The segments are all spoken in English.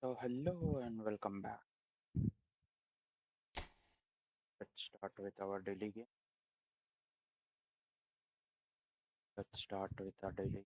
So hello and welcome back. Let's start with our daily game. Let's start with our daily.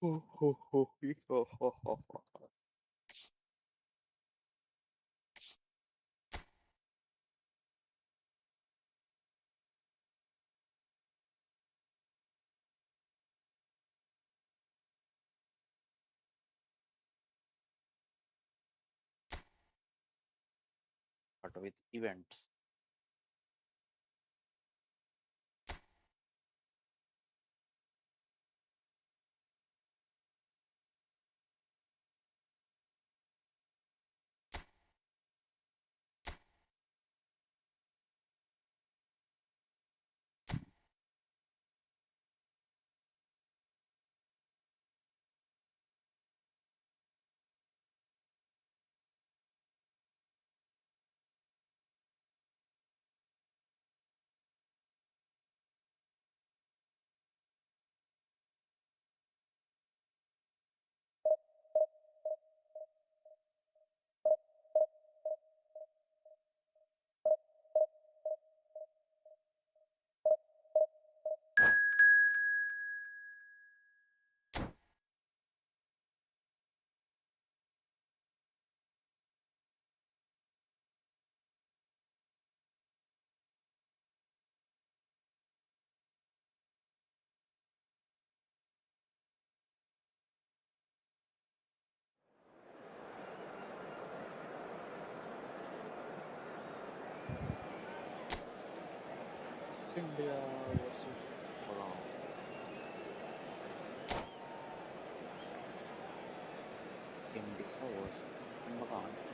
Ho, ho, ho, ho, ho, ho, ho. Start with events. India versus Bangladesh. India versus Bangladesh.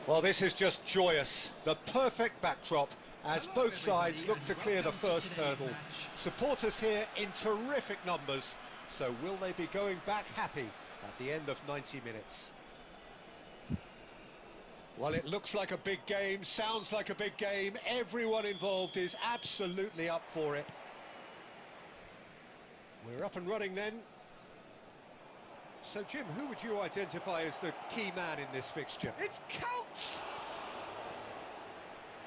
Well, this is just joyous. The perfect backdrop as both sides look to clear the first hurdle. Supporters here in terrific numbers. So will they be going back happy at the end of 90 minutes? Well, it looks like a big game, sounds like a big game. Everyone involved is absolutely up for it. We're up and running then. So, Jim, who would you identify as the key man in this fixture? It's Counts!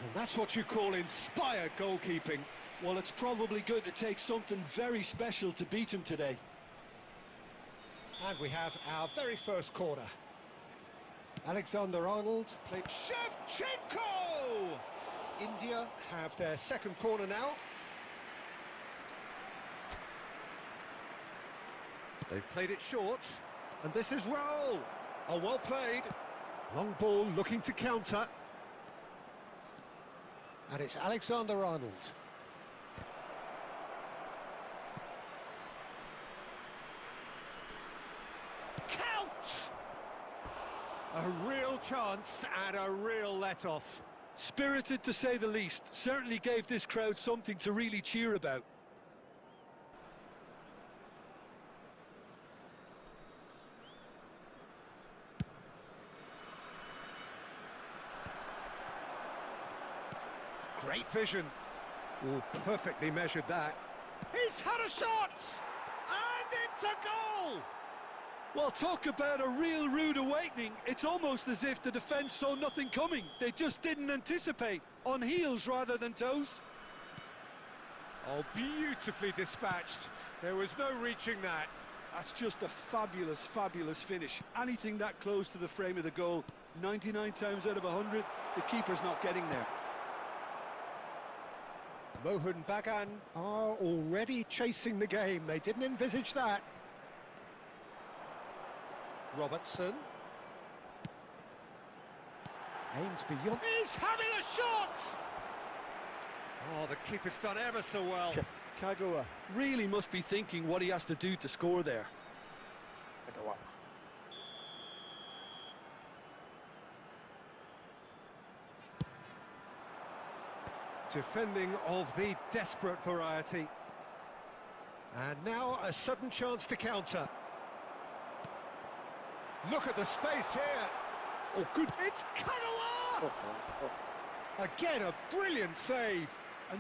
And that's what you call inspired goalkeeping. Well, it's probably going to take something very special to beat him today. And we have our very first corner. Alexander-Arnold played Shevchenko! India have their second corner now. They've played it short, and this is Raul. Oh, well played. Long ball looking to counter. And it's Alexander-Arnold. Count! A real chance and a real let-off. Spirited to say the least, certainly gave this crowd something to really cheer about. Great vision. Oh, perfectly measured that. He's had a shot! And it's a goal! Well, talk about a real rude awakening. It's almost as if the defence saw nothing coming. They just didn't anticipate. On heels rather than toes. Oh, beautifully dispatched. There was no reaching that. That's just a fabulous, fabulous finish. Anything that close to the frame of the goal, 99 times out of 100, the keeper's not getting there. Mohun Bagan are already chasing the game. They didn't envisage that. Robertson. Aimed beyond. He's having a shot! Oh, the keeper's done ever so well. Kagawa really must be thinking what he has to do to score there. Defending of the desperate variety. And now a sudden chance to counter. Look at the space here. Oh, good. It's Kagawa! Again, a brilliant save.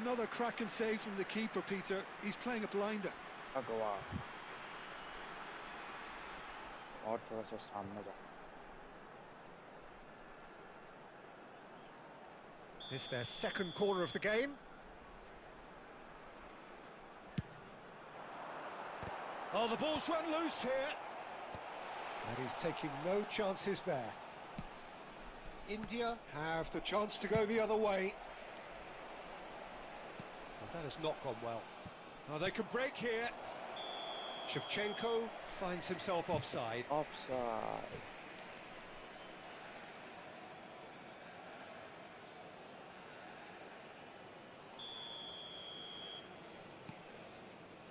Another cracking save from the keeper, Peter. He's playing a blinder. Kagawa. और थोड़ा सा सामने जा. It's their second corner of the game. Oh, the ball's run loose here. And he's taking no chances there. India have the chance to go the other way. Well, that has not gone well. Oh, they could break here. Shevchenko finds himself offside. Offside.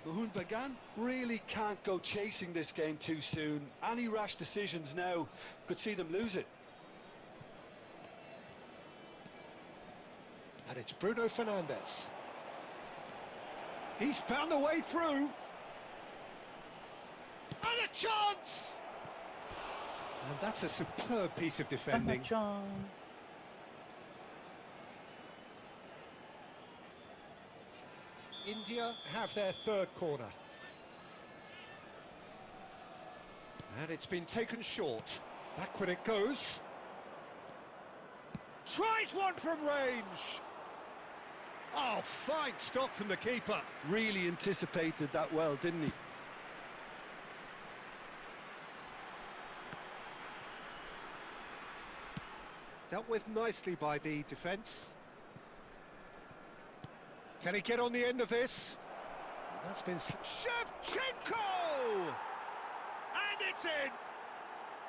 Mohun Bagan really can't go chasing this game too soon. Any rash decisions now could see them lose it. And it's Bruno Fernandes. He's found a way through. And a chance! And that's a superb piece of defending. India have their third corner. And it's been taken short. Backward it goes. Tries one from range. Oh, fine stop from the keeper. Really anticipated that well, didn't he? Dealt with nicely by the defence. Can he get on the end of this? That's been... Shevchenko! And it's in!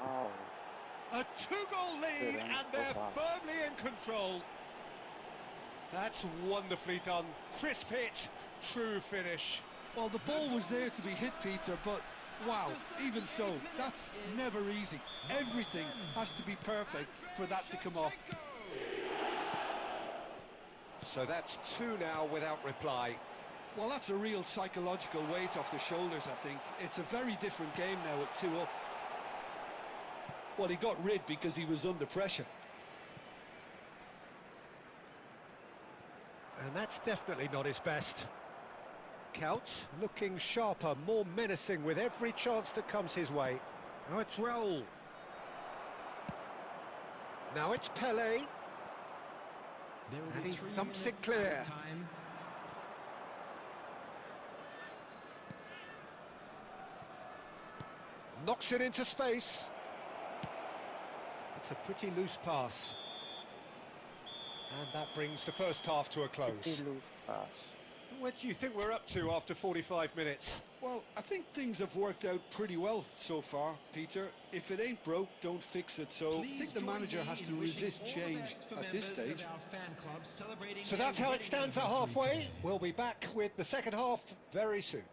Oh. A two-goal lead and they're firmly in control. That's wonderfully done. Crisp hit, true finish. Well, the ball was there to be hit, Peter, but Wow, even so, that's never easy. Everything has to be perfect for that to come off. So that's two now without reply. Well, that's a real psychological weight off the shoulders, I think. It's a very different game now at 2 up. Well, he got rid because he was under pressure. And that's definitely not his best. Couch looking sharper, more menacing with every chance that comes his way. Now it's Raul. Now it's Pele. And he thumps it clear. Knocks it into space. It's a pretty loose pass. And that brings the first half to a close. Pretty loose pass. What do you think we're up to after 45 minutes? Well, I think things have worked out pretty well so far, Peter. If it ain't broke, don't fix it. So I think the manager has to resist change at this stage. So that's how it stands at halfway. We'll be back with the second half very soon.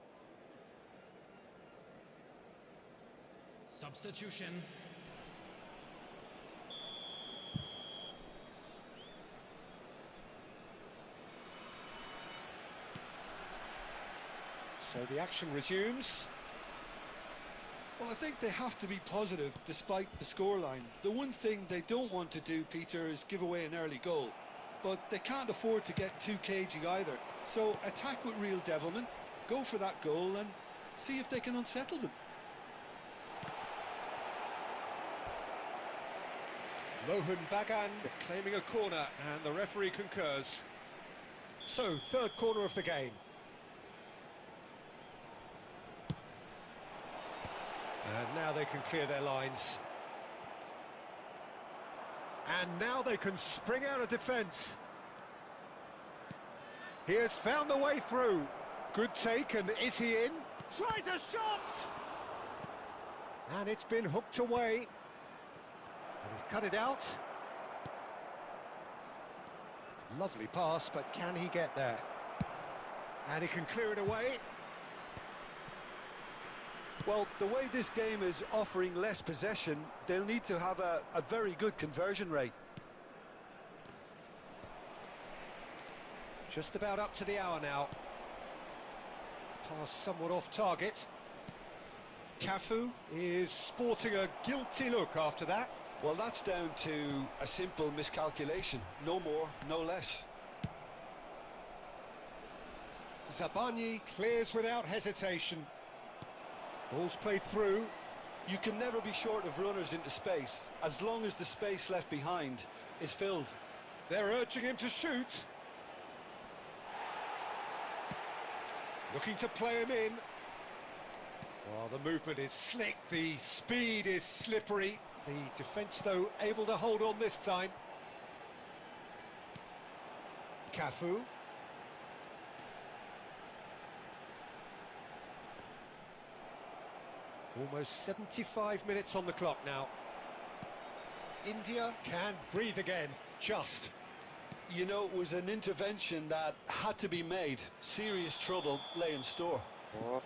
Substitution. So the action resumes. Well, I think they have to be positive despite the scoreline. The one thing they don't want to do, Peter, is give away an early goal. But they can't afford to get too cagey either. So attack with real devilment, go for that goal and see if they can unsettle them. Lohan Bagan claiming a corner and the referee concurs. So, third corner of the game. And now they can clear their lines. And now they can spring out of defence. He has found the way through. Good take, and is he in? Tries a shot! And it's been hooked away. And he's cut it out. Lovely pass, but can he get there? And he can clear it away. Well, the way this game is offering less possession, they'll need to have a very good conversion rate. Just about up to the hour now. Pass somewhat off target. Cafu is sporting a guilty look after that. Well, that's down to a simple miscalculation. No more, no less. Zabani clears without hesitation. Ball's played through. You can never be short of runners into space, as long as the space left behind is filled. They're urging him to shoot. Looking to play him in. Well, the movement is slick, the speed is slippery. The defence, though, able to hold on this time. Cafu. Almost 75 minutes on the clock now. India can breathe again, just. You know, it was an intervention that had to be made. Serious trouble lay in store. Oh,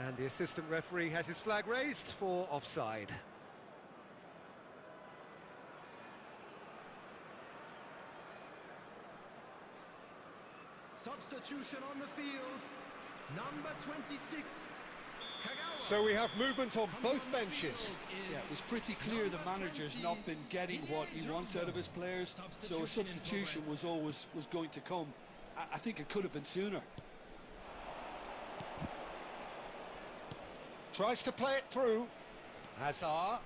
And the assistant referee has his flag raised for offside. Substitution on the field. Number 26. Kagawa. So we have movement on both benches. Yeah, it was pretty clear the manager's not been getting what he wants out of his players, so a substitution was going to come. I think it could have been sooner. Tries to play it through. Hazard.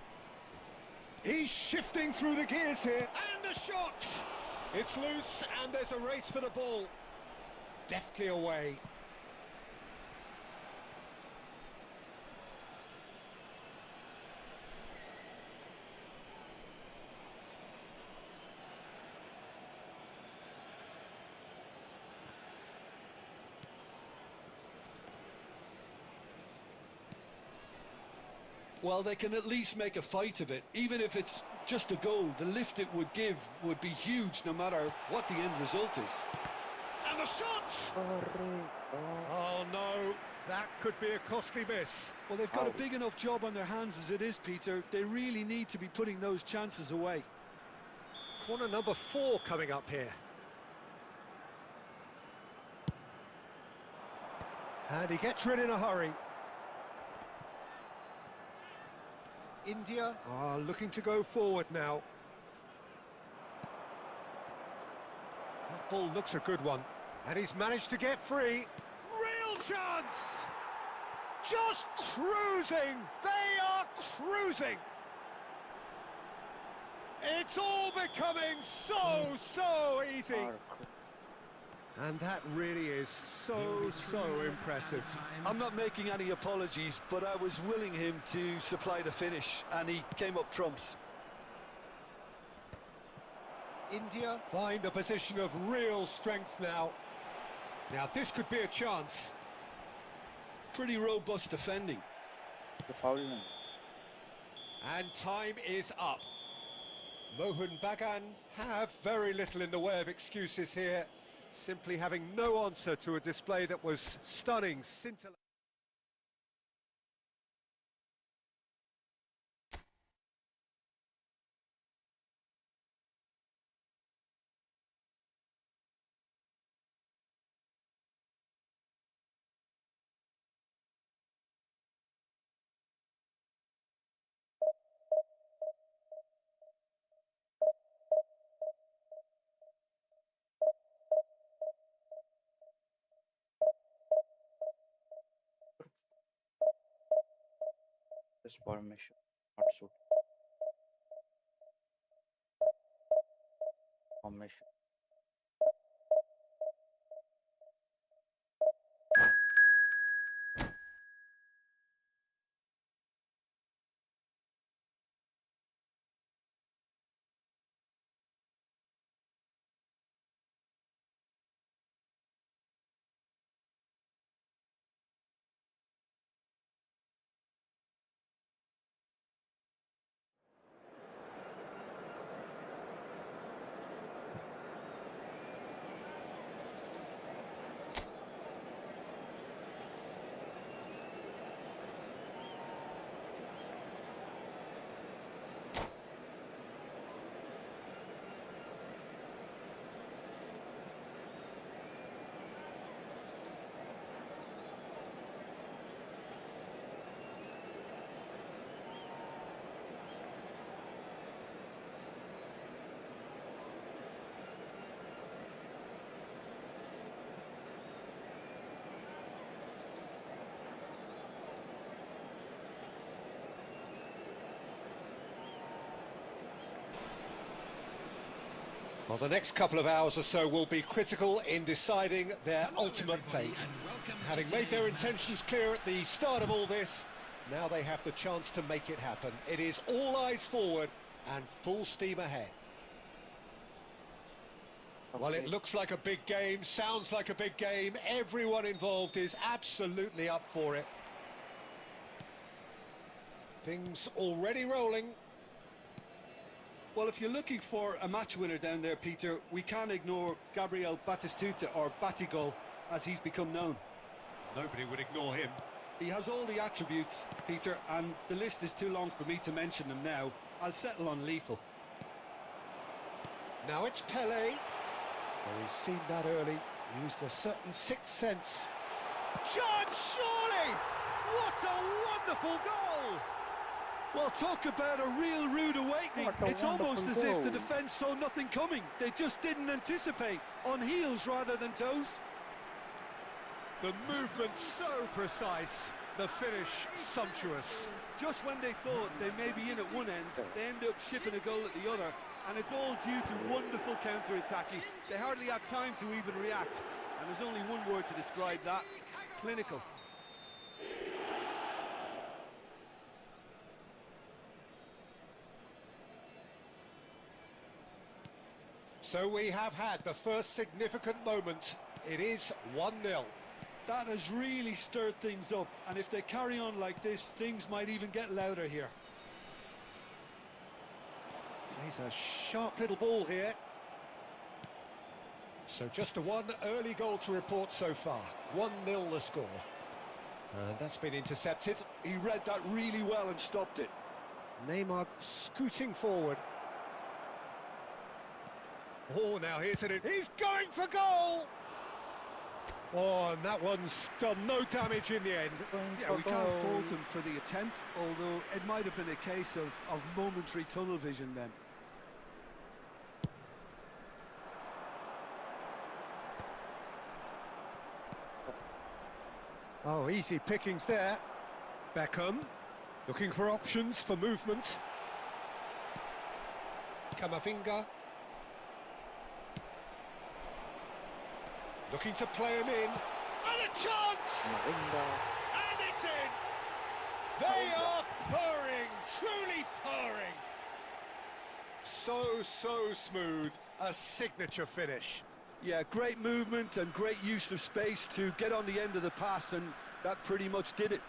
He's shifting through the gears here. And a shot! It's loose and there's a race for the ball. Deftly away. Well, they can at least make a fight of it. Even if it's just a goal, the lift it would give would be huge no matter what the end result is. And the shot! Sorry. Oh no, that could be a costly miss. Well, they've got a Out. big enough job on their hands as it is, Peter. They really need to be putting those chances away. Corner number 4 coming up here. And he gets rid in a hurry. India are looking to go forward now. That ball looks a good one. And he's managed to get free. Real chance! Just cruising! They are cruising! It's all becoming so easy. And that really is so impressive. I'm not making any apologies, but I was willing him to supply the finish, and he came up trumps. India find a position of real strength now. Now this could be a chance. Pretty robust defending. The foul line. And time is up. Mohun Bagan have very little in the way of excuses here, simply having no answer to a display that was stunning, scintillating. This permission. Not suit. Permission. Well, the next couple of hours or so will be critical in deciding their ultimate fate. Having made their intentions clear at the start of all this, now they have the chance to make it happen. It is all eyes forward and full steam ahead. Well, it looks like a big game, sounds like a big game. Everyone involved is absolutely up for it. Things already rolling. Well, if you're looking for a match winner down there, Peter, we can't ignore Gabriel Batistuta, or Batigol, as he's become known. Nobody would ignore him. He has all the attributes, Peter, and the list is too long for me to mention them now. I'll settle on lethal. Now it's Pele. Well, he's seen that early, used a certain sixth sense. John, surely! What a wonderful goal! Well, talk about a real rude awakening. What a It's almost wonderful as if the goal. defence saw nothing coming. They just didn't anticipate, on heels rather than toes. The movement so precise, the finish sumptuous. Just when they thought they may be in at one end, they end up shipping a goal at the other, and it's all due to wonderful counter-attacking. They hardly had time to even react, and there's only one word to describe that: clinical. So we have had the first significant moment. It is 1-0. That has really stirred things up, and if they carry on like this, things might even get louder here. Plays a sharp little ball here. So just a one early goal to report so far. 1-0 the score. And that's been intercepted. He read that really well and stopped it. Neymar scooting forward. Oh, now here's it. He's going for goal! Oh, and that one's done no damage in the end. Yeah, we can't fault him for the attempt, although it might have been a case of momentary tunnel vision then. Oh, easy pickings there. Beckham, looking for options for movement. Camavinga. Looking to play him in. And a chance! And it's in! They are purring, truly purring. So smooth, a signature finish. Yeah, great movement and great use of space to get on the end of the pass, and that pretty much did it.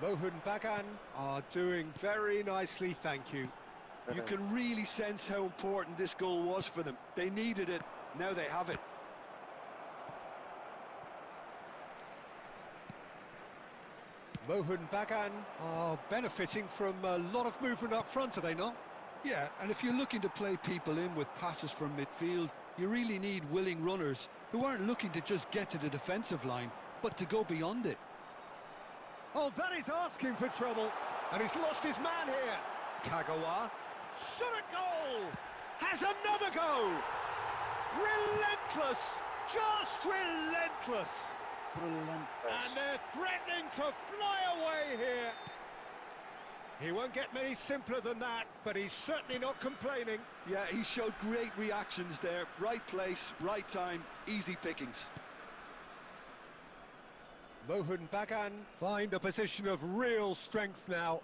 Mohun Bagan are doing very nicely, thank you. You can really sense how important this goal was for them. They needed it, now they have it. Mohun Bagan are benefiting from a lot of movement up front, are they not? Yeah, and if you're looking to play people in with passes from midfield, you really need willing runners who aren't looking to just get to the defensive line, but to go beyond it. Oh, that is asking for trouble, and he's lost his man here. Kagawa, shot a goal, has another go. Relentless, just relentless. And they're threatening to fly away here. He won't get many simpler than that, but he's certainly not complaining. Yeah, he showed great reactions there. Right place, right time, easy pickings. Mohun Bagan find a position of real strength now.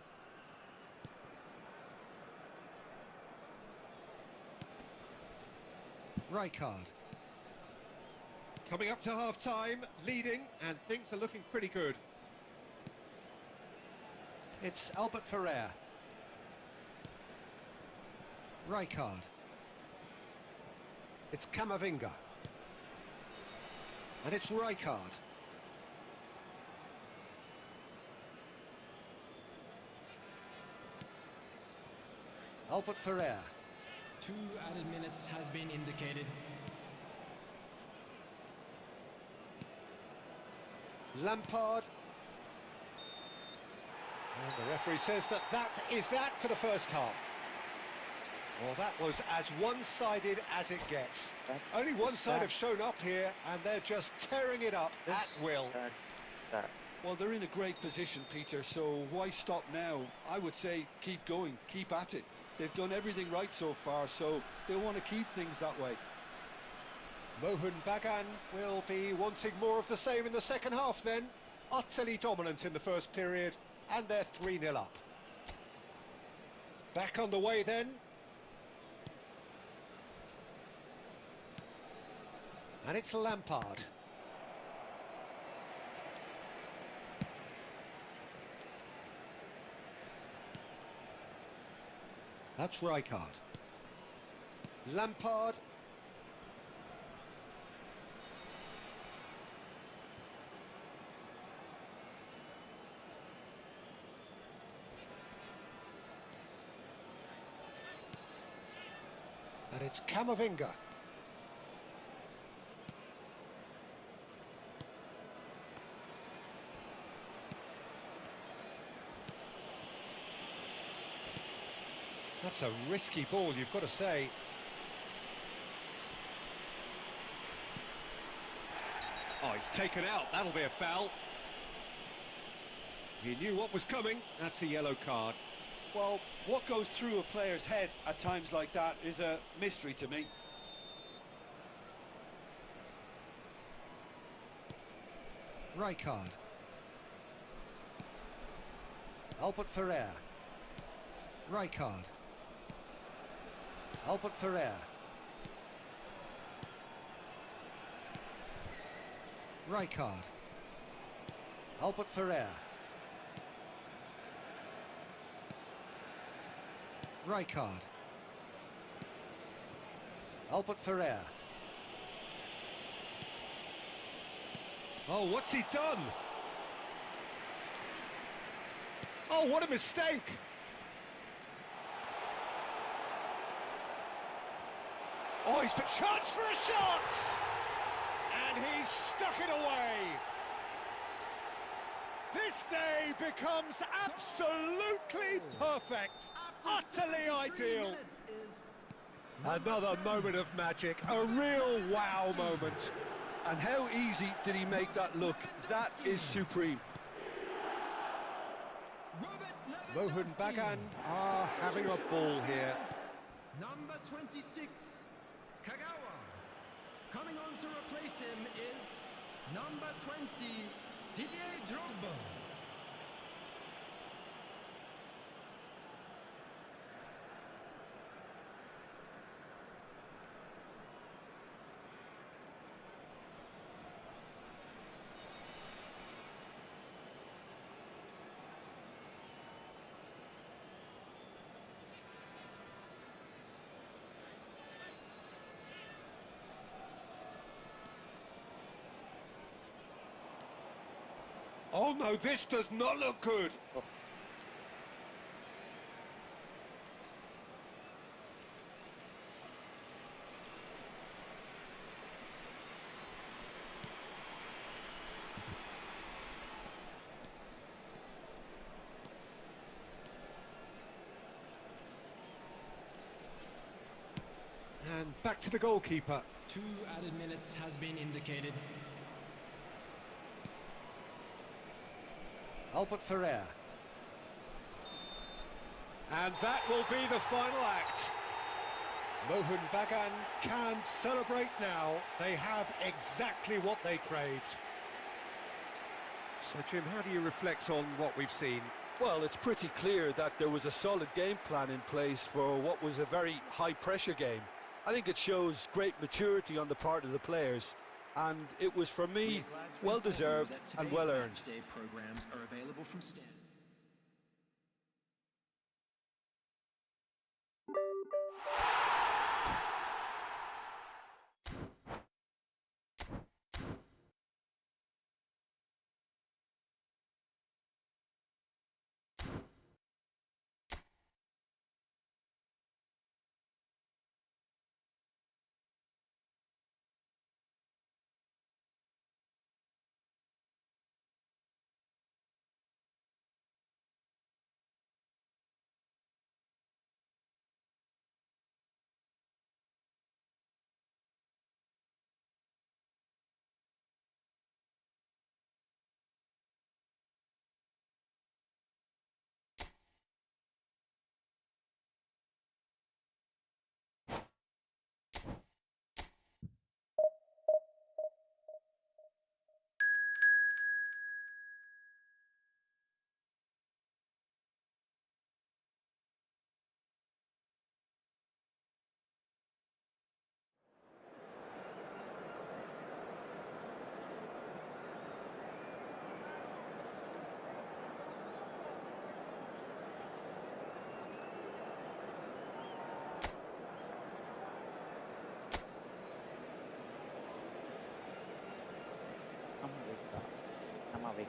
Rijkaard. Coming up to half-time, leading, and things are looking pretty good. It's Albert Ferrer. Rijkaard. It's Camavinga. And it's Rijkaard. Albert Ferrer. 2 added minutes has been indicated. Lampard. And the referee says that is that for the first half. Well, that was as one-sided as it gets. Only one side have shown up here, and they're just tearing it up at will. Well, they're in a great position, Peter, so why stop now? I would say keep going, keep at it. They've done everything right so far, so they want to keep things that way. Mohun Bagan will be wanting more of the same in the second half then. Utterly dominant in the first period, and they're 3-0 up. Back on the way then. And it's Lampard. That's Rijkaard. Lampard. And it's Camavinga. That's a risky ball, you've got to say. Oh, he's taken out. That'll be a foul. He knew what was coming. That's a yellow card. Well, what goes through a player's head at times like that is a mystery to me. Rijkaard. Albert Ferrer. Rijkaard. Albert Ferrer. Rijkaard. Albert Ferrer. Rijkaard. Albert Ferrer. Oh, what's he done? Oh, what a mistake! Oh, he's got chance for a shot! And he's stuck it away! This day becomes absolutely perfect! Utterly ideal! Another moment of magic, a real wow moment. And how easy did he make that look? That is supreme. Mohun Bagan are having a ball here. Number 26, Kagawa. Coming on to replace him is number 20, Didier Drogba. Oh no, this does not look good. And back to the goalkeeper. 2 added minutes has been indicated. Albert Ferrer. And that will be the final act. Mohun Bagan can celebrate now. They have exactly what they craved. So, Jim, how do you reflect on what we've seen? Well, it's pretty clear that there was a solid game plan in place for what was a very high-pressure game. I think it shows great maturity on the part of the players. And it was, for me, well-deserved and well-earned. Day programs are available from Stan. I'm awake.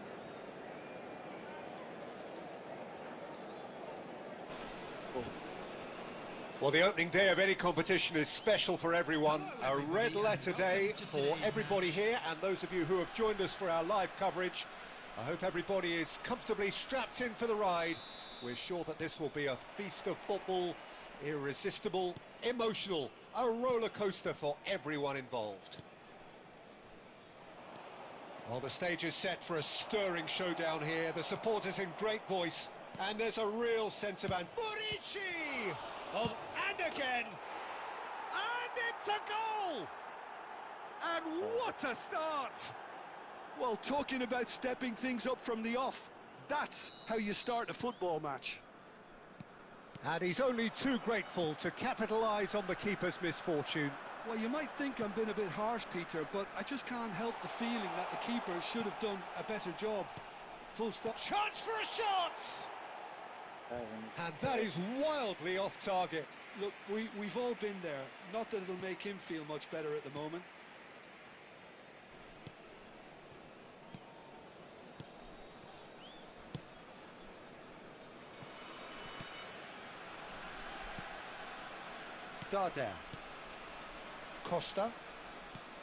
Oh. Well, the opening day of any competition is special for everyone. A red letter day for everybody here, and those of you who have joined us for our live coverage. I hope everybody is comfortably strapped in for the ride. We're sure that this will be a feast of football, irresistible, emotional, a roller coaster for everyone involved. Well, the stage is set for a stirring showdown here. The supporters in great voice, and there's a real sense of Burici! And again! And it's a goal! And what a start! Well, talking about stepping things up from the off, that's how you start a football match. And he's only too grateful to capitalise on the keeper's misfortune. Well, you might think I'm being a bit harsh, Peter, but I just can't help the feeling that the keeper should have done a better job. Full stop. Chance for a shot! And that is wildly off target. Look, we've all been there. Not that it'll make him feel much better at the moment. Dardare. Costa.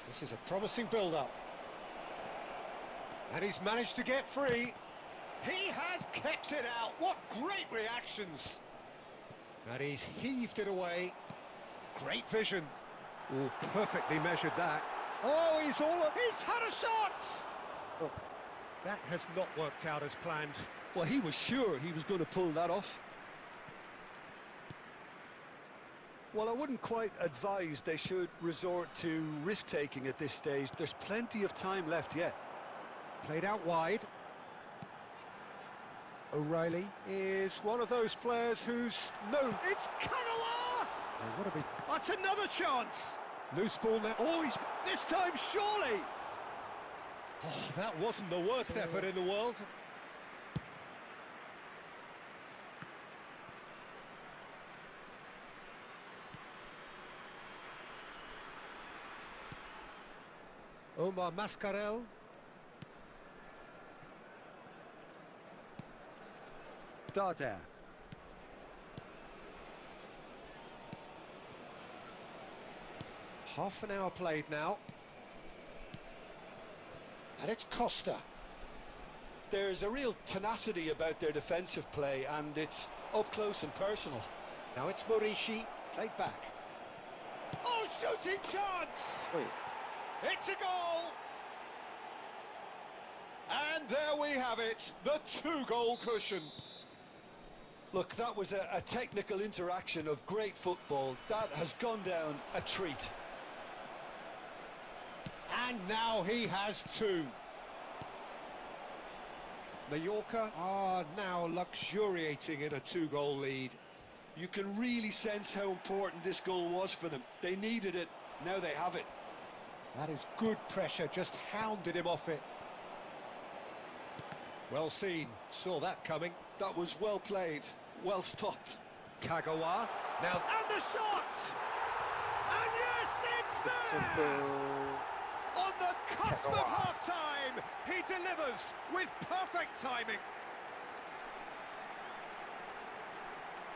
This is a promising build-up. And he's managed to get free. He has kept it out. What great reactions. And he's heaved it away. Great vision. Oh, perfectly measured that. Oh, he's had a shot! Oh. That has not worked out as planned. Well, he was sure he was going to pull that off. Well, I wouldn't quite advise they should resort to risk-taking at this stage. There's plenty of time left yet. Played out wide. O'Reilly is one of those players who's known. It's Kagawa! Oh, what a big... That's another chance! Loose ball now. Oh, he's... This time, surely! Oh, that wasn't the worst effort in the world. Omar Mascarell. Dardare. Half an hour played now. And it's Costa. There's a real tenacity about their defensive play, and it's up close and personal. Now it's Morishi, played back. Oh, shooting chance! Wait. It's a goal! And there we have it, the two-goal cushion. Look, that was a technical interaction of great football. That has gone down a treat. And now he has two. Mallorca are now luxuriating in a two-goal lead. You can really sense how important this goal was for them. They needed it, now they have it. That is good pressure, just hounded him off it. Well seen, saw that coming. That was well played, well stopped. Kagawa, now, and the shot! And yes, it's there! On the cusp of half-time, he delivers with perfect timing.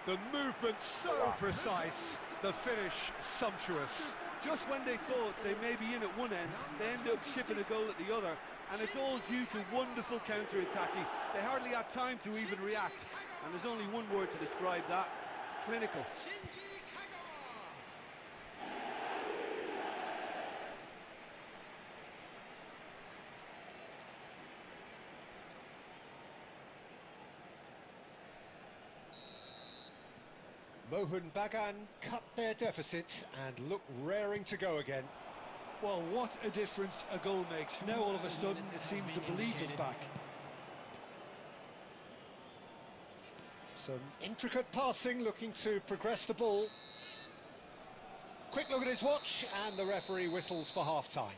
The movement so precise, the finish sumptuous. Just when they thought they may be in at one end, they end up shipping a goal at the other, and it's all due to wonderful counter-attacking. They hardly had time to even react, and there's only one word to describe that: clinical. Mohun Bagan cut their deficit and look raring to go again. Well, what a difference a goal makes. Now all of a sudden it seems the belief is back. Some intricate passing, looking to progress the ball. Quick look at his watch, and the referee whistles for half-time.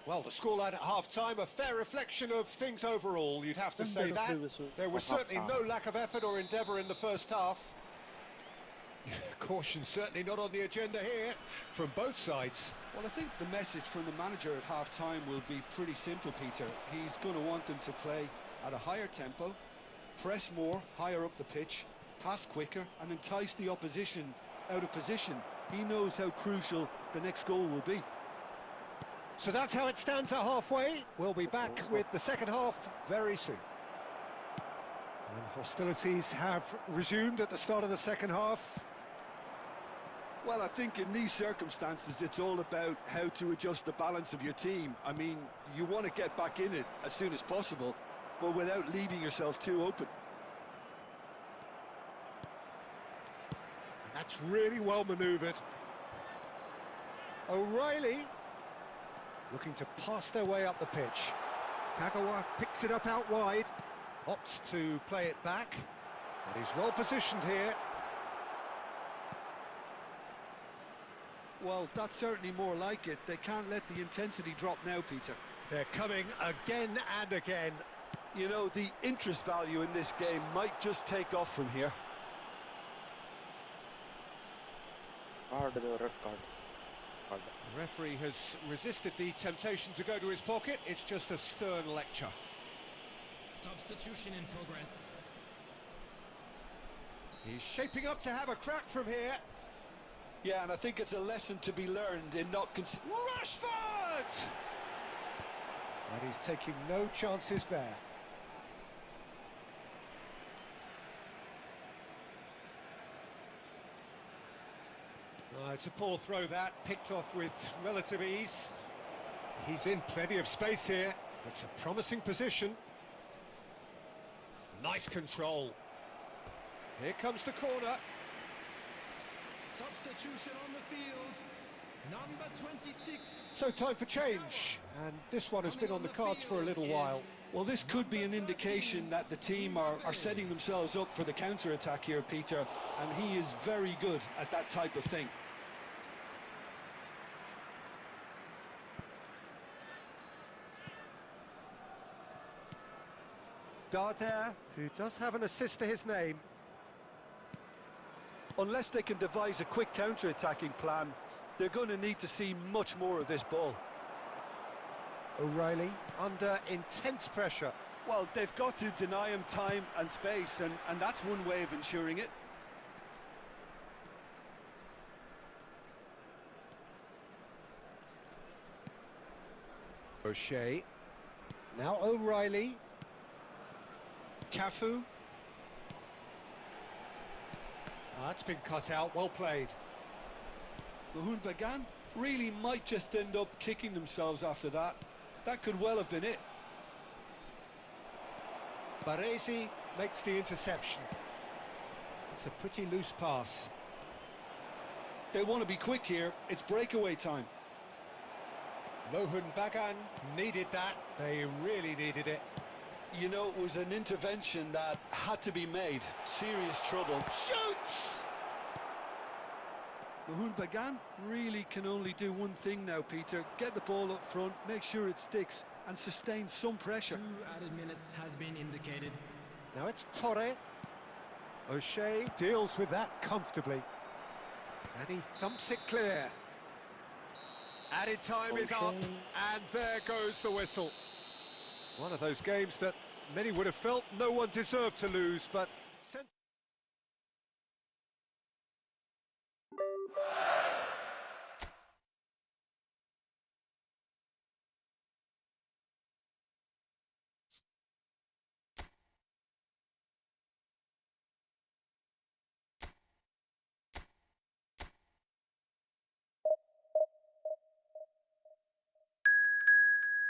Well, the scoreline at half-time, a fair reflection of things overall, you'd have to say that. There was certainly no lack of effort or endeavour in the first half. Caution certainly not on the agenda here, from both sides. Well, I think the message from the manager at half-time will be pretty simple, Peter. He's going to want them to play at a higher tempo, press more, higher up the pitch, pass quicker, and entice the opposition out of position. He knows how crucial the next goal will be. So that's how it stands at halfway. We'll be back with the second half very soon. And hostilities have resumed at the start of the second half. Well, I think in these circumstances, it's all about how to adjust the balance of your team. I mean, you want to get back in it as soon as possible, but without leaving yourself too open. And that's really well manoeuvred. O'Reilly looking to pass their way up the pitch. Kagawa picks it up out wide, opts to play it back, and he's well positioned here. Well, that's certainly more like it. They can't let the intensity drop now, Peter. They're coming again and again. You know, the interest value in this game might just take off from here. Card, the red card. Card. The referee has resisted the temptation to go to his pocket. It's just a stern lecture. Substitution in progress. He's shaping up to have a crack from here. Yeah, and I think it's a lesson to be learned in not Rashford! And he's taking no chances there. It's a poor throw that, picked off with relative ease. He's in plenty of space here. It's a promising position. Nice control. Here comes the corner. Substitution on the field. Number 26. So time for change. And this one has been on the cards for a little while. Well, this could be an indication that the team are setting themselves up for the counter-attack here, Peter, and he is very good at that type of thing. Dardare, who does have an assist to his name. Unless they can devise a quick counter-attacking plan, they're going to need to see much more of this ball. O'Reilly under intense pressure. Well, they've got to deny him time and space, and that's one way of ensuring it. O'Shea. Now O'Reilly. Cafu. That's been cut out, well played. Mahun Bagan really might just end up kicking themselves after that. That could well have been it. Baresi makes the interception. It's a pretty loose pass. They want to be quick here. It's breakaway time. Mohun Bagan needed that. They really needed it. You know, it was an intervention that had to be made. Serious trouble. Shoots! Mahun Bagan really can only do one thing now, Peter. Get the ball up front, make sure it sticks, and sustain some pressure. 2 added minutes has been indicated. Now it's Torre. O'Shea deals with that comfortably. And he thumps it clear. Added time is up, and there goes the whistle. One of those games that many would have felt no one deserved to lose, but...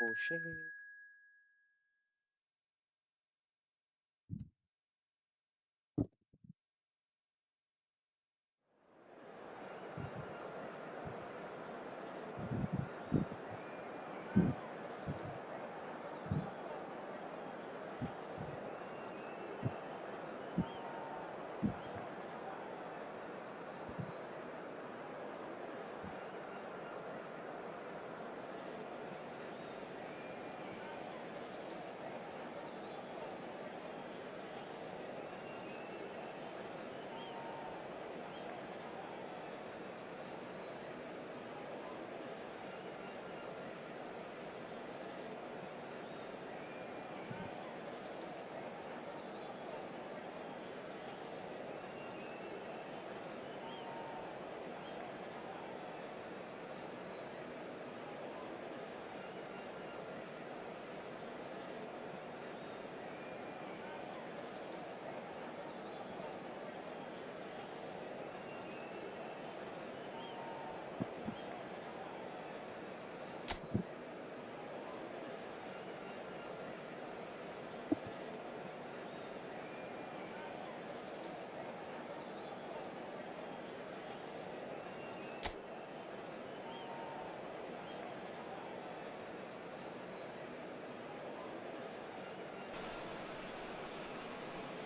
Oh shit.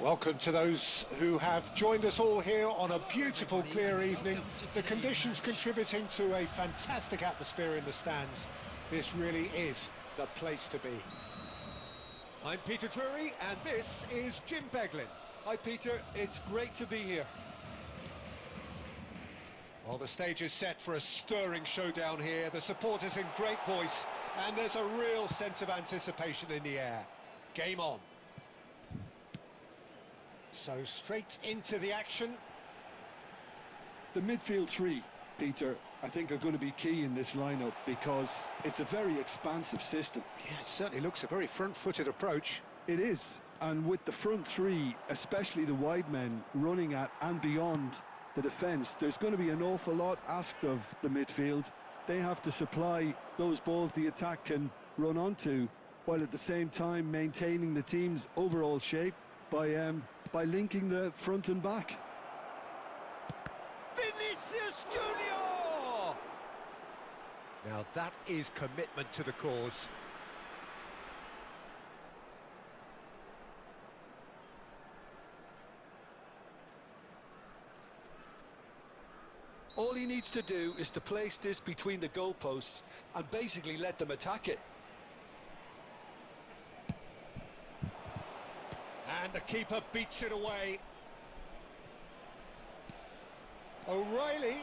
Welcome to those who have joined us all here on a beautiful, clear evening. The conditions contributing to a fantastic atmosphere in the stands. This really is the place to be. I'm Peter Drury, and this is Jim Beglin. Hi, Peter. It's great to be here. Well, the stage is set for a stirring showdown here. The supporters in great voice, and there's a real sense of anticipation in the air. Game on. So straight into the action. The midfield three, Peter, I think are going to be key in this lineup because it's a very expansive system. Yeah, it certainly looks a very front-footed approach. It is, and with the front three, especially the wide men, running at and beyond the defence, there's going to be an awful lot asked of the midfield. They have to supply those balls the attack can run onto, while at the same time maintaining the team's overall shape by linking the front and back. Vinicius Junior! Now that is commitment to the cause. All he needs to do is to place this between the goalposts and basically let them attack it. And the keeper beats it away. O'Reilly.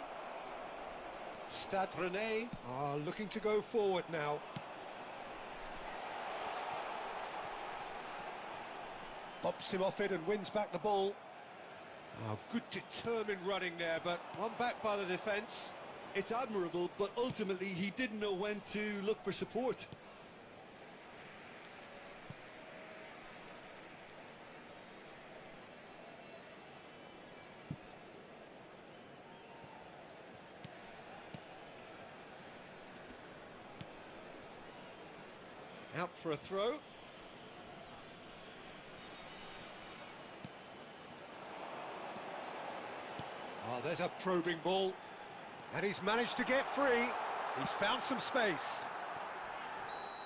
Stade Rennais are looking to go forward now. Bumps him off it and wins back the ball. Oh, good determined running there, but one back by the defence. It's admirable, but ultimately he didn't know when to look for support. Out for a throw. Oh, there's a probing ball. And he's managed to get free. He's found some space.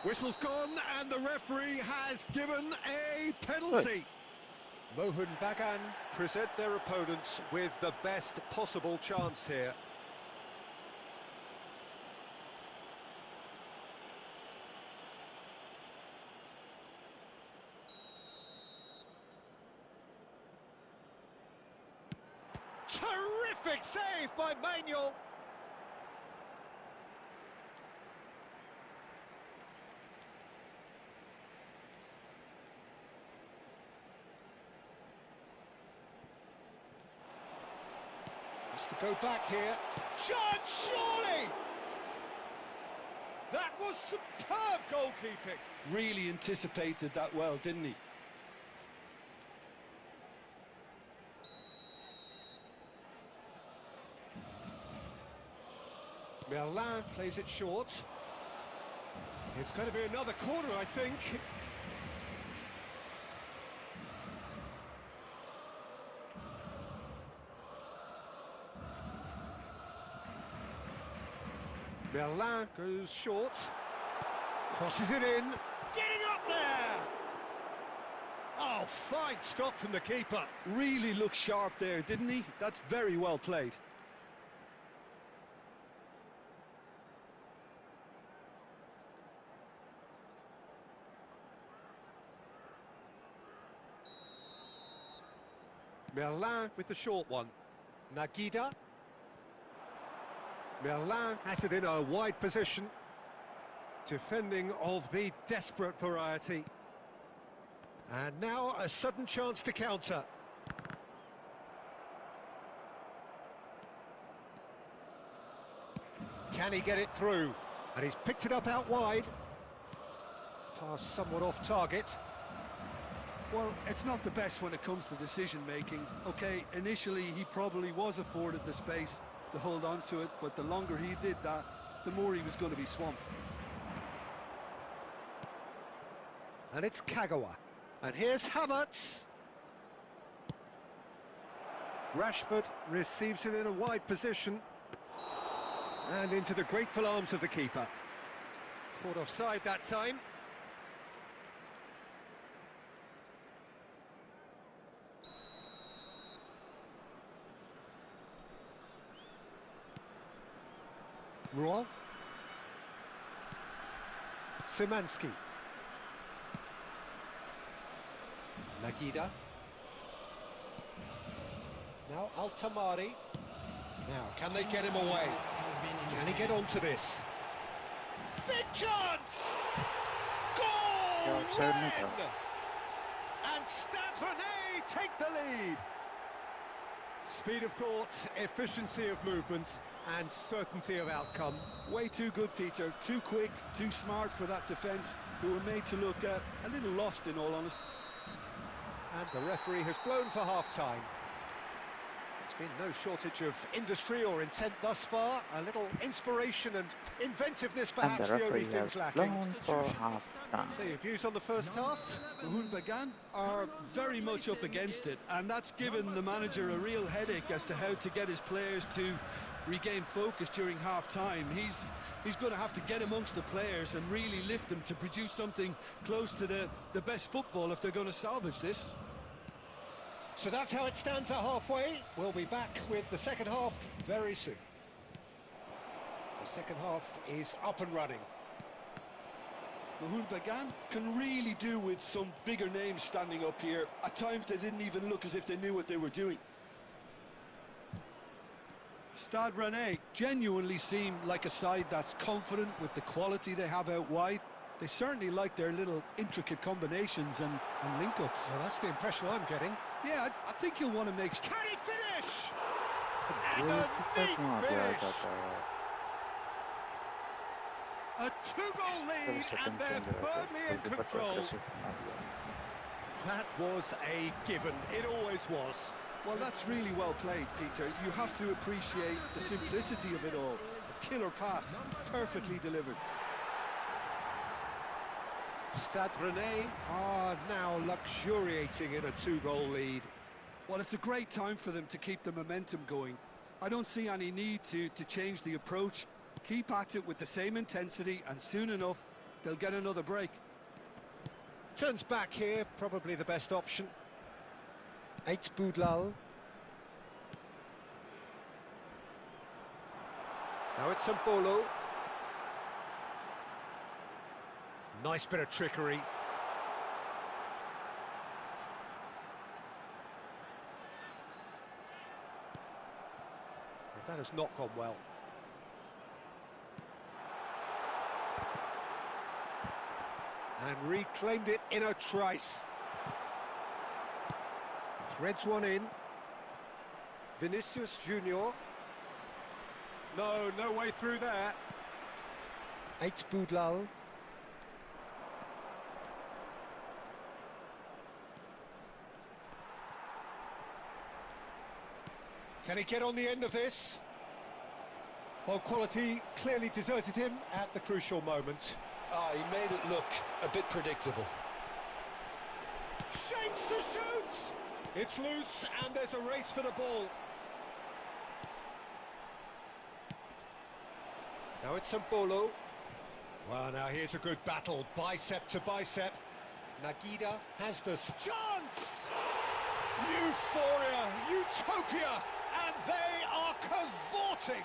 Whistle's gone, and the referee has given a penalty. Mohun Bagan present their opponents with the best possible chance here. Terrific save by Manuel. Has to go back here. Chance, surely! That was superb goalkeeping. Really anticipated that well, didn't he? Merlin plays it short. It's going to be another corner, I think. Merlin goes short. Crosses it in. Getting up there! Oh, fine stop from the keeper. Really looked sharp there, didn't he? That's very well played. Merlin with the short one. Nagida. Merlin has it in a wide position. Defending of the desperate variety. And now a sudden chance to counter. Can he get it through? And he's picked it up out wide. Pass somewhat off target. Well, it's not the best when it comes to decision-making. Okay, initially he probably was afforded the space to hold on to it, but the longer he did that, the more he was going to be swamped. And it's Kagawa. And here's Havertz. Rashford receives it in a wide position. And into the grateful arms of the keeper. Caught offside that time. Roy. Szymanski. Nagida. Now Altamari. Now, can they get him away? Can he get onto this? Big chance! Goal! Yeah, outside Win! neutral. And Stade Rennais take the lead. Speed of thought, efficiency of movement, and certainty of outcome. Way too good, Peter. Too quick, too smart for that defence, who were made to look a little lost, in all honesty. And the referee has blown for half-time. There's been no shortage of industry or intent thus far. A little inspiration and inventiveness, And perhaps, the the only referee has things lacking. blown for half time. So your views on the first half? Mahmoud Bagan are very much up against it, and that's given the manager a real headache as to how to get his players to regain focus during half-time. He's going to have to get amongst the players and really lift them to produce something close to the best football if they're going to salvage this. So that's how it stands at halfway. We'll be back with the second half very soon. The second half is up and running. Mahmoud Bagan can really do with some bigger names standing up here. At times they didn't even look as if they knew what they were doing. Stade Rennais genuinely seem like a side that's confident with the quality they have out wide. They certainly like their little intricate combinations and link-ups. Well, that's the impression I'm getting. Yeah, I think he'll want to make... Can he finish? Really And a neat not yeah, finish. A two-goal lead, and they're firmly in control. That was a given. It always was. Well, that's really well played, Peter. You have to appreciate the simplicity of it all. A killer pass, perfectly delivered. Stade Rennais are now luxuriating in a two-goal lead. Well, it's a great time for them to keep the momentum going. I don't see any need to change the approach. Keep at it with the same intensity, and soon enough, they'll get another break. Turns back here, probably the best option. Boudlal. Now it's Mbolo. Nice bit of trickery. That has not gone well. And reclaimed it in a trice. Threads one in. Vinicius Junior. No way through there. Boudlal. Can he get on the end of this? Well, quality clearly deserted him at the crucial moment. He made it look a bit predictable. Shapes to shoot! It's loose and there's a race for the ball. Now it's Mbolo. Well, now here's a good battle, bicep to bicep. Nagida has the chance! Euphoria, utopia, and they are cavorting.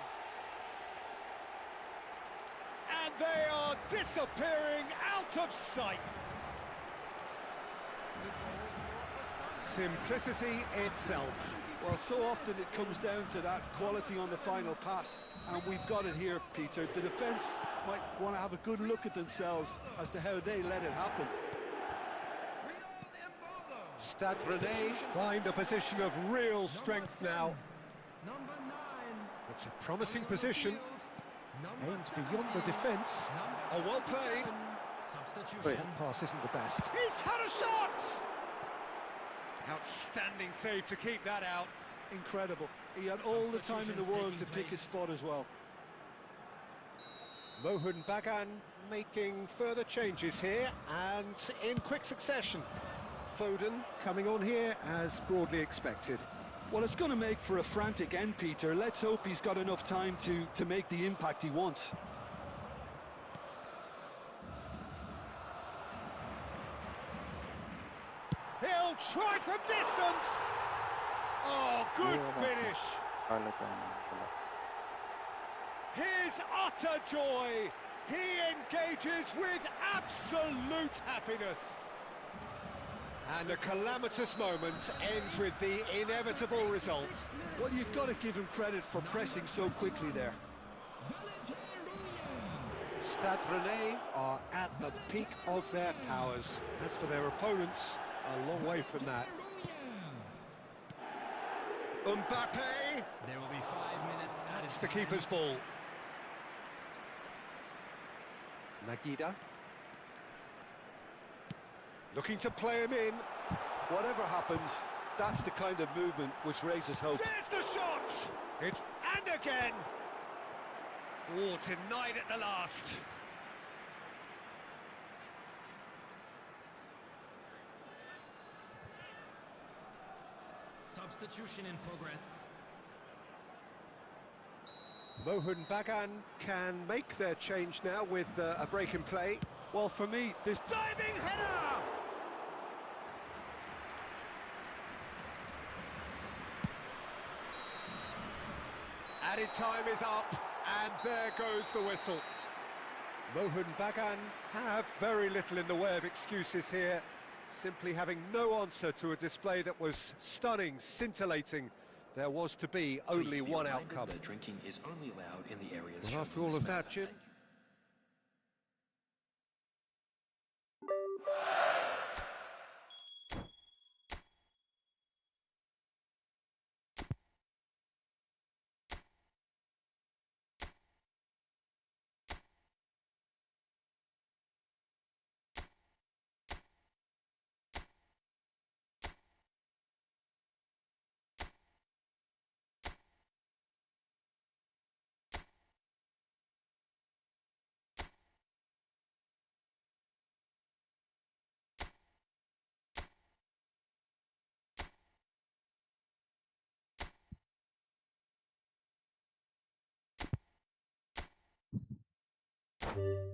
And they are disappearing out of sight. Simplicity itself. Well, so often it comes down to that quality on the final pass, and we've got it here, Peter. The defence might want to have a good look at themselves as to how they let it happen. Stade Rennais find a position of real strength now. Number 9. It's a promising position. Aims beyond the defence. Oh, well played. Substitution. That pass isn't the best. He's had a shot! Outstanding save to keep that out. Incredible. He had all the time in the world to pick his spot as well. Mohun Bagan making further changes here and in quick succession. Foden coming on here as broadly expected. Well, it's going to make for a frantic end, Peter. Let's hope he's got enough time to make the impact he wants. He'll try from distance! Oh, good finish! His utter joy! He engages with absolute happiness! And a calamitous moment ends with the inevitable result. Well, you've got to give him credit for pressing so quickly there. Stade Rennais are at the peak of their powers. As for their opponents, a long way from that. Mbappe! There will be 5 minutes added. It's the keeper's ball. Nagida. Looking to play him in. Whatever happens, that's the kind of movement which raises hope. There's the shot! It's and again! Oh, denied at the last. Substitution in progress. Mohun Bagan can make their change now with a break in play. Well, for me, this Diving header! Added time is up, and there goes the whistle. Mohun Bagan have very little in the way of excuses here, simply having no answer to a display that was stunning, scintillating. There was to be only Please be one reminded outcome. that drinking is only allowed in the areas Well, shown after on all this of map. that, Jim, Thank you.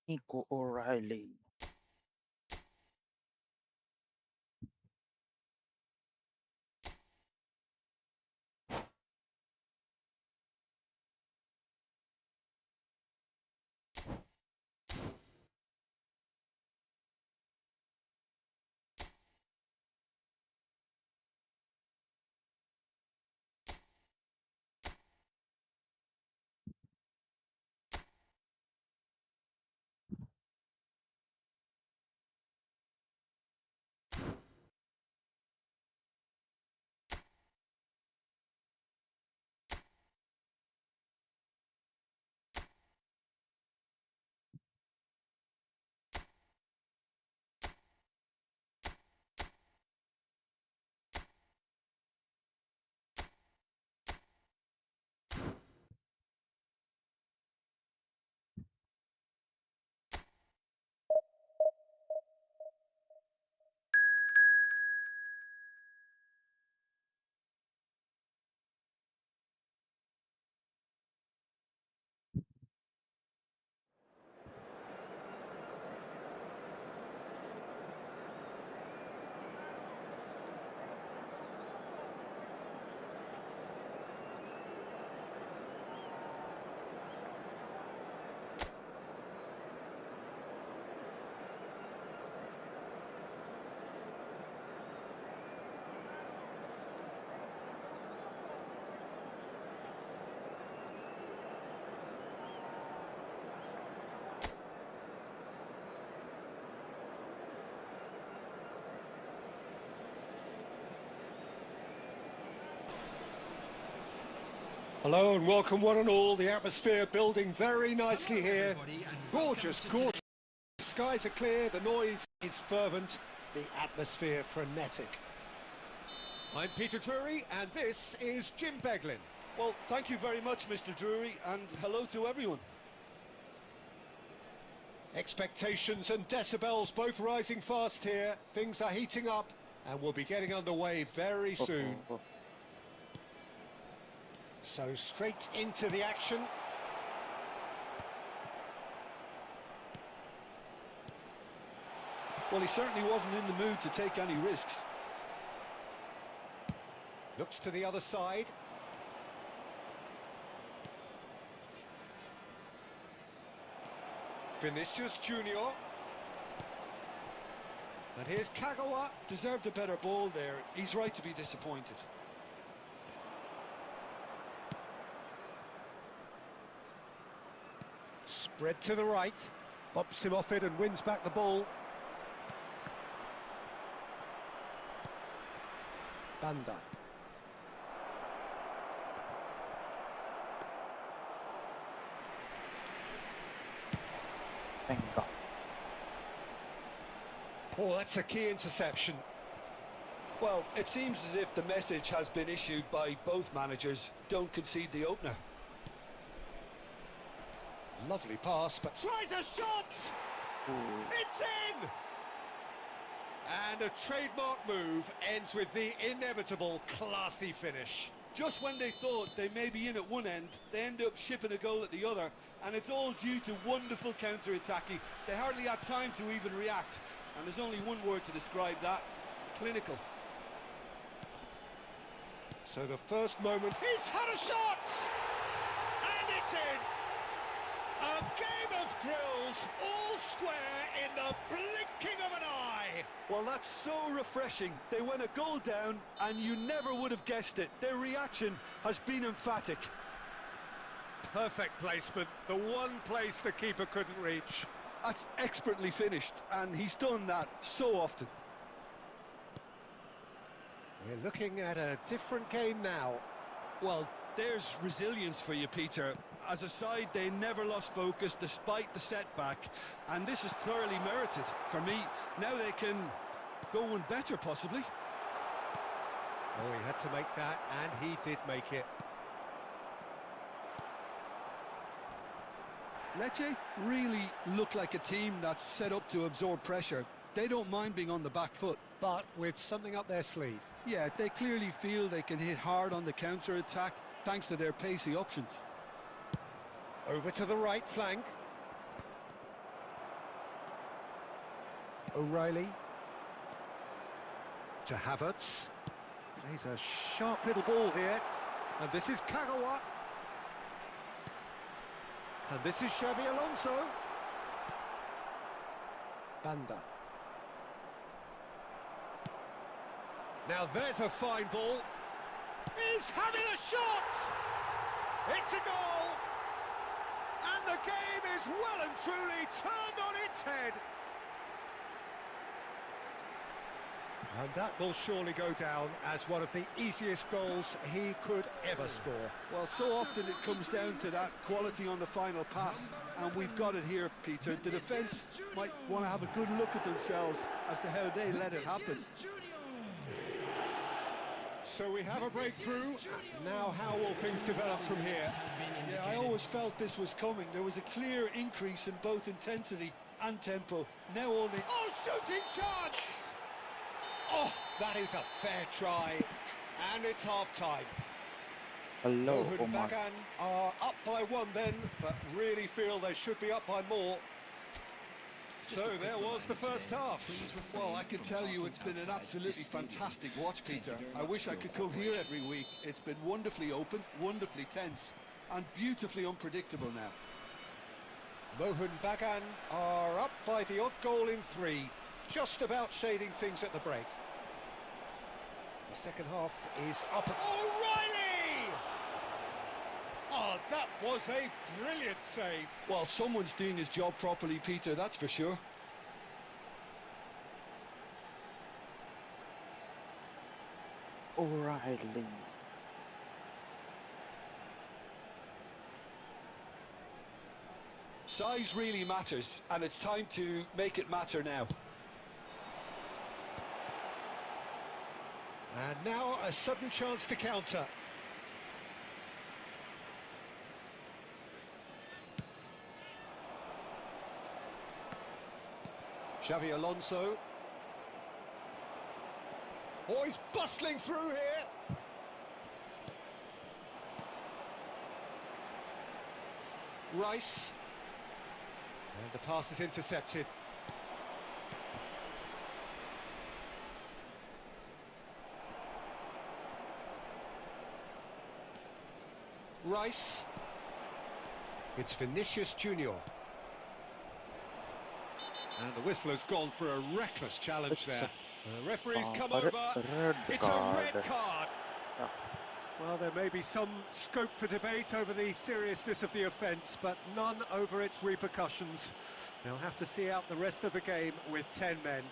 Nico O'Reilly. Hello and welcome one and all. The atmosphere building very nicely here. Gorgeous, gorgeous. The skies are clear, the noise is fervent, the atmosphere frenetic. I'm Peter Drury and this is Jim Beglin. Well, thank you very much, Mr. Drury, and hello to everyone. Expectations and decibels both rising fast here. Things are heating up and we'll be getting underway very soon. So straight into the action. Well, he certainly wasn't in the mood to take any risks. Looks to the other side. Vinicius Junior. And here's Kagawa. Deserved a better ball there. He's right to be disappointed. Spread to the right. Bumps him off it and wins back the ball. Banda. Venga. Oh, that's a key interception. Well, it seems as if the message has been issued by both managers. Don't concede the opener. Lovely pass, but tries a shot! Ooh. It's in! And a trademark move ends with the inevitable classy finish. Just when they thought they may be in at one end, they end up shipping a goal at the other, and it's all due to wonderful counter-attacking. They hardly had time to even react, and there's only one word to describe that: clinical. So the first moment, he's had a shot! And it's in! A game of thrills, all square in the blinking of an eye! Well, that's so refreshing. They went a goal down, and you never would have guessed it. Their reaction has been emphatic. Perfect placement, the one place the keeper couldn't reach. That's expertly finished, and he's done that so often. We're looking at a different game now. Well, there's resilience for you, Peter. As a side, they never lost focus despite the setback, and this is thoroughly merited. For me, now they can go one better, possibly. Oh, he had to make that, and he did make it. Lecce really look like a team that's set up to absorb pressure. They don't mind being on the back foot. But with something up their sleeve. Yeah, they clearly feel they can hit hard on the counter-attack thanks to their pacey options. Over to the right flank. O'Reilly. To Havertz. Plays a sharp little ball here. And this is Kagawa. And this is Xavi Alonso. Banda. Now there's a fine ball. He's having a shot! It's a goal! And the game is well and truly turned on its head. And that will surely go down as one of the easiest goals he could ever score. Well, so often it comes down to that quality on the final pass, and we've got it here, Peter. The defence might want to have a good look at themselves as to how they let it happen. So we have a breakthrough. Now how will things develop from here? Yeah, I always felt this was coming. There was a clear increase in both intensity and tempo. Now all they... Oh, shooting chance! Oh, that is a fair try. And it's half-time. Hello, Mohan Omar. Bagan are up by one then, but really feel they should be up by more. So there was the first half. Well, I can tell you it's been an absolutely fantastic watch, Peter. I wish I could come here every week. It's been wonderfully open, wonderfully tense, and beautifully unpredictable now. Mohan Bagan are up by the odd goal in 3, just about shading things at the break. The second half is up. O'Reilly! Oh, that was a brilliant save. Well, someone's doing his job properly, Peter, that's for sure. O'Reilly. Size really matters, and it's time to make it matter now. And now a sudden chance to counter. Xavi Alonso. Oh, he's bustling through here. Rice. And the pass is intercepted. Rice. It's Vinicius Junior. And the whistle has gone for a reckless challenge It's there. The referee's come a over. red It's a red card. card. Yeah. Well, there may be some scope for debate over the seriousness of the offence, but none over its repercussions. They'll have to see out the rest of the game with 10 men.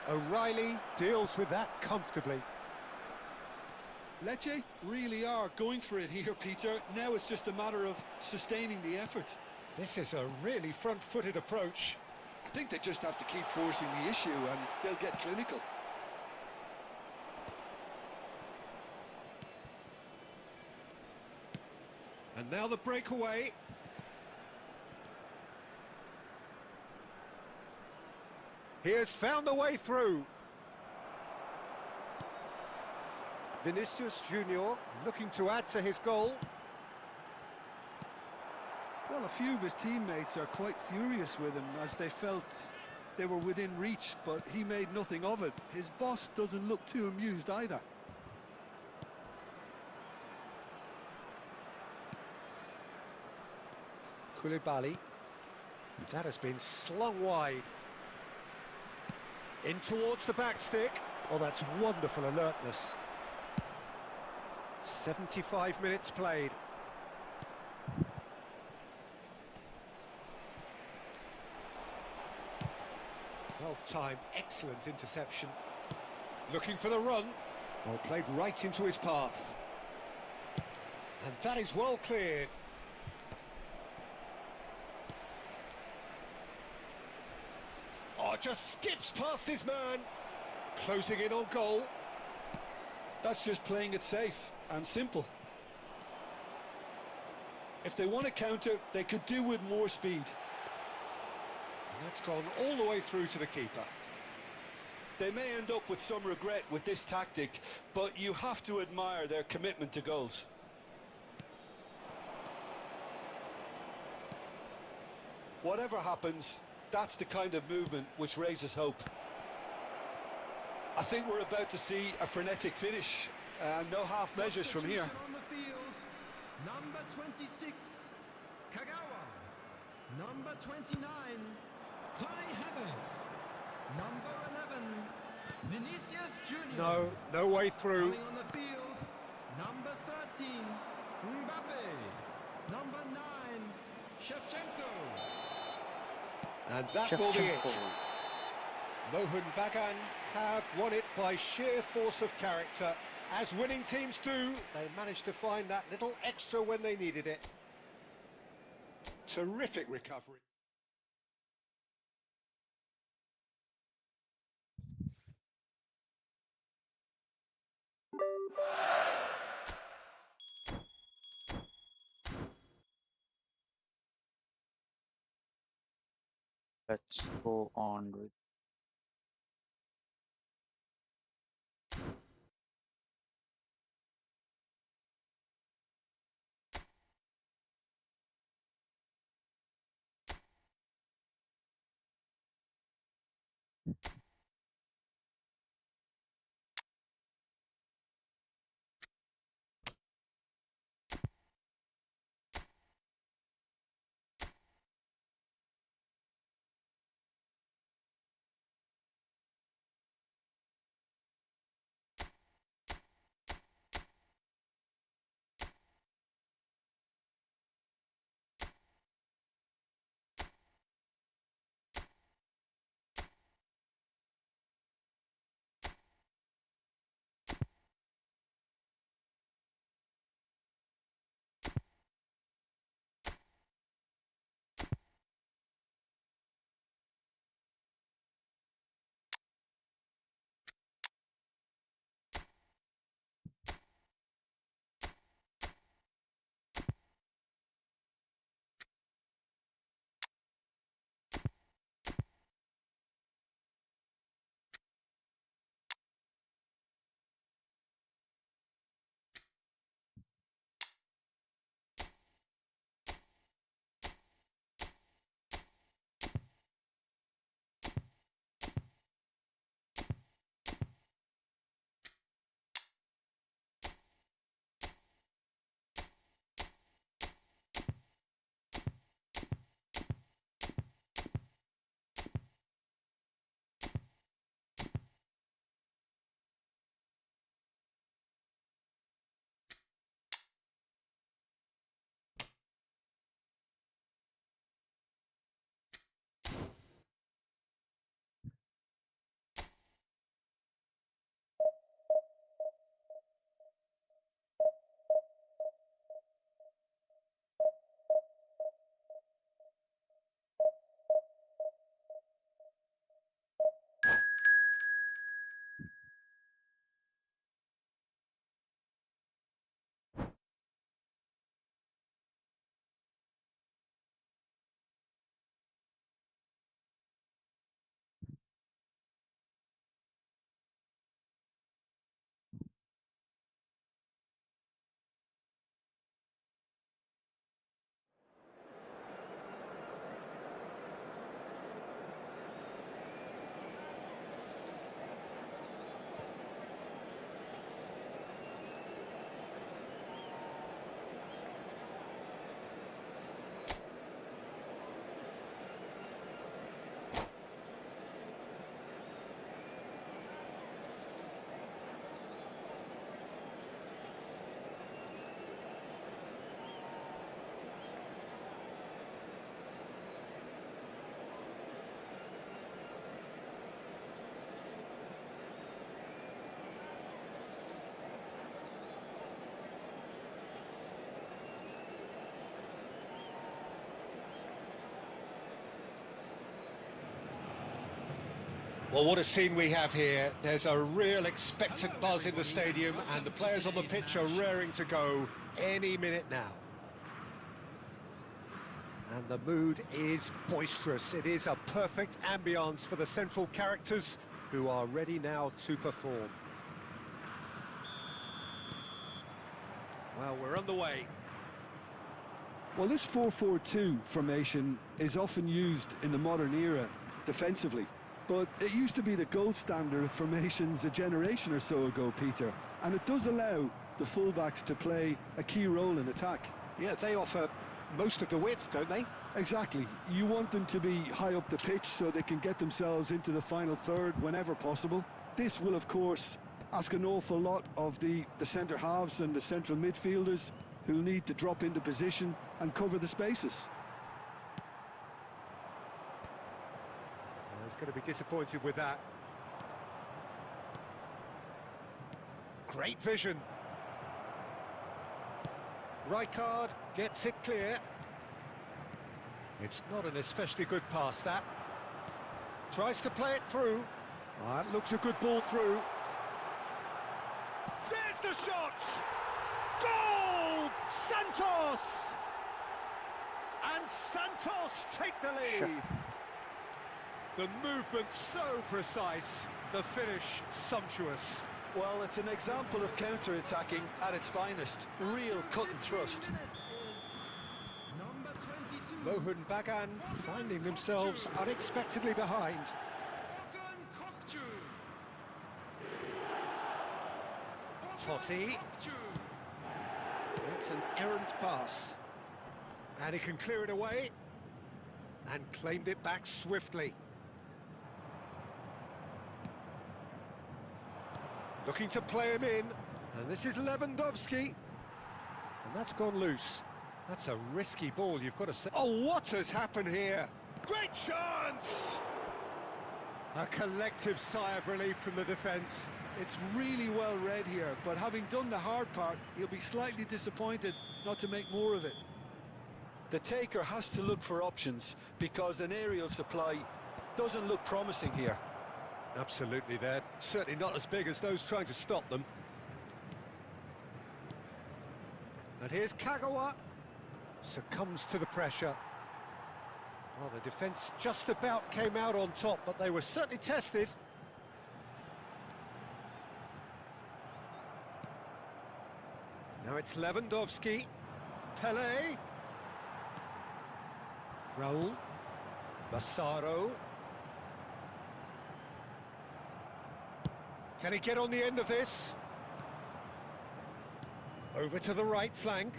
O'Reilly deals with that comfortably. Lecce really are going for it here, Peter. Now it's just a matter of sustaining the effort. This is a really front-footed approach. I think they just have to keep forcing the issue and they'll get clinical. And now the breakaway. He has found the way through. Vinicius Junior. Looking to add to his goal. Well, a few of his teammates are quite furious with him as they felt they were within reach, but he made nothing of it. His boss doesn't look too amused either. Koulibaly. That has been slung wide. In towards the back stick. Oh, that's wonderful alertness. 75 minutes played. Well timed, excellent interception. Looking for the run. Well, played right into his path. And that is well cleared. Oh, just skips past his man. Closing in on goal. That's just playing it safe and simple. If they want to counter, they could do with more speed. And that's gone all the way through to the keeper. They may end up with some regret with this tactic, but you have to admire their commitment to goals. Whatever happens, that's the kind of movement which raises hope. I think we're about to see a frenetic finish, and no half measures from here. On the field, number 26, Kagawa. Number 29, Kai Havertz. Number 11, Vinicius Junior. No way through. Coming on the field, number 13, Mbappe. Number 9, Shevchenko. And that will be Shevchenko. it. Mohun Bagan have won it by sheer force of character. As winning teams do, they managed to find that little extra when they needed it. Terrific recovery. Let's go on with Well, what a scene we have here. There's a real expectant buzz in the stadium, and the players on the pitch are raring to go any minute now. And the mood is boisterous. It is a perfect ambience for the central characters who are ready now to perform. Well, we're underway. Well, this 4-4-2 formation is often used in the modern era defensively, but it used to be the gold standard of formations a generation or so ago, Peter, and it does allow the fullbacks to play a key role in attack. Yeah, they offer most of the width, don't they? Exactly. You want them to be high up the pitch so they can get themselves into the final third whenever possible. This will, of course, ask an awful lot of the centre halves and the central midfielders, who'll need to drop into position and cover the spaces. Well, he's going to be disappointed with that. Great vision. Rijkaard gets it clear. It's not an especially good pass, that. Tries to play it through. Oh, that looks a good ball through. There's the shot! Goal! Santos! And Santos take the lead. The movement so precise, the finish sumptuous. Well, it's an example of counter-attacking at its finest. Real cut and thrust. Number 22. Mohun Bagan finding themselves unexpectedly behind. Totti. It's an errant pass. And he can clear it away. And claimed it back swiftly. Looking to play him in. And this is Lewandowski. And that's gone loose. That's a risky ball, you've got to say. Oh, what has happened here? Great chance! A collective sigh of relief from the defence. It's really well read here, but having done the hard part, he'll be slightly disappointed not to make more of it. The taker has to look for options, because an aerial supply doesn't look promising here. Absolutely, they're certainly not as big as those trying to stop them. And here's Kagawa. Succumbs to the pressure. Well, the defence just about came out on top, but they were certainly tested. Now it's Lewandowski. Pele. Raul. Massaro. Can he get on the end of this? Over to the right flank.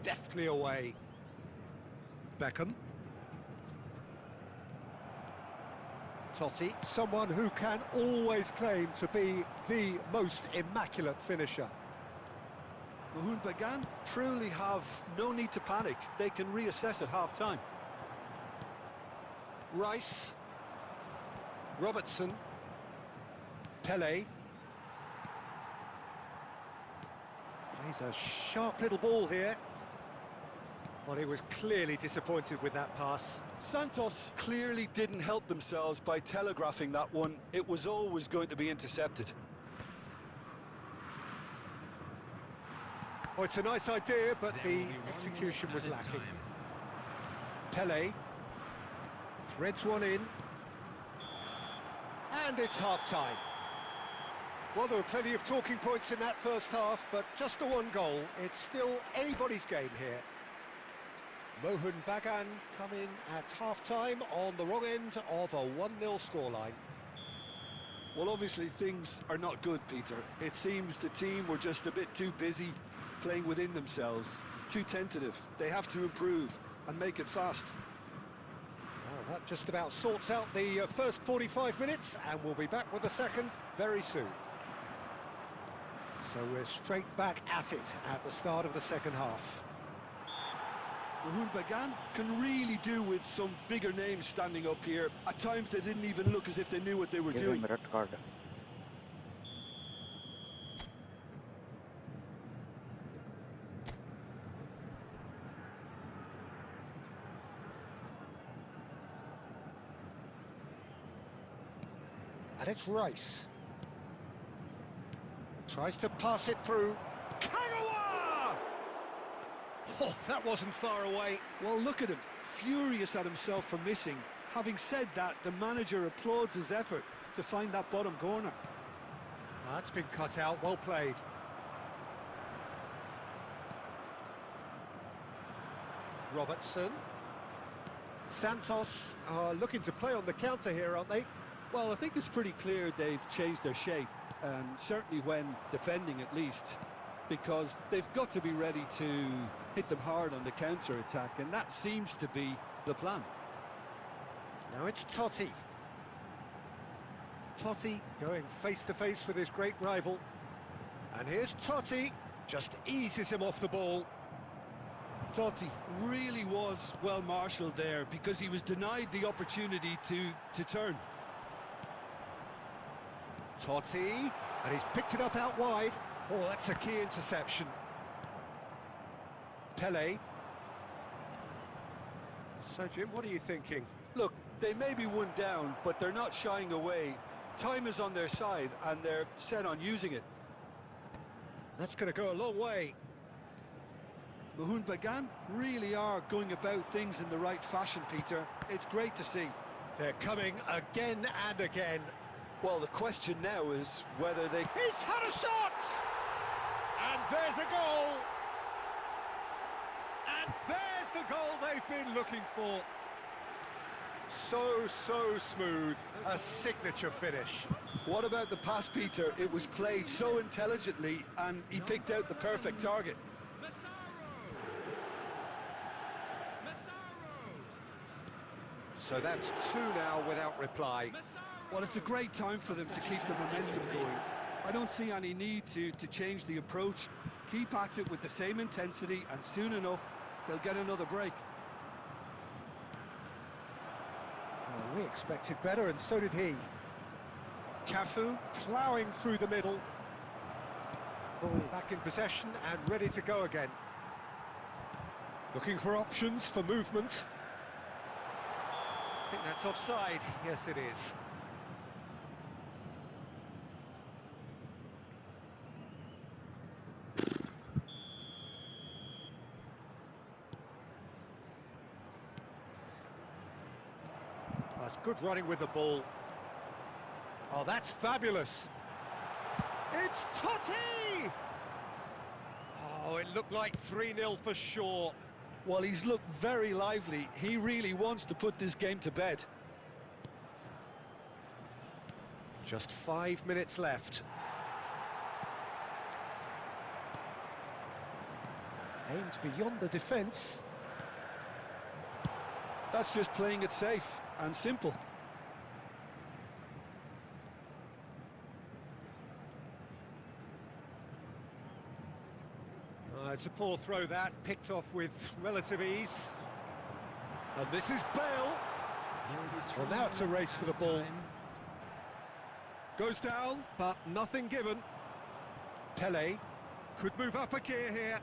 Deftly away. Beckham. Totti, someone who can always claim to be the most immaculate finisher. Mohun Bagan truly have no need to panic. They can reassess at half-time. Rice. Robertson. Pele. Plays a sharp little ball here. Well, he was clearly disappointed with that pass. Santos clearly didn't help themselves by telegraphing that one. It was always going to be intercepted. Oh, it's a nice idea, but the execution was lacking. Pele threads one in. And it's half-time. Well, there were plenty of talking points in that first half, but just the one goal. It's still anybody's game here. Mohun Bagan come in at half-time on the wrong end of a 1-0 scoreline. Well, obviously things are not good, Peter. It seems the team were just a bit too busy playing within themselves, too tentative. They have to improve and make it fast. Well, that just about sorts out the first 45 minutes, and we'll be back with the second very soon. So we're straight back at it at the start of the second half. Mohun Bagan can really do with some bigger names standing up here. At times they didn't even look as if they knew what they were Give doing. him a red card. And it's Rice. Tries to pass it through. Kagawa! Oh, that wasn't far away. Well, look at him, furious at himself for missing. Having said that, the manager applauds his effort to find that bottom corner. That's been cut out, well played. Robertson. Santos are looking to play on the counter here, aren't they? Well, I think it's pretty clear they've changed their shape, certainly when defending at least, because they've got to be ready to hit them hard on the counter-attack, and that seems to be the plan. Now it's Totti. Totti going face-to-face with his great rival. And here's Totti, just eases him off the ball. Totti really was well marshalled there because he was denied the opportunity to turn. Totti, and he's picked it up out wide. Oh, that's a key interception. Pele. So, Jim, what are you thinking? Look, they may be one down, but they're not shying away. Time is on their side, and they're set on using it. That's going to go a long way. Mahun Bagan really are going about things in the right fashion, Peter. It's great to see. They're coming again and again. Well, the question now is whether they... He's had a shot! And there's a goal! And there's the goal they've been looking for. So smooth. A signature finish. What about the pass, Peter? It was played so intelligently, and he picked out the perfect target. So that's two now without reply. Well, it's a great time for them to keep the momentum going. I don't see any need to change the approach. Keep at it with the same intensity, and soon enough, they'll get another break. Well, we expected better, and so did he. Cafu ploughing through the middle. Ball back in possession and ready to go again. Looking for options for movement. I think that's offside. Yes, it is. That's good running with the ball. Oh, that's fabulous. It's Totti! Oh, it looked like 3-0 for sure. Well, he's looked very lively. He really wants to put this game to bed. Just 5 minutes left. Aimed beyond the defence. That's just playing it safe and simple. It's a poor throw that, picked off with relative ease. And this is Bale. Well, now it's a race for the ball. Goes down, but nothing given. Pele could move up a gear here.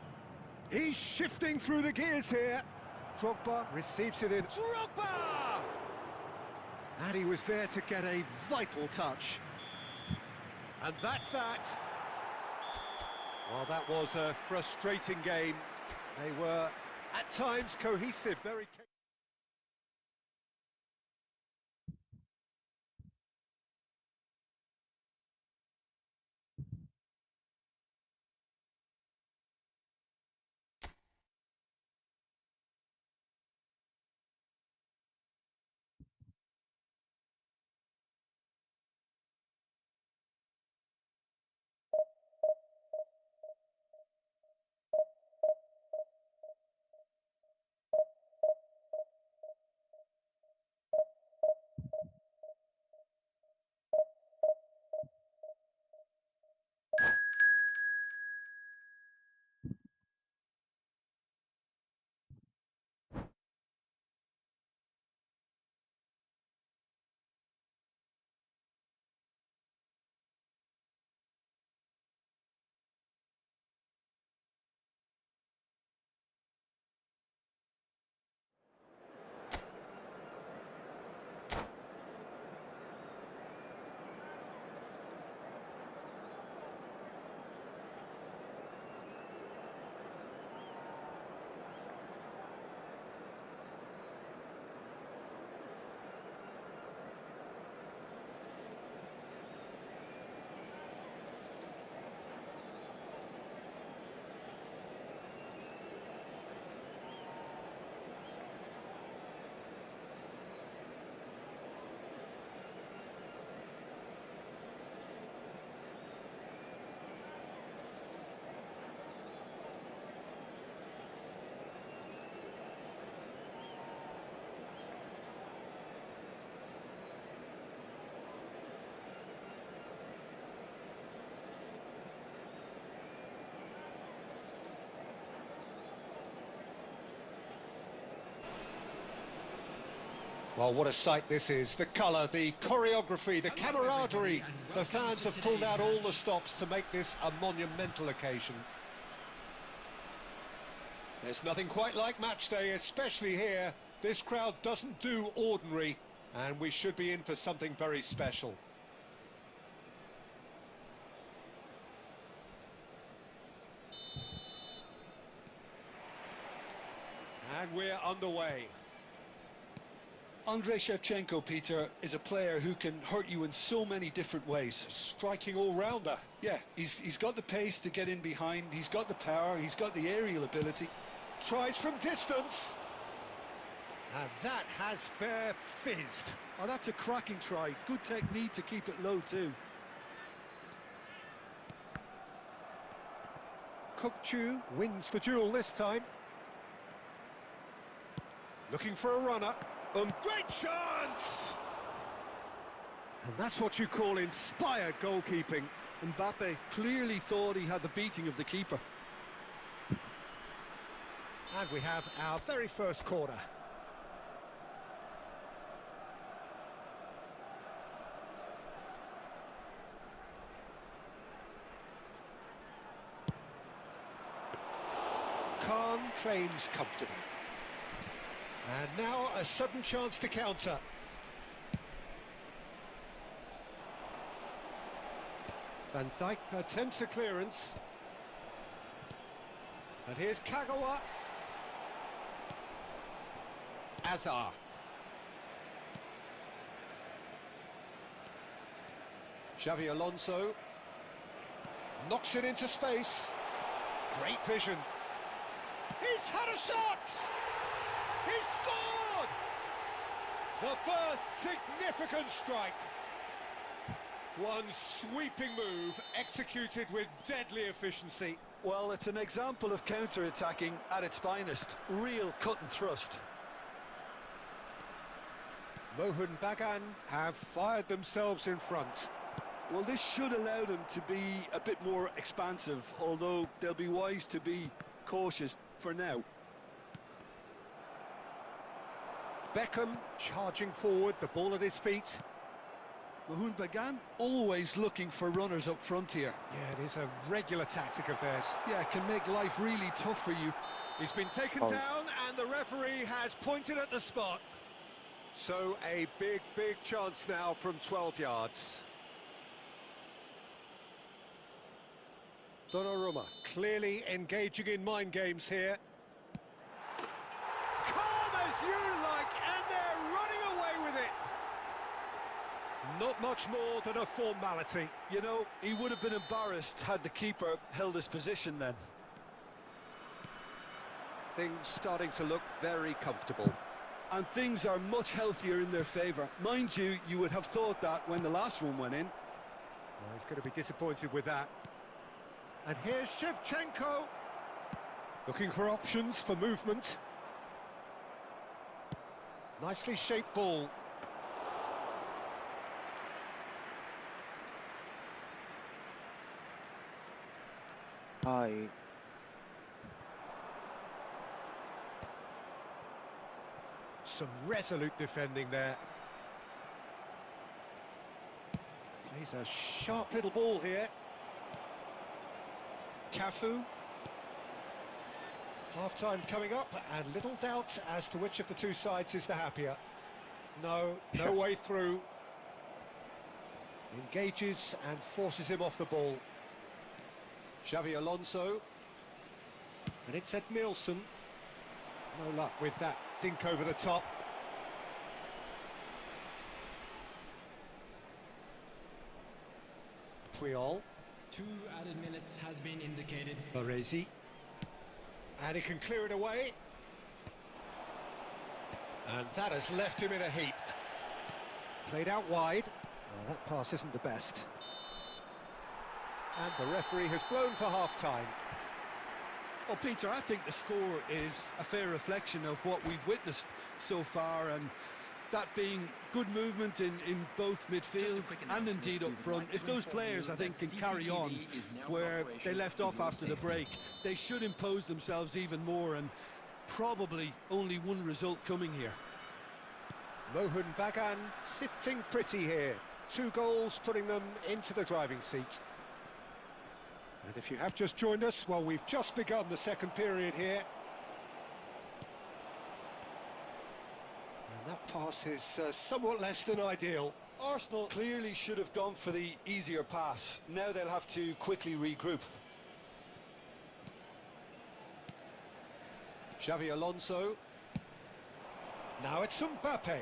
He's shifting through the gears here. Drogba receives it in. Drogba! And he was there to get a vital touch. And that's that. Well, that was a frustrating game. They were, at times, cohesive, very... Well, what a sight this is. The colour, the choreography, the camaraderie. The fans have pulled out all the stops to make this a monumental occasion. There's nothing quite like match day, especially here. This crowd doesn't do ordinary, and we should be in for something very special. And we're underway. Andrei Shevchenko, Peter, is a player who can hurt you in so many different ways. Striking all-rounder. Yeah, he's got the pace to get in behind, he's got the power, he's got the aerial ability. Tries from distance. And that has fair fizzed. Oh, that's a cracking try. Good technique to keep it low too. Kokchu wins the duel this time. Looking for a runner. Great chance! And that's what you call inspired goalkeeping. Mbappe clearly thought he had the beating of the keeper. And we have our very first corner. Khan claims comfortably. And now a sudden chance to counter. Van Dijk attempts a clearance. And here's Kagawa. Azar. Xavi Alonso. Knocks it into space. Great vision. He's had a shot! He's scored! The first significant strike. One sweeping move executed with deadly efficiency. Well, it's an example of counter-attacking at its finest. Real cut and thrust. Mohun Bagan have fired themselves in front. Well, this should allow them to be a bit more expansive, although they'll be wise to be cautious for now. Beckham charging forward, the ball at his feet. Mohun Bagan always looking for runners up front here. Yeah, it is a regular tactic of theirs. Yeah, it can make life really tough for you. He's been taken down and the referee has pointed at the spot. So a big chance now from 12 yards. Donnarumma clearly engaging in mind games here. Calm as you like, and they're running away with it. Not much more than a formality. You know, he would have been embarrassed had the keeper held his position then. Things starting to look very comfortable. And things are much healthier in their favour. Mind you, you would have thought that when the last one went in. Well, he's going to be disappointed with that. And here's Shevchenko. Looking for options for movement. Nicely shaped ball. Hi. Some resolute defending there. Plays a sharp little ball here. Cafu. Half-time coming up, and little doubt as to which of the two sides is the happier. No way through. Engages and forces him off the ball. Xavi Alonso. And it's Ed Nielsen. No luck with that dink over the top. Puyol. 2 added minutes has been indicated. Baresi. And he can clear it away. And that has left him in a heap. Played out wide. Oh, that pass isn't the best. And the referee has blown for half-time. Well, Peter, I think the score is a fair reflection of what we've witnessed so far, and that being good movement in both midfield and indeed up front. If those players, I think, can carry on where they left off after the break, they should impose themselves even more, and probably only one result coming here. Mohun Bagan sitting pretty here. 2 goals putting them into the driving seat. And if you have just joined us, well, we've just begun the second period here. And that pass is somewhat less than ideal. Arsenal clearly should have gone for the easier pass. Now they'll have to quickly regroup. Xavi Alonso. Now it's Mbappe.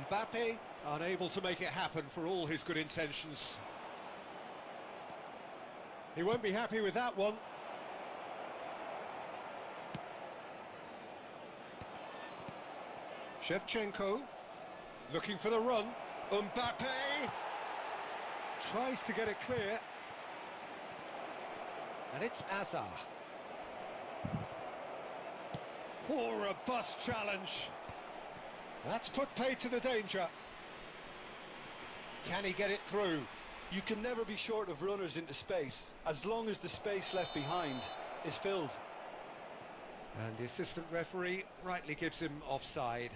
Mbappe unable to make it happen for all his good intentions. He won't be happy with that one. Shevchenko looking for the run. Mbappe tries to get it clear. And it's Azar. Poor robust challenge. That's put paid to the danger. Can he get it through? You can never be short of runners into space, as long as the space left behind is filled. And the assistant referee rightly gives him offside.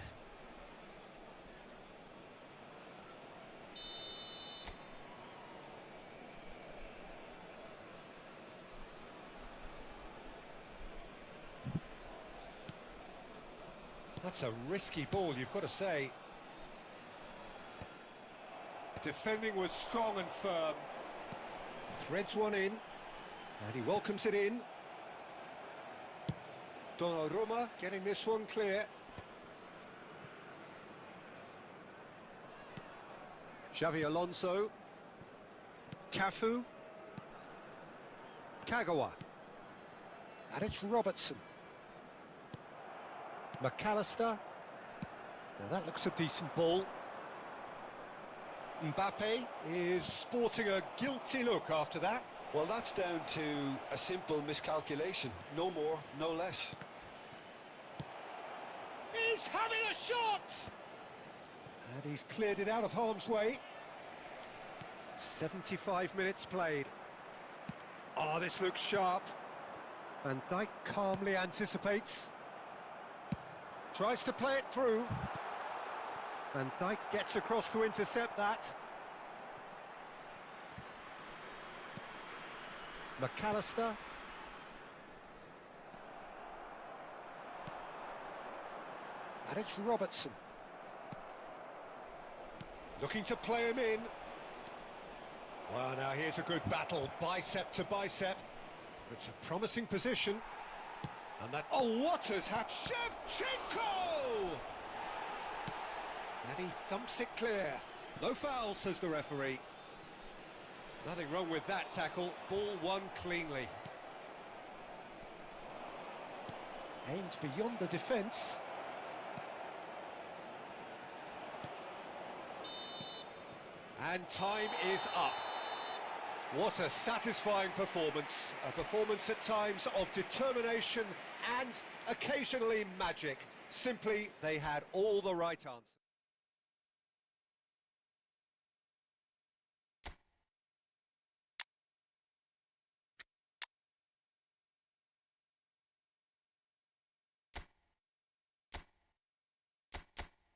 That's a risky ball, you've got to say. Defending was strong and firm. Threads one in, and he welcomes it in. Donnarumma getting this one clear. Xavi Alonso. Cafu. Kagawa. And it's Robertson. McAllister. Now that looks a decent ball. Mbappe is sporting a guilty look after that. Well, that's down to a simple miscalculation. No more, no less. He's having a shot! And he's cleared it out of harm's way. 75 minutes played. Oh, this looks sharp. Van Dijk calmly anticipates. Tries to play it through. Van Dijk gets across to intercept that. McAllister. And it's Robertson. Looking to play him in. Well, now here's a good battle, bicep to bicep. It's a promising position. And that... Oh, what has happened? Shevchenko! And he thumps it clear. No foul, says the referee. Nothing wrong with that tackle. Ball won cleanly. Aimed beyond the defence. And time is up. What a satisfying performance. A performance at times of determination and occasionally magic. Simply, they had all the right answers.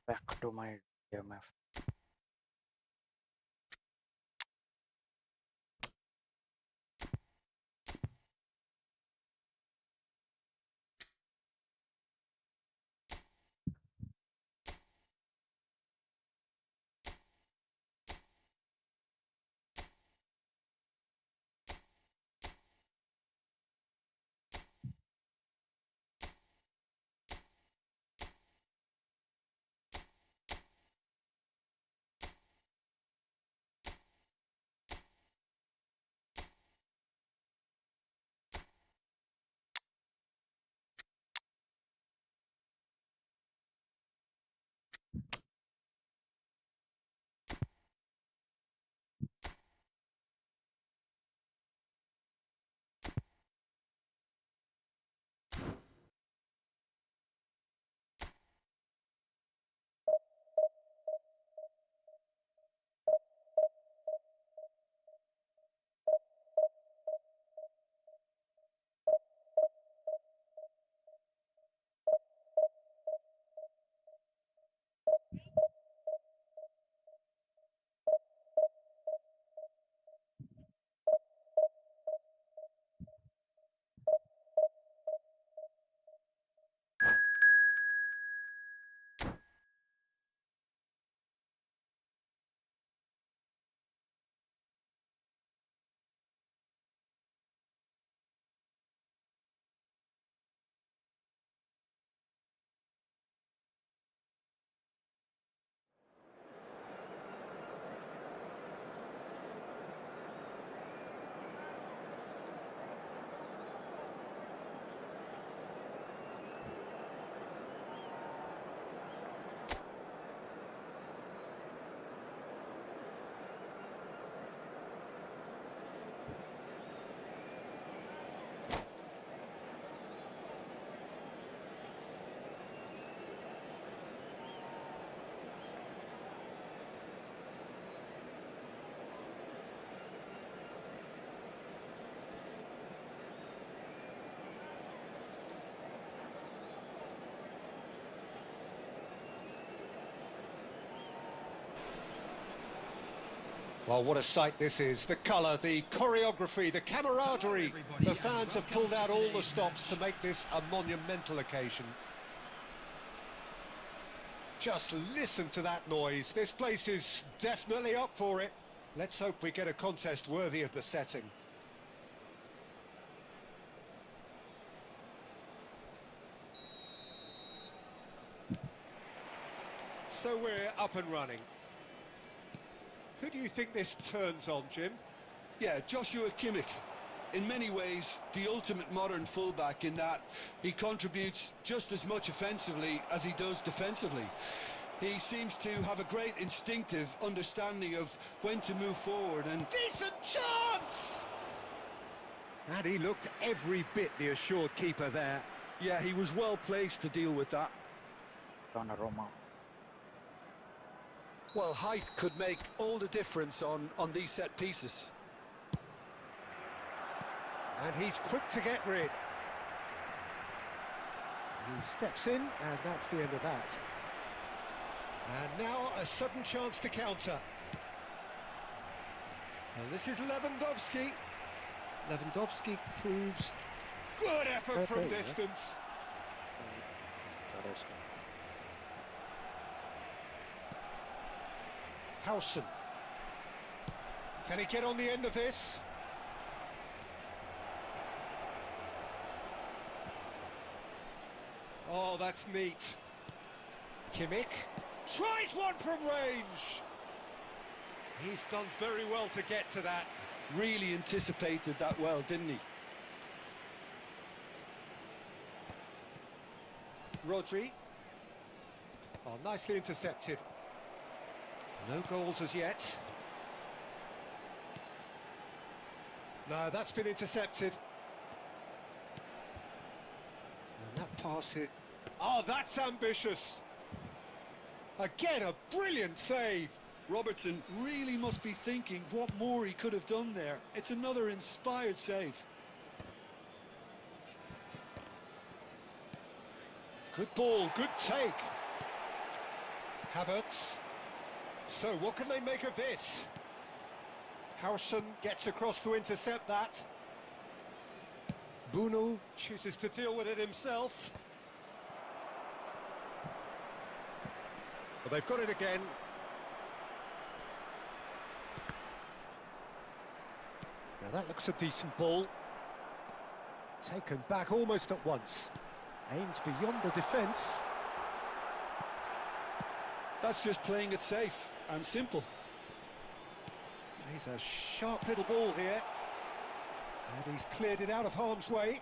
Back to my DMF. Well, what a sight this is. The colour, the choreography, the camaraderie. The fans have pulled out all the stops to make this a monumental occasion. Just listen to that noise. This place is definitely up for it. Let's hope we get a contest worthy of the setting. So we're up and running. Who do you think this turns on, Jim? Yeah, Joshua Kimmich. In many ways, the ultimate modern fullback in that he contributes just as much offensively as he does defensively. He seems to have a great instinctive understanding of when to move forward and... Decent chance! And he looked every bit the assured keeper there. Yeah, he was well placed to deal with that. Donnarumma. Well, height could make all the difference on these set pieces. And he's quick to get rid. He steps in, and that's the end of that. And now a sudden chance to counter. And this is Lewandowski. Lewandowski proves good effort from Okay, yeah. distance. Howson. Can he get on the end of this? Oh, that's neat. Kimmich tries one from range. He's done very well to get to that. Really anticipated that well, didn't he? Rodri. Oh, nicely intercepted. No goals as yet. No, that's been intercepted. And that pass here. Oh, that's ambitious. Again, a brilliant save. Robertson really must be thinking what more he could have done there. It's another inspired save. Good ball, good take. Havertz. So what can they make of this? Howson gets across to intercept that. Bunu chooses to deal with it himself. Well, they've got it again. Now that looks a decent ball. Taken back almost at once. Aimed beyond the defence. That's just playing it safe and simple. He's a sharp little ball here. And he's cleared it out of harm's way.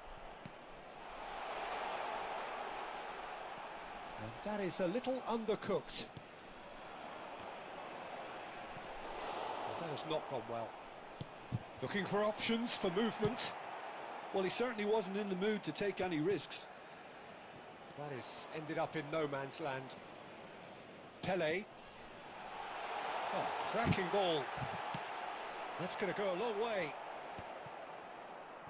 And that is a little undercooked. That has not gone well. Looking for options for movement. Well, he certainly wasn't in the mood to take any risks. That has ended up in no man's land. Pele. Oh, cracking ball. That's going to go a long way.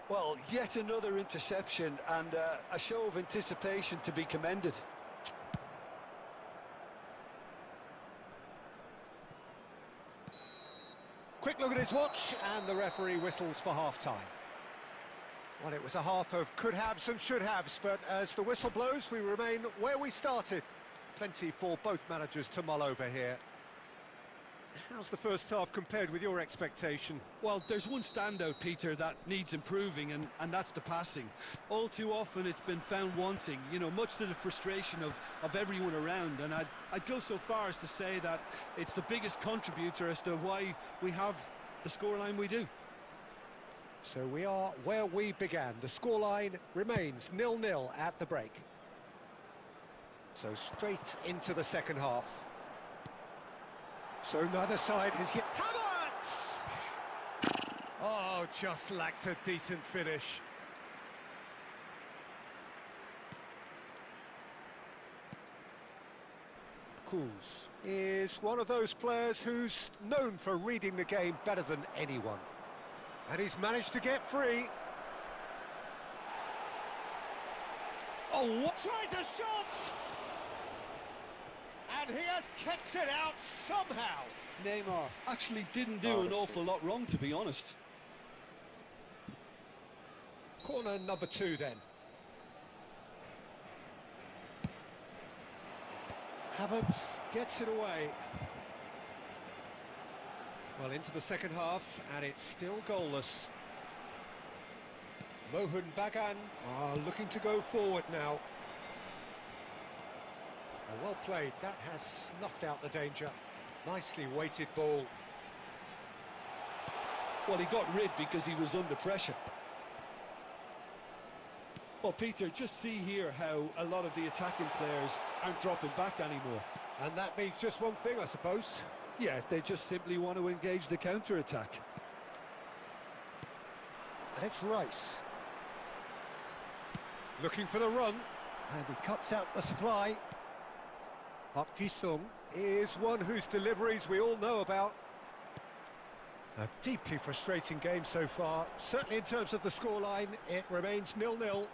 Well, yet another interception and a show of anticipation to be commended. Quick look at his watch, and the referee whistles for half-time. Well, it was a half of could-haves and should-haves, but as the whistle blows, we remain where we started. Plenty for both managers to mull over here. How's the first half compared with your expectation? Well, there's one standout, Peter, that needs improving, and that's the passing. All too often it's been found wanting, you know, much to the frustration of everyone around, and I'd go so far as to say that it's the biggest contributor as to why we have the scoreline we do. So we are where we began. The scoreline remains 0-0 at the break. So straight into the second half. So neither side has yet... Havertz! Oh, just lacked a decent finish. Kuz is one of those players who's known for reading the game better than anyone. And he's managed to get free. Oh, what? Tries a shot! And he has kept it out somehow. Neymar actually didn't do an awful lot wrong, to be honest. Corner number 2 then. Havertz gets it away. Well, into the second half, and it's still goalless. Mohun Bagan are looking to go forward now. Well played, that has snuffed out the danger. Nicely weighted ball. Well, he got rid because he was under pressure. Well, Peter, just see here how a lot of the attacking players aren't dropping back anymore. And that means just one thing, I suppose. Yeah, they just simply want to engage the counter-attack. And it's Rice. Looking for the run, and he cuts out the supply. Park Ji-sung is one whose deliveries we all know about. A deeply frustrating game so far. Certainly in terms of the scoreline, it remains 0-0.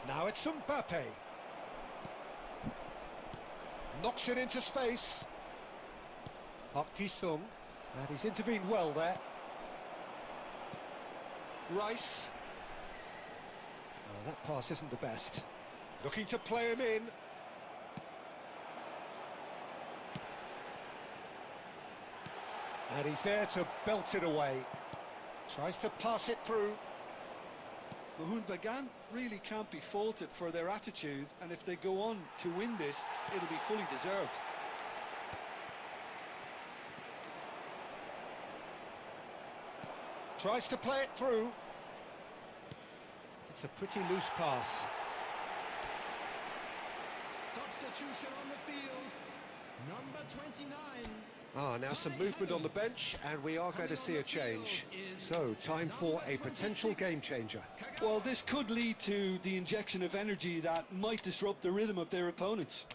Now it's Mbappe. Knocks it into space. Park Ji-sung, and he's intervened well there. Rice. Oh, that pass isn't the best. Looking to play him in. And he's there to belt it away. Tries to pass it through. Mohun Bagan really can't be faulted for their attitude, and if they go on to win this, it'll be fully deserved. Tries to play it through. It's a pretty loose pass. Substitution on the field. Number 29. Now some movement on the bench, and we are going to see a change. So, time for a potential game changer. Well, this could lead to the injection of energy that might disrupt the rhythm of their opponents.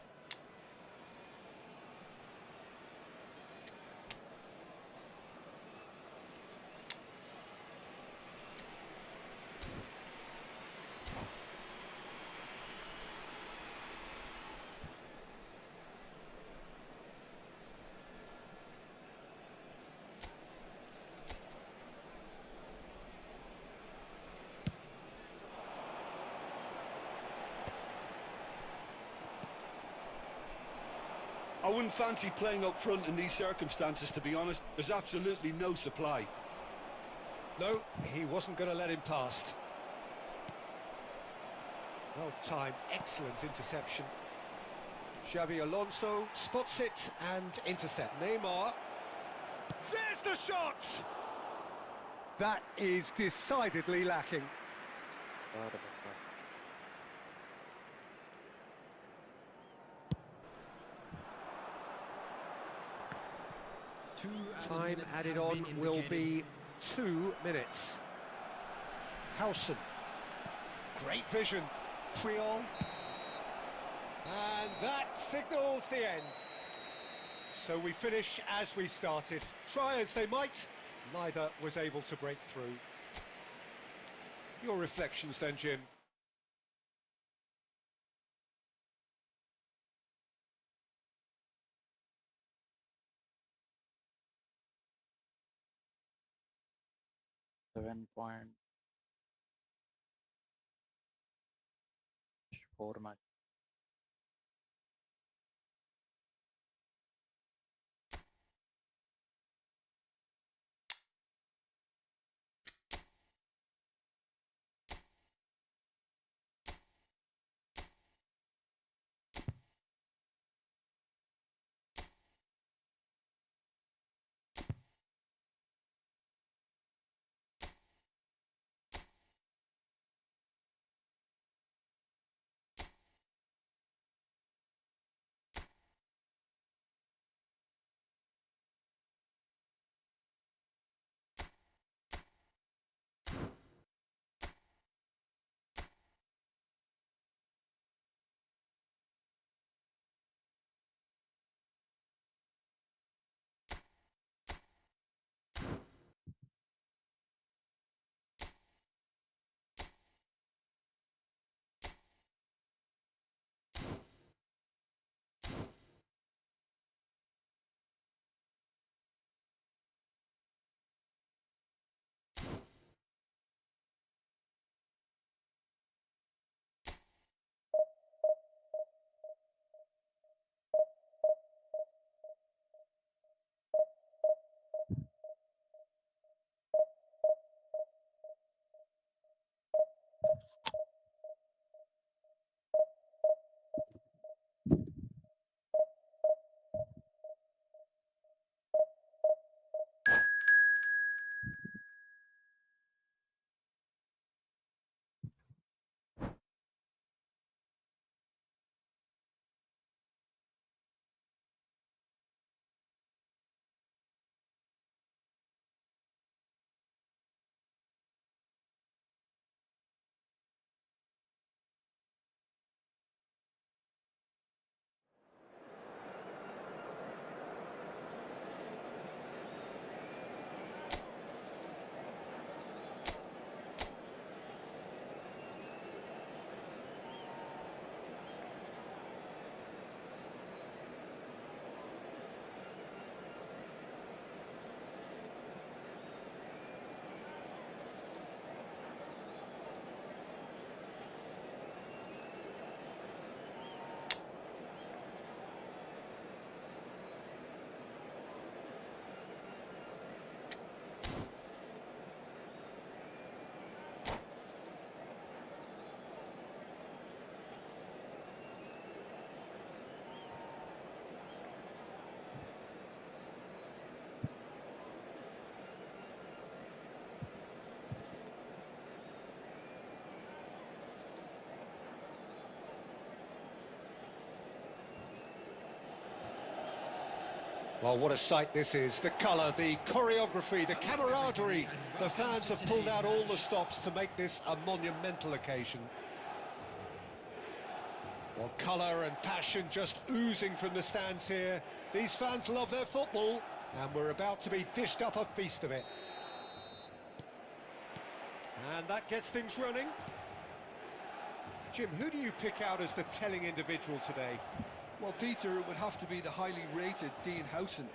I wouldn't fancy playing up front in these circumstances, to be honest. There's absolutely no supply. No, he wasn't going to let him past. Well timed, excellent interception. Xabi Alonso spots it and intercept. Neymar. There's the shot! That is decidedly lacking. Time added on will be 2 minutes. Howson. Great vision. Priol. And that signals the end. So we finish as we started. Try as they might, neither was able to break through. Your reflections then, Jim? .4 match. Well, what a sight this is. The colour, the choreography, the camaraderie. The fans have pulled out all the stops to make this a monumental occasion. Well, colour and passion just oozing from the stands here. These fans love their football, and we're about to be dished up a feast of it. And that gets things running. Jim, who do you pick out as the telling individual today? Well, Peter, it would have to be the highly rated Dean Howson.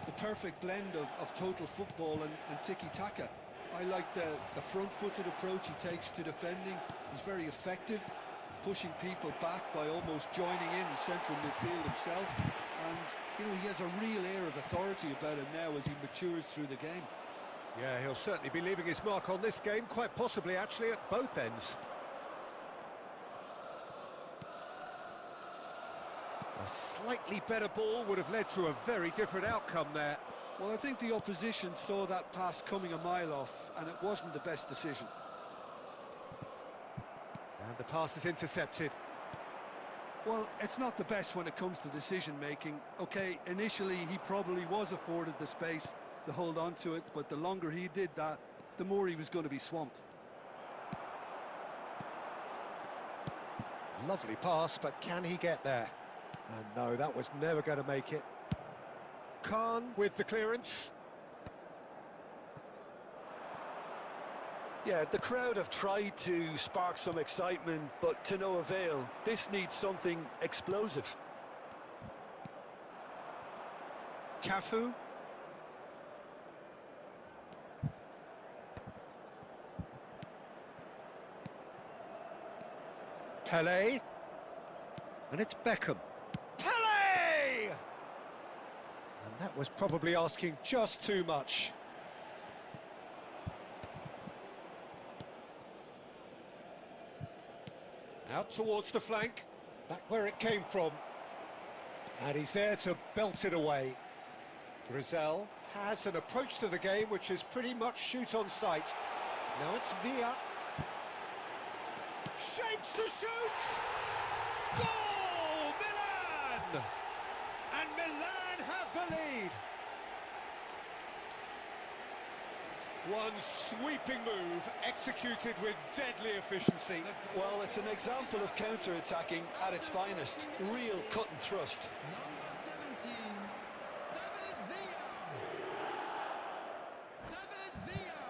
The perfect blend of total football and tiki-taka. I like the front-footed approach he takes to defending. He's very effective, pushing people back by almost joining in central midfield himself. And, you know, he has a real air of authority about him now as he matures through the game. Yeah, he'll certainly be leaving his mark on this game, quite possibly actually at both ends. A slightly better ball would have led to a very different outcome there. Well, I think the opposition saw that pass coming a mile off, and it wasn't the best decision. And the pass is intercepted. Well, it's not the best when it comes to decision-making. OK, initially he probably was afforded the space to hold on to it, but the longer he did that, the more he was going to be swamped. Lovely pass, but can he get there? And no, that was never going to make it. Khan with the clearance. Yeah, the crowd have tried to spark some excitement, but to no avail. This needs something explosive. Cafu. Pele. And it's Beckham. Pele! And that was probably asking just too much. Out towards the flank, back where it came from. And he's there to belt it away. Grizel has an approach to the game which is pretty much shoot on sight. Now it's Villa. Shapes to shoot! Goal! Milan! And Milan have the lead. One sweeping move executed with deadly efficiency. Well, it's an example of counter-attacking at its finest. Real cut and thrust. Number 17, David Villa. David Villa.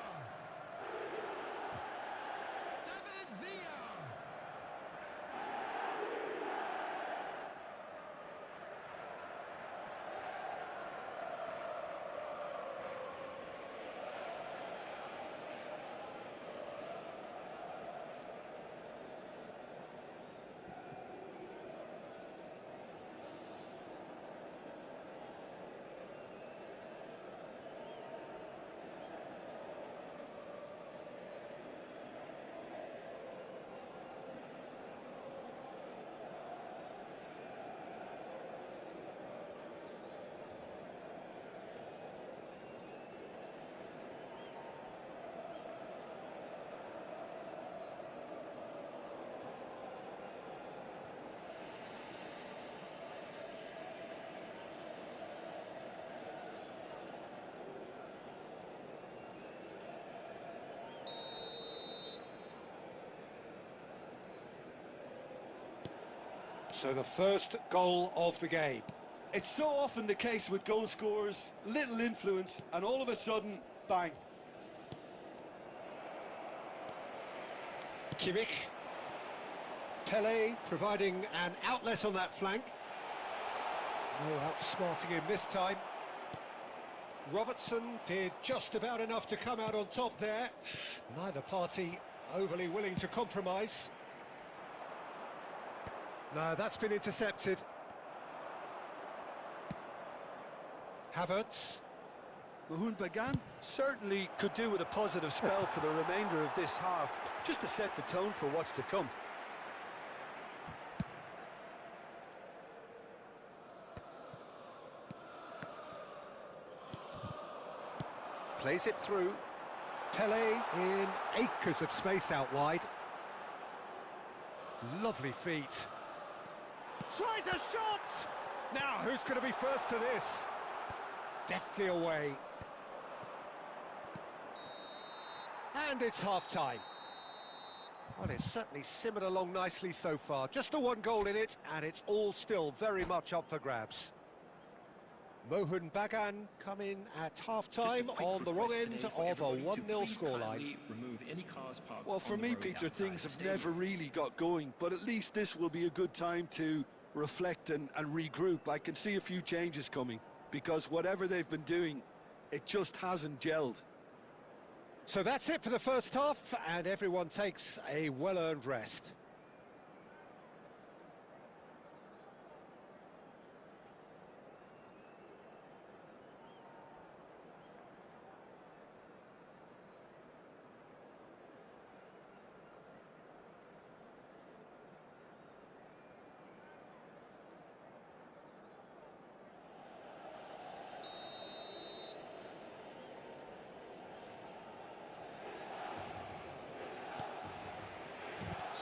David Villa. So the first goal of the game. It's so often the case with goal scorers, little influence, and all of a sudden, bang. Kimmich. Pele providing an outlet on that flank. No outsmarting him this time. Robertson did just about enough to come out on top there. Neither party overly willing to compromise. No, that's been intercepted. Havertz. Mahmoud Bagan certainly could do with a positive spell for the remainder of this half, just to set the tone for what's to come. Plays it through. Pele in acres of space out wide. Lovely feet. Tries a shot! Now, who's going to be first to this? deftly away. And it's half-time. Well, it's certainly simmered along nicely so far. Just the one goal in it, and it's all still very much up for grabs. Mohun Bagan come in at half-time on the wrong end of a 1-0 scoreline. Well, for me, Peter, things have never really got going, but at least this will be a good time to reflect and regroup. I can see a few changes coming, because whatever they've been doing, it just hasn't gelled. So that's it for the first half, and everyone takes a well-earned rest.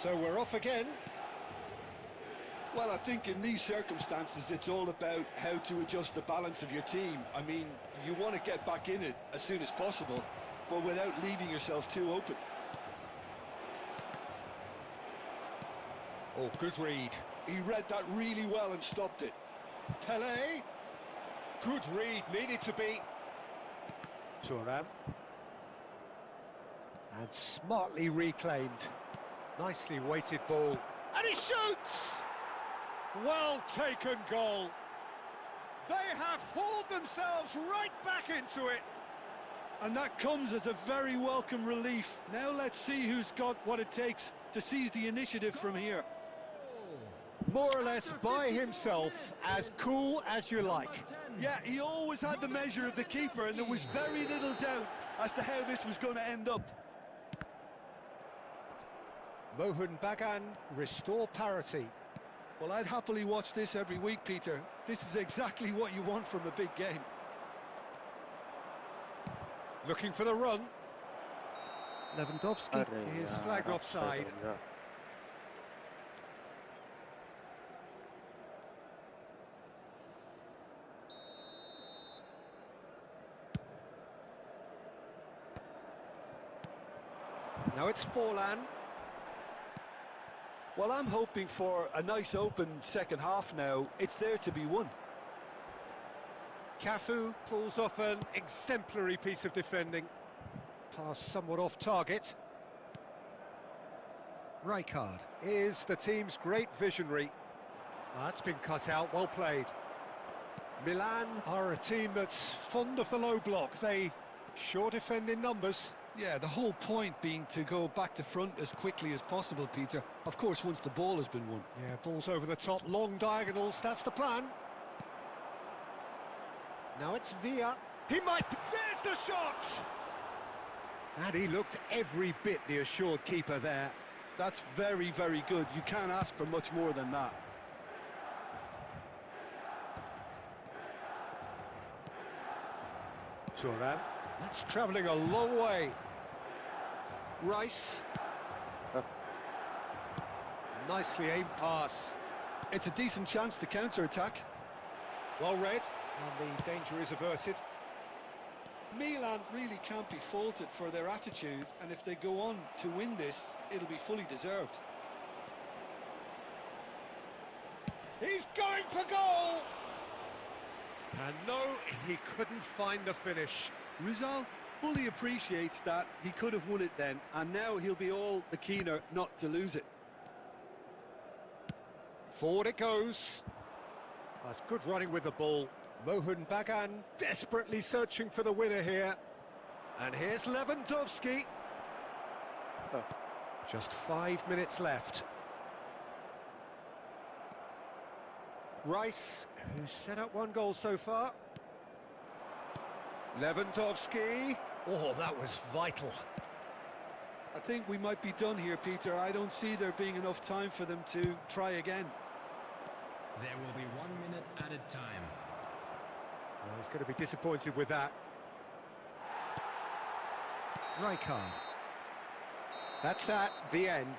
So we're off again. Well, I think in these circumstances, it's all about how to adjust the balance of your team. I mean, you want to get back in it as soon as possible, but without leaving yourself too open. Oh, good read. He read that really well and stopped it. Pele. Good read, needed to be. Thuram. And smartly reclaimed. Nicely weighted ball. And he shoots! Well taken goal. They have hauled themselves right back into it. And that comes as a very welcome relief. Now let's see who's got what it takes to seize the initiative from here. More or less by himself, as cool as you like. Yeah, he always had the measure of the keeper, and there was very little doubt as to how this was going to end up. Mohun Bagan restore parity. Well, I'd happily watch this every week, Peter. This is exactly what you want from a big game. Looking for the run. Lewandowski is flagged offside. Now it's Forlan. Well, I'm hoping for a nice open second half now. It's there to be won. Cafu pulls off an exemplary piece of defending. Pass somewhat off target. Rijkaard is the team's great visionary. That's been cut out, well played. Milan are a team that's fond of the low block. They sure defend in numbers. Yeah, the whole point being to go back to front as quickly as possible, Peter. Of course, once the ball has been won. Yeah, balls over the top, long diagonals, that's the plan. Now it's Villa. He might... There's the shot! And he looked every bit the assured keeper there. That's very, very good. You can't ask for much more than that. Thuram. That's travelling a long way. Rice. Nicely aimed pass. It's a decent chance to counter-attack. Well read, and the danger is averted. Milan really can't be faulted for their attitude, and if they go on to win this, it'll be fully deserved. He's going for goal! And no, he couldn't find the finish. Rizal fully appreciates that he could have won it then, and now he'll be all the keener not to lose it. Forward it goes. That's good running with the ball. Mohun Bagan desperately searching for the winner here. And here's Lewandowski. Just 5 minutes left. Rice, who's set up one goal so far. Lewandowski. Oh, that was vital. I think we might be done here, Peter. I don't see there being enough time for them to try again. There will be 1 minute added time. Well, he's going to be disappointed with that. Rijkaard. That's that, the end.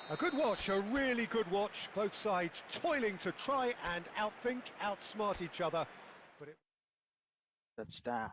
A good watch, a really good watch. Both sides toiling to try and outsmart each other. But it That's that.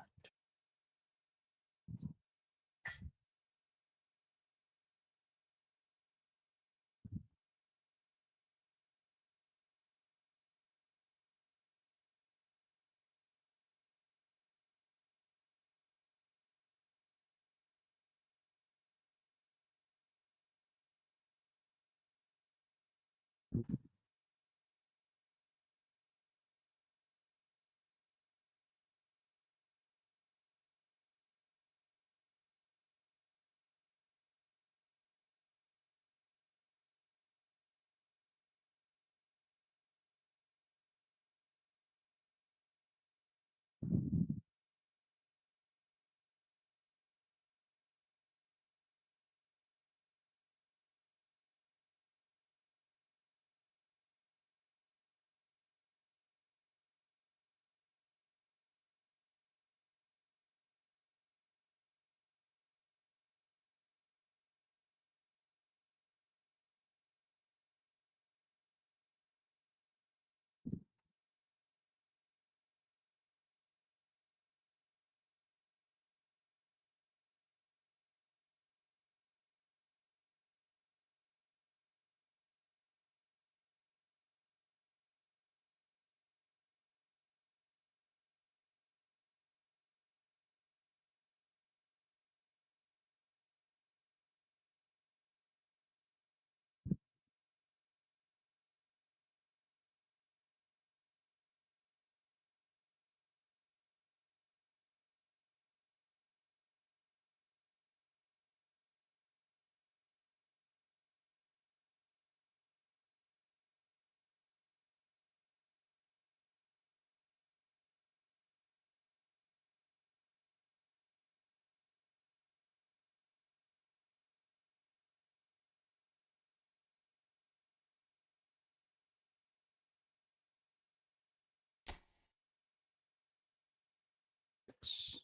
Six.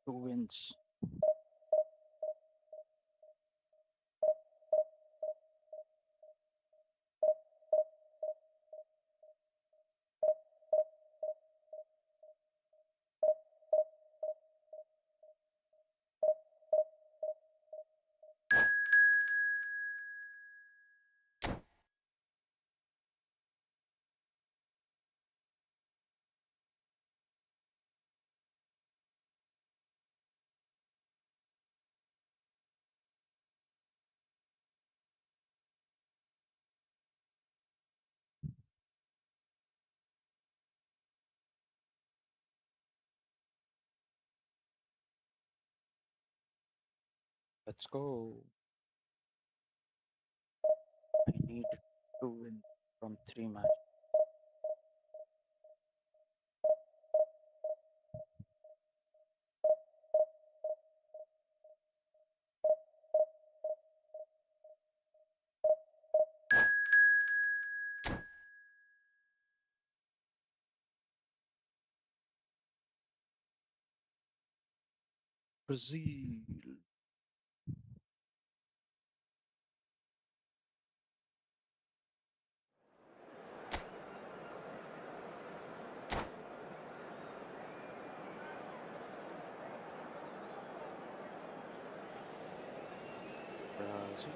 2 wins. Let's go. I need 2 wins from 3 matches. Brazil. Brazil.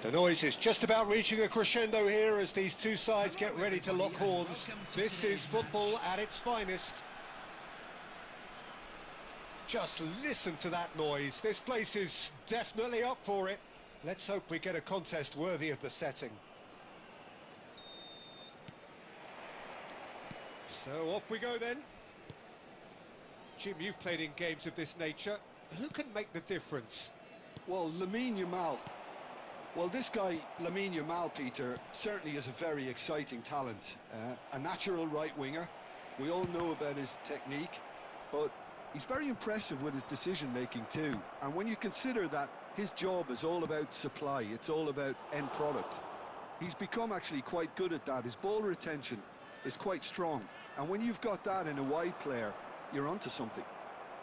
The noise is just about reaching a crescendo here as these two sides get ready to lock horns. This is football at its finest. Just listen to that noise. This place is definitely up for it. Let's hope we get a contest worthy of the setting. So off we go then. Jim, you've played in games of this nature. Who can make the difference? Well, Lamine Yamal. Well, this guy, Lamine Yamal, Peter, certainly is a very exciting talent. A natural right winger. We all know about his technique, but he's very impressive with his decision-making too. And when you consider that his job is all about supply, it's all about end product, he's become actually quite good at that. His ball retention is quite strong. And when you've got that in a wide player, you're onto something.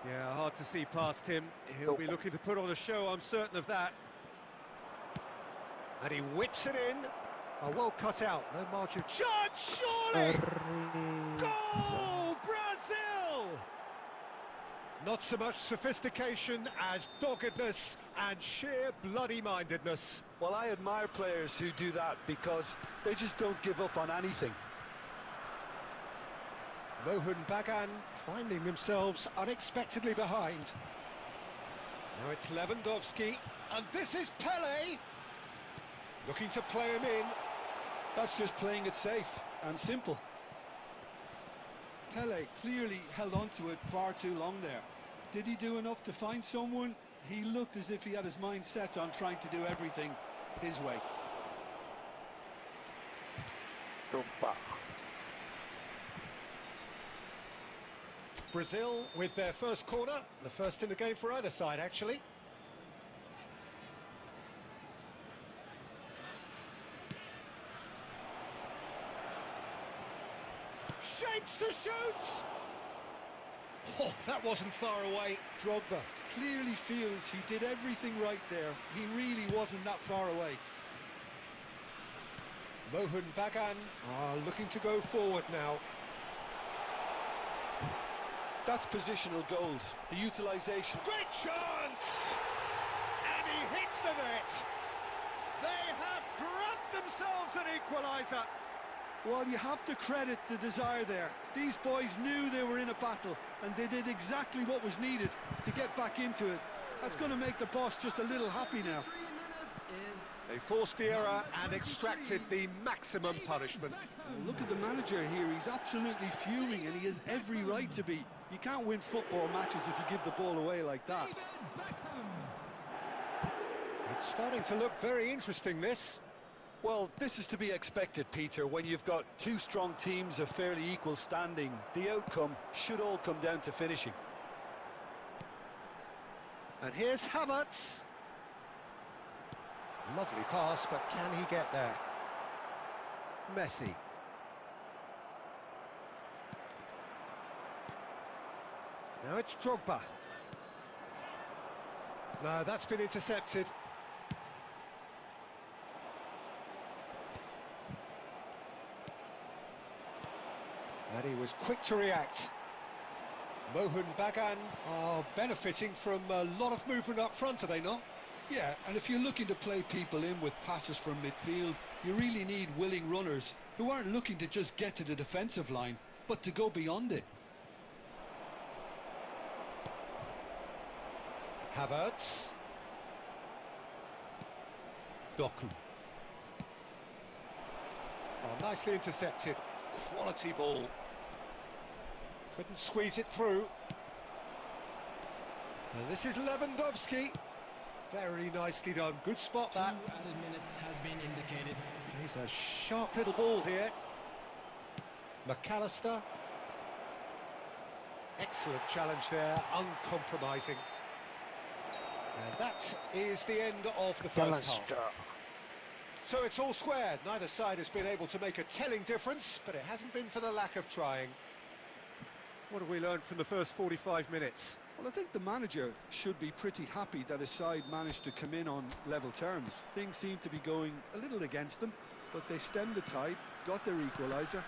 Yeah, hard to see past him. He'll be looking to put on a show, I'm certain of that. And he whips it in. Oh, well cut out, no margin. Shot, surely! Goal, Brazil! Not so much sophistication as doggedness and sheer bloody-mindedness. Well, I admire players who do that because they just don't give up on anything. Mohun Bagan finding themselves unexpectedly behind. Now it's Lewandowski, and this is Pele! Looking to play him in. That's just playing it safe and simple. Pele clearly held on to it far too long there. Did he do enough to find someone? He looked as if he had his mind set on trying to do everything his way. Drogba. Brazil with their first corner, the first in the game for either side actually. Shapes to shoot! Oh, that wasn't far away. Drogba clearly feels he did everything right there. He really wasn't that far away. Mohun Bagan are looking to go forward now. That's positional gold. The utilisation. Great chance! And he hits the net. They have grabbed themselves an equaliser. Well, you have to credit the desire there. These boys knew they were in a battle, and they did exactly what was needed to get back into it. That's going to make the boss just a little happy now. 3 minutes is They forced the error and extracted the maximum punishment. Look at the manager here. He's absolutely fuming, and he has every right to be. You can't win football matches if you give the ball away like that. David Beckham. It's starting to look very interesting, this. Well, this is to be expected, Peter. When you've got two strong teams of fairly equal standing, the outcome should all come down to finishing. And here's Havertz. Lovely pass, but can he get there? Messi. Now it's Drogba. No, that's been intercepted. And he was quick to react. Mohun Bagan are benefiting from a lot of movement up front, are they not? Yeah, and if you're looking to play people in with passes from midfield, you really need willing runners who aren't looking to just get to the defensive line, but to go beyond it. Havertz. Doku. Oh, nicely intercepted. Quality ball. Couldn't squeeze it through. And this is Lewandowski. Very nicely done. Good spot, that. 2 added minutes has been indicated. He's a sharp little ball here. McAllister. Excellent challenge there, uncompromising. And that is the end of the first half. So it's all squared. Neither side has been able to make a telling difference, but it hasn't been for the lack of trying. What have we learned from the first 45 minutes? Well, I think the manager should be pretty happy that his side managed to come in on level terms. Things seem to be going a little against them, but they stemmed the tide, got their equaliser,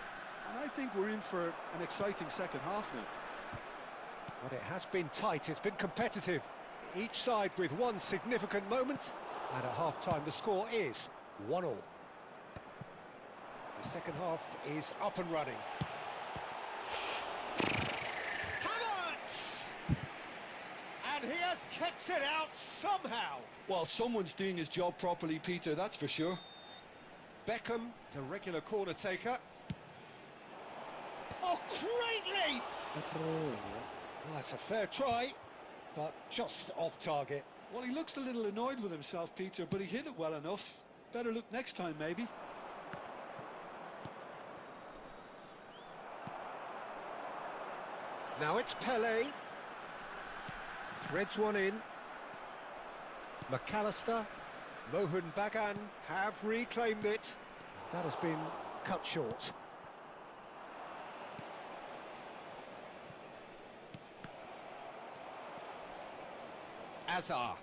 and I think we're in for an exciting second half now. But it has been tight, it's been competitive. Each side with one significant moment, and at half-time the score is 1-1. The second half is up and running. Havertz! And he has kicked it out somehow. Well, someone's doing his job properly, Peter, that's for sure. Beckham, the regular corner taker. Oh, great leap! Well, that's a fair try, but just off target. Well, he looks a little annoyed with himself, Peter, but he hit it well enough. Better look next time, maybe. Now it's Pele. Threads one in. McAllister, Mohun Bagan have reclaimed it. That has been cut short. Azar.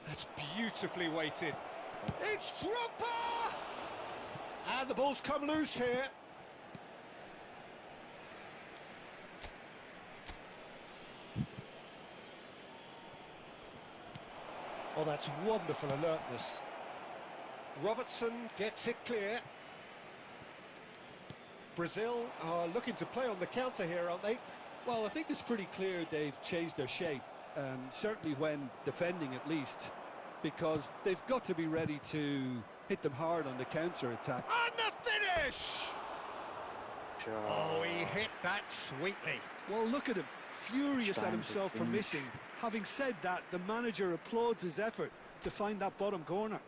That's beautifully weighted. It's Drogba! And the ball's come loose here. Oh, that's wonderful alertness. Robertson gets it clear. Brazil are looking to play on the counter here, aren't they? Well, I think it's pretty clear they've changed their shape, certainly when defending at least, because they've got to be ready to hit them hard on the counter-attack. And the finish! Oh, he hit that sweetly. Well, look at him, furious at Trying to himself for finish. missing. Having said that, the manager applauds his effort to find that bottom corner.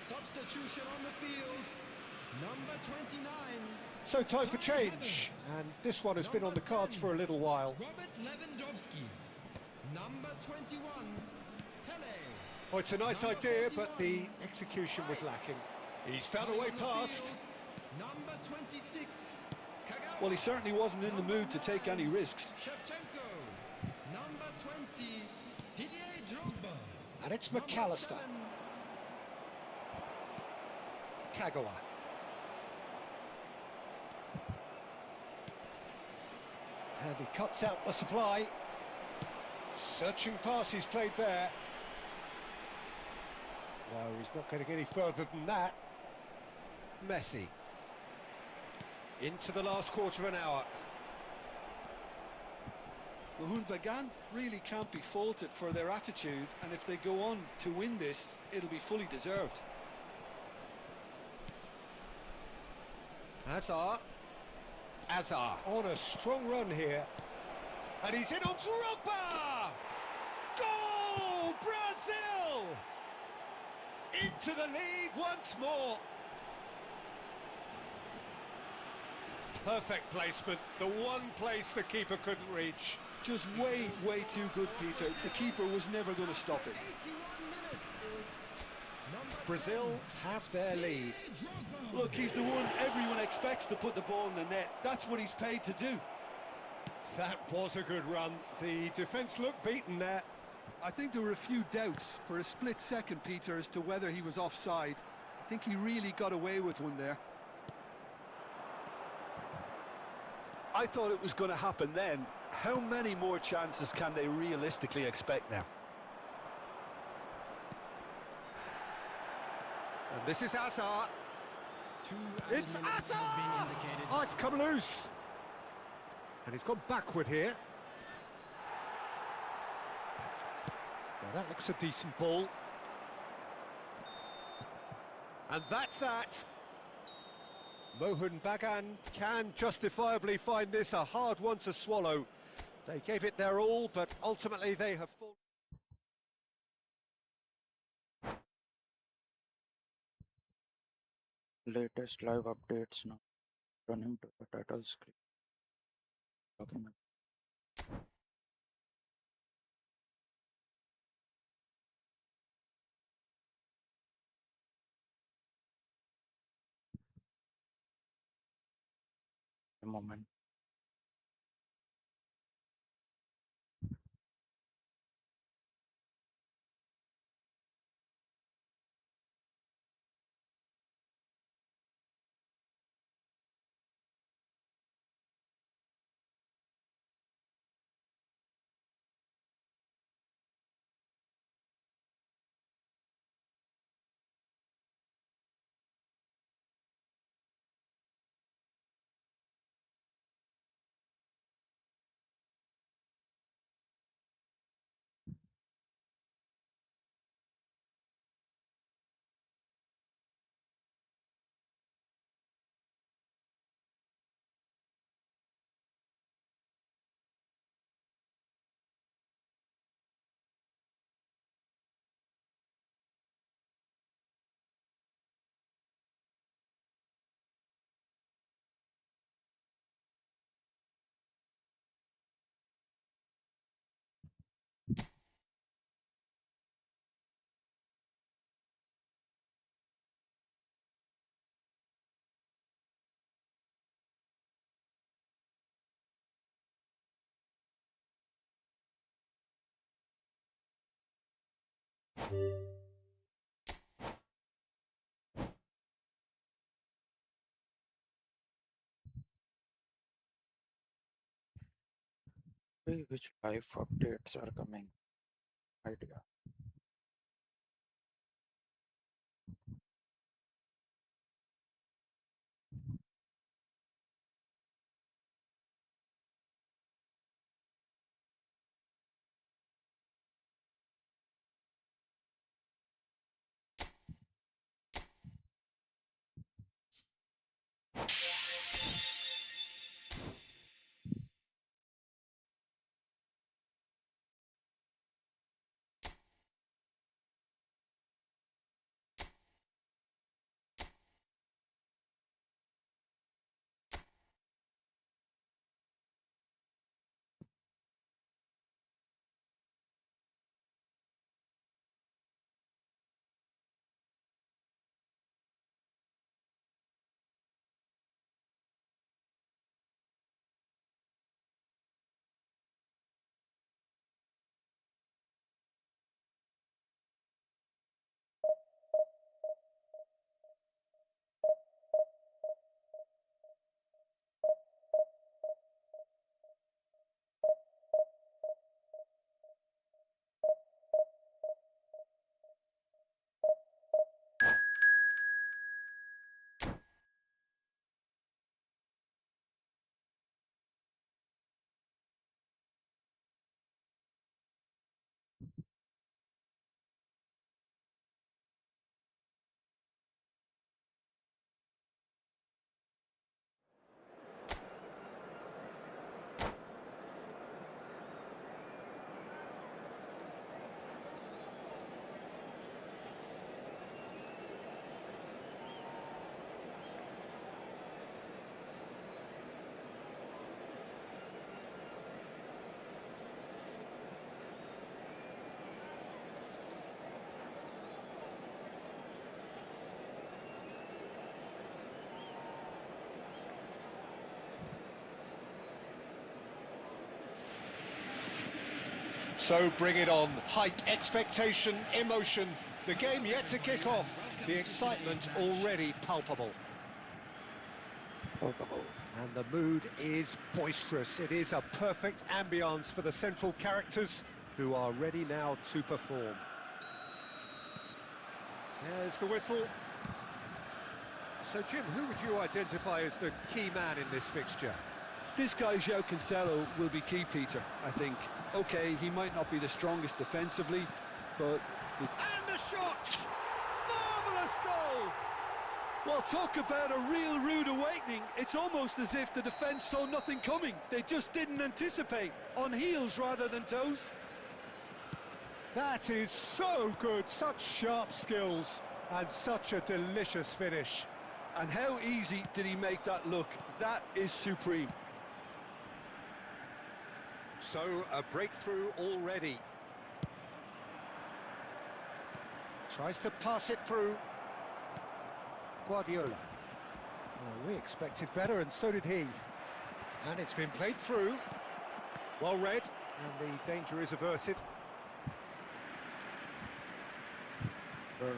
Substitution on the field. Number 29. So time for change, and this one has been on the cards for a little while. Robert Lewandowski. Number 21. Pele. Oh, it's a nice idea, but the execution was lacking. He's found a way On the past. field, Number 26. Kagawa. Well, he certainly wasn't in the mood to take any risks. Shevchenko. Number 20. Didier Drogba. And it's Number McAllister. 7. Kagawa. And he cuts out the supply. Searching pass he's played there. No, he's not going to get any further than that. Messi. Into the last quarter of an hour. Mohun Bagan really can't be faulted for their attitude, and if they go on to win this, it'll be fully deserved. Azar. Azar on a strong run here. And he's in on Drogba! Goal! Brazil! Into the lead once more. Perfect placement. The one place the keeper couldn't reach. Just way too good, Peter. The keeper was never going to stop it. 81 minutes is number Brazil 10. have their lead. Drogba. Look, he's the one everyone expects to put the ball in the net. That's what he's paid to do. That was a good run. The defence looked beaten there. I think there were a few doubts for a split second, Peter, as to whether he was offside. I think he really got away with one there. I thought it was going to happen then. How many more chances can they realistically expect now? And this is Azar. Two It's added minutes has Azar! been indicated. Oh, it's come loose. And he's gone backward here. Now that looks a decent ball. And that's that. Mohun Bagan can justifiably find this a hard one to swallow. They gave it their all, but ultimately they have fallen. Latest live updates now. Running to the title screen. Talking a moment. Which live updates are coming? Idea. So bring it on. Hype, expectation, emotion. The game yet to kick off. The excitement already palpable. And the mood is boisterous. It is a perfect ambience for the central characters who are ready now to perform. There's the whistle. So, Jim, who would you identify as the key man in this fixture? This guy, João Cancelo, will be key, Peter, I think. OK, he might not be the strongest defensively, but... And the shot! Marvellous goal! Well, talk about a real rude awakening. It's almost as if the defence saw nothing coming. They just didn't anticipate, on heels rather than toes. That is so good, such sharp skills, and such a delicious finish. And how easy did he make that look? That is supreme. So, a breakthrough already. Tries to pass it through. Guardiola. Oh, we expected better, and so did he. And it's been played through. Well read, and the danger is averted.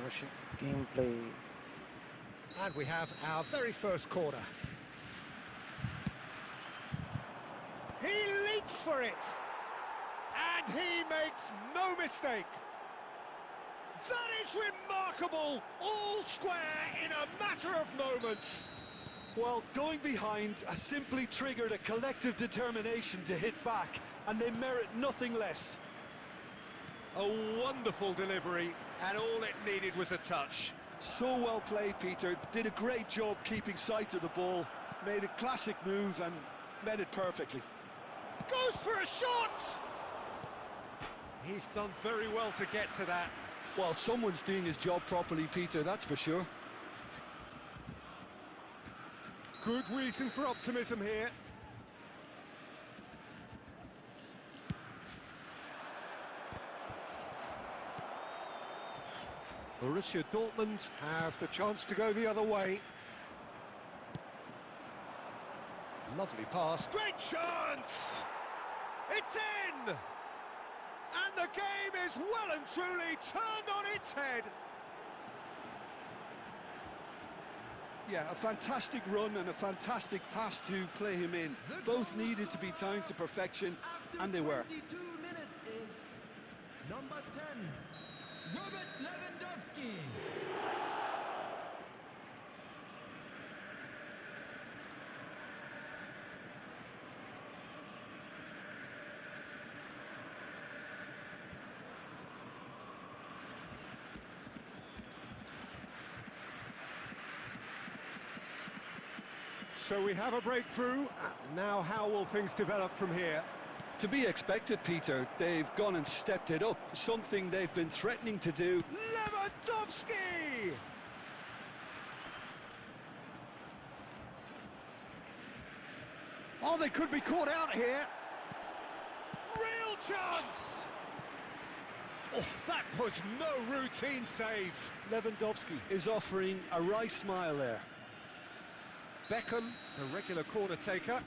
Russian gameplay. And we have our very first corner. He leaps for it! And he makes no mistake! That is remarkable! All square in a matter of moments! Well, going behind has simply triggered a collective determination to hit back, and they merit nothing less. A wonderful delivery, and all it needed was a touch. So well played, Peter. Did a great job keeping sight of the ball, made a classic move and met it perfectly. Goes for a shot! He's done very well to get to that. Well, someone's doing his job properly, Peter, that's for sure. Good reason for optimism here. Borussia Dortmund have the chance to go the other way. Lovely pass. Great chance! It's in! And And the game is well and truly turned on its head. Yeah, a fantastic run and a fantastic pass to play him in. Both needed to be timed to perfection, and they were. 22 minutes is number 10, Robert Lewandowski. So we have a breakthrough. Now how will things develop from here? To be expected, Peter. They've gone and stepped it up, something they've been threatening to do. Lewandowski! Oh, they could be caught out here. Real chance! Oh, that was no routine save. Lewandowski is offering a wry smile there. Beckham, the regular corner taker.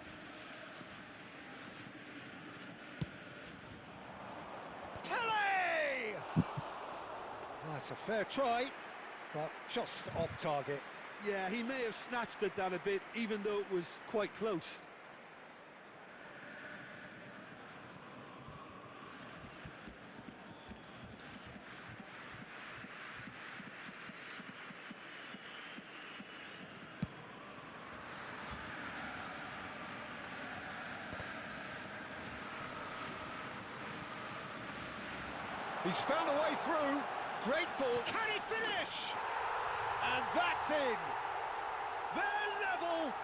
Pele! That's a fair try, but just off target. Yeah, he may have snatched at that a bit, even though it was quite close. He's found a way through. Great ball. Can he finish? And that's in. They're level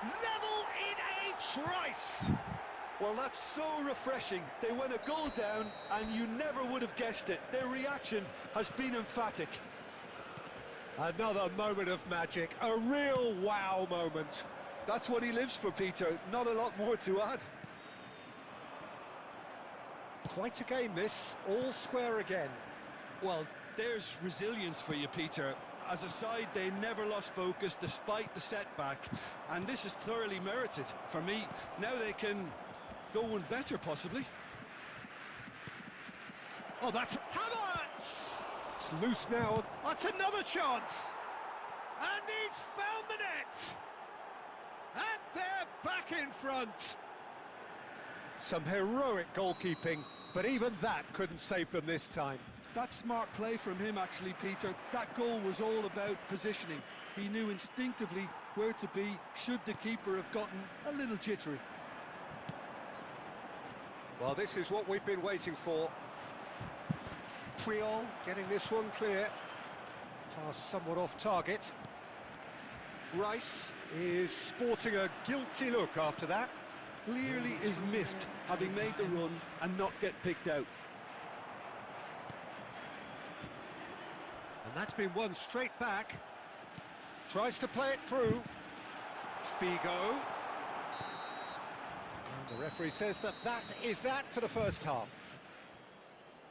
in a trice. Well, that's so refreshing. They went a goal down, and you never would have guessed it. Their reaction has been emphatic. Another moment of magic, a real wow moment. That's what he lives for, Peter. Not a lot more to add. Quite a game this, all square again. Well, there's resilience for you, Peter. As a side, they never lost focus despite the setback, and this is thoroughly merited. For me, now they can go one better, possibly. Oh, that's Havertz! It's loose now. That's another chance. And he's found the net. And they're back in front. Some heroic goalkeeping, but even that couldn't save them this time. That's smart play from him, actually, Peter. That goal was all about positioning. He knew instinctively where to be should the keeper have gotten a little jittery. Well, this is what we've been waiting for. Puyol getting this one clear. Pass somewhat off target. Rice is sporting a guilty look after that. Clearly is miffed, having made the run and not get picked out. And that's been won straight back. Tries to play it through. Figo. And the referee says that is that for the first half.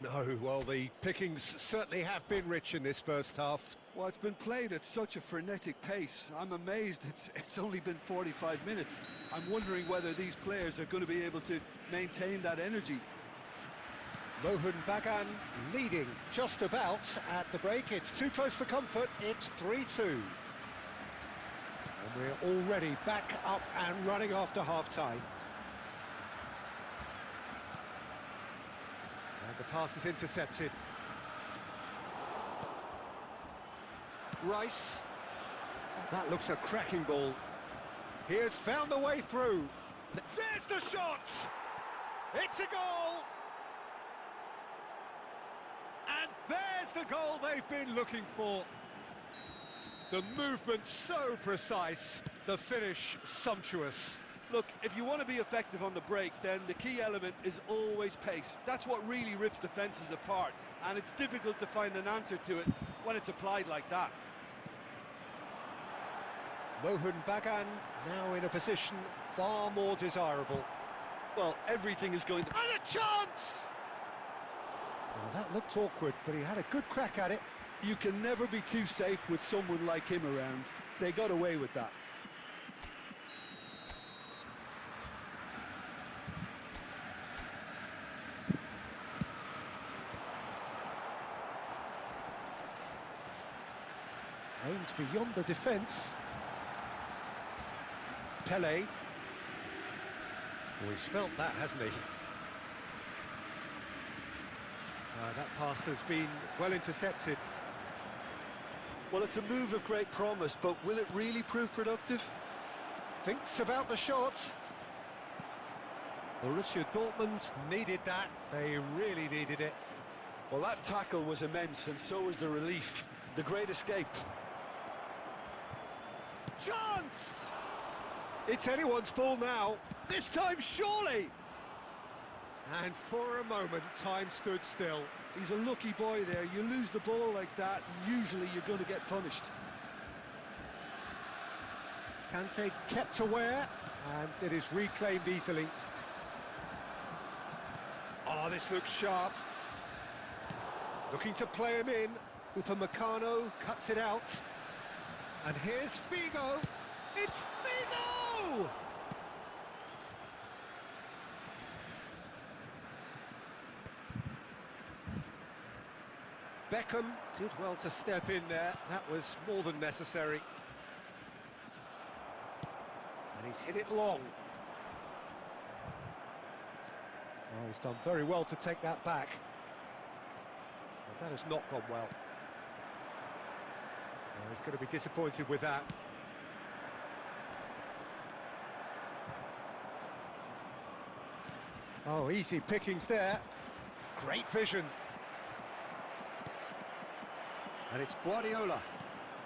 No, well, the pickings certainly have been rich in this first half. Well, it's been played at such a frenetic pace. I'm amazed it's only been 45 minutes. I'm wondering whether these players are going to be able to maintain that energy. Mohun Bagan leading just about at the break. It's too close for comfort. It's 3-2. And we're already back up and running after half-time. And the pass is intercepted. Rice. That looks a cracking ball. He has found a way through. There's the shot! It's a goal! And there's the goal they've been looking for. The movement so precise, the finish sumptuous. Look, if you want to be effective on the break, then the key element is always pace. That's what really rips defences apart, and it's difficult to find an answer to it when it's applied like that. Mohun Bagan now in a position far more desirable. Well, everything is going to... And a chance! Well, that looked awkward, but he had a good crack at it. You can never be too safe with someone like him around. They got away with that. Aimed beyond the defence. Pele. Oh, he's felt that, hasn't he? That pass has been well intercepted. Well, it's a move of great promise, but will it really prove productive? Thinks about the shot. Borussia Dortmund needed that. They really needed it. Well, that tackle was immense, and so was the relief. The great escape. Chance! It's anyone's ball now. This time, surely! And for a moment, time stood still. He's a lucky boy there. You lose the ball like that, and usually you're going to get punished. Kante kept aware, and it is reclaimed easily. Oh, this looks sharp. Looking to play him in. Upamecano cuts it out. And here's Figo. It's Figo! Beckham did well to step in there. That was more than necessary. And he's hit it long. Oh, he's done very well to take that back. Well, that has not gone well. Oh, he's going to be disappointed with that. Oh, easy pickings there. Great vision. And it's Guardiola.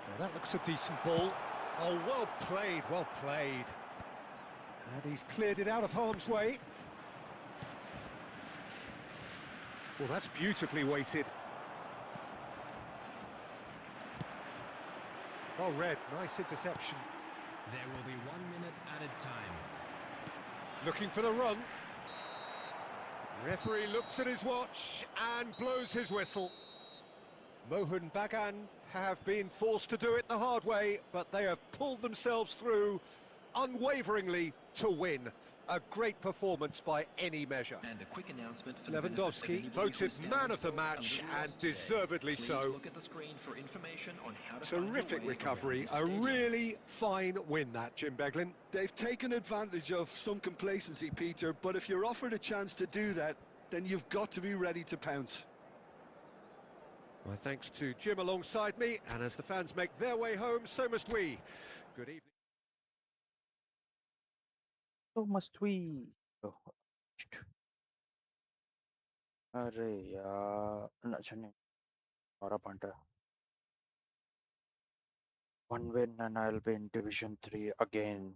Now that looks a decent ball. Oh, well played, well played. And he's cleared it out of harm's way. Well, that's beautifully weighted. Well read, nice interception. There will be 1 minute added time. Looking for the run. Referee looks at his watch and blows his whistle. Mohun Bagan have been forced to do it the hard way, but they have pulled themselves through unwaveringly to win. A great performance by any measure. And a quick announcement for the benefit of Lewandowski anybody voted who has man found of the themselves match, a little and lost today. deservedly Please so. look at the screen for information on how to find your Terrific way recovery, around the a stadium. really fine win that, Jim Beglin. They've taken advantage of some complacency, Peter, but if you're offered a chance to do that, then you've got to be ready to pounce. My thanks to Jim alongside me, and as the fans make their way home, so must we. Good evening. So must we? Oh, अरे यार नचने और पंटा. One win and I'll be in Division 3 again.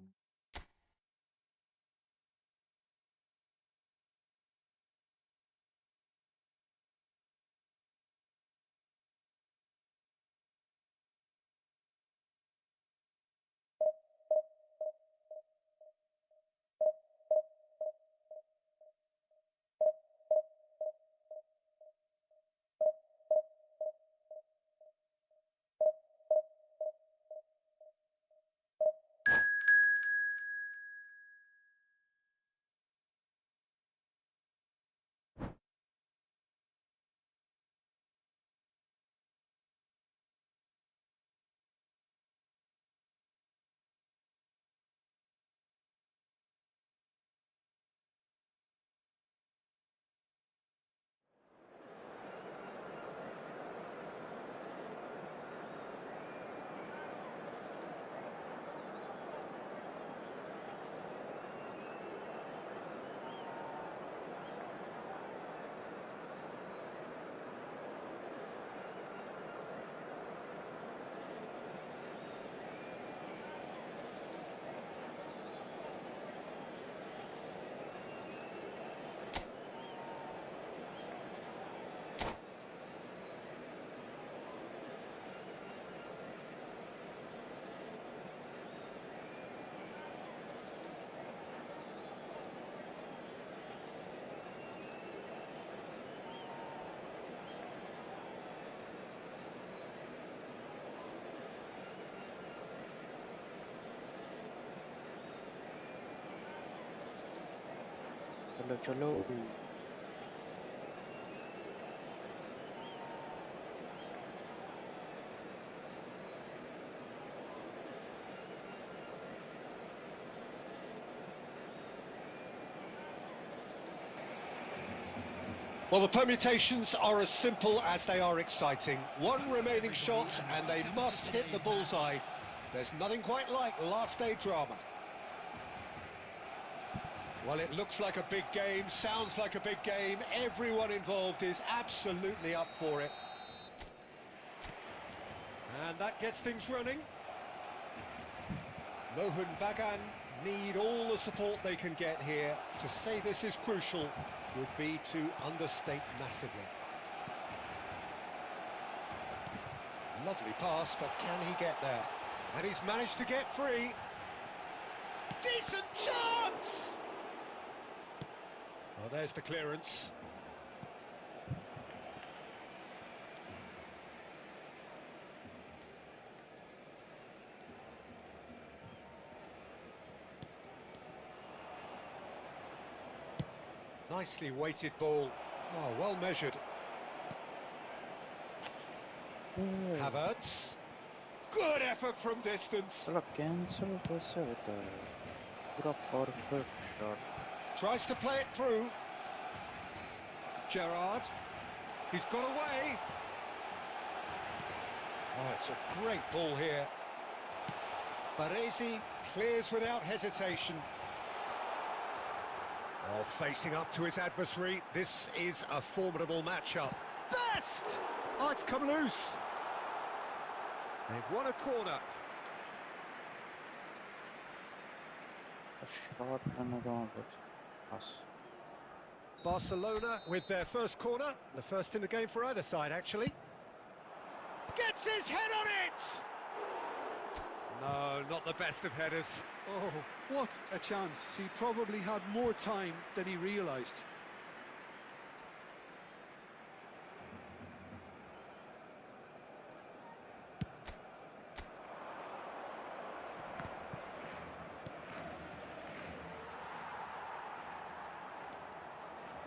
चलो चलो. Well, the permutations are as simple as they are exciting. One remaining shot and they must hit the bullseye. There's nothing quite like last day drama. Well, it looks like a big game, sounds like a big game. Everyone involved is absolutely up for it. And that gets things running. Mohun Bagan need all the support they can get here. To say this is crucial would be to understate massively. Lovely pass, but can he get there? And he's managed to get free. Decent chance! Well, there's the clearance. Nicely weighted ball. Oh, well measured. Havertz. Good effort from distance. चलो cancel कैसे होता है? पूरा perfect shot. Tries to play it through. Gerrard. He's got away. Oh, it's a great ball here. Baresi clears without hesitation. Oh, facing up to his adversary. This is a formidable matchup. Best! Oh, it's come loose. They've won a corner. A shot and a goal. Pass. Barcelona with their first corner. The first in the game for either side, actually. Gets his head on it! No, not the best of headers. Oh, what a chance. He probably had more time than he realised.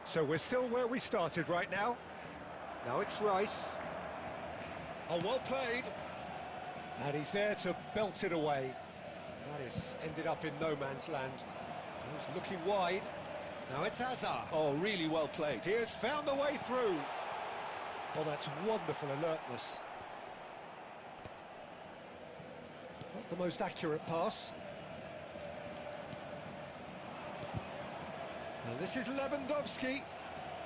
So we're still where we started right now. Now it's Rice. Oh, well played. And he's there to belt it away. That has ended up in no man's land. He's looking wide. Now it's Hazard. Oh, really well played. He has found the way through. Oh, that's wonderful alertness. Not the most accurate pass. And this is Lewandowski.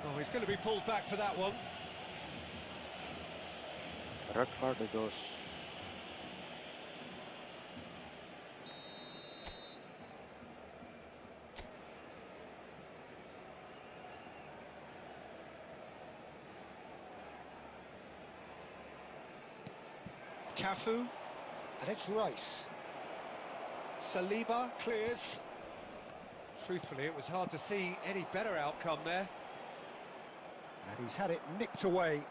Oh, he's going to be pulled back for that one. Red card goes. Cafu, and it's Rice. Saliba clears. Truthfully, it was hard to see any better outcome there. And he's had it nicked away.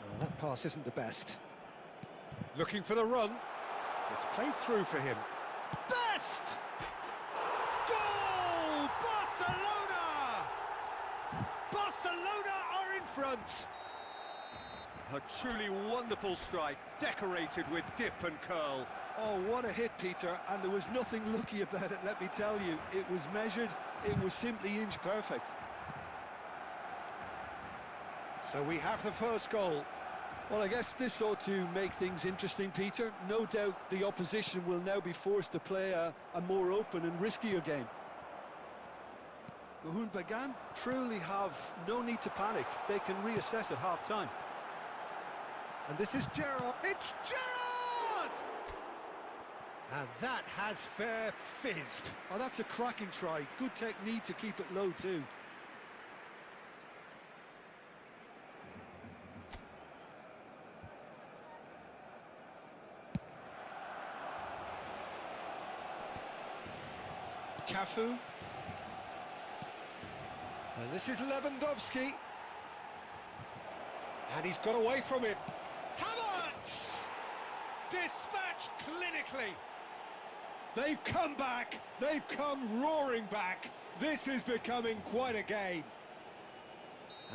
Oh, that pass isn't the best. Looking for the run. It's played through for him. Best! Goal! Barcelona! Barcelona are in front. A truly wonderful strike, decorated with dip and curl. Oh, what a hit, Peter, and there was nothing lucky about it, let me tell you. It was measured, it was simply inch perfect. So we have the first goal. Well, I guess this ought to make things interesting, Peter. No doubt the opposition will now be forced to play a more open and riskier game. Mohun Bagan truly have no need to panic. They can reassess at half-time. And this is Gerrard. It's Gerrard! And that has fair fizzed. Oh, that's a cracking try. Good technique to keep it low, too. Cafu. And this is Lewandowski. And he's got away from it. Havertz! Dispatched clinically. They've come back. They've come roaring back. This is becoming quite a game.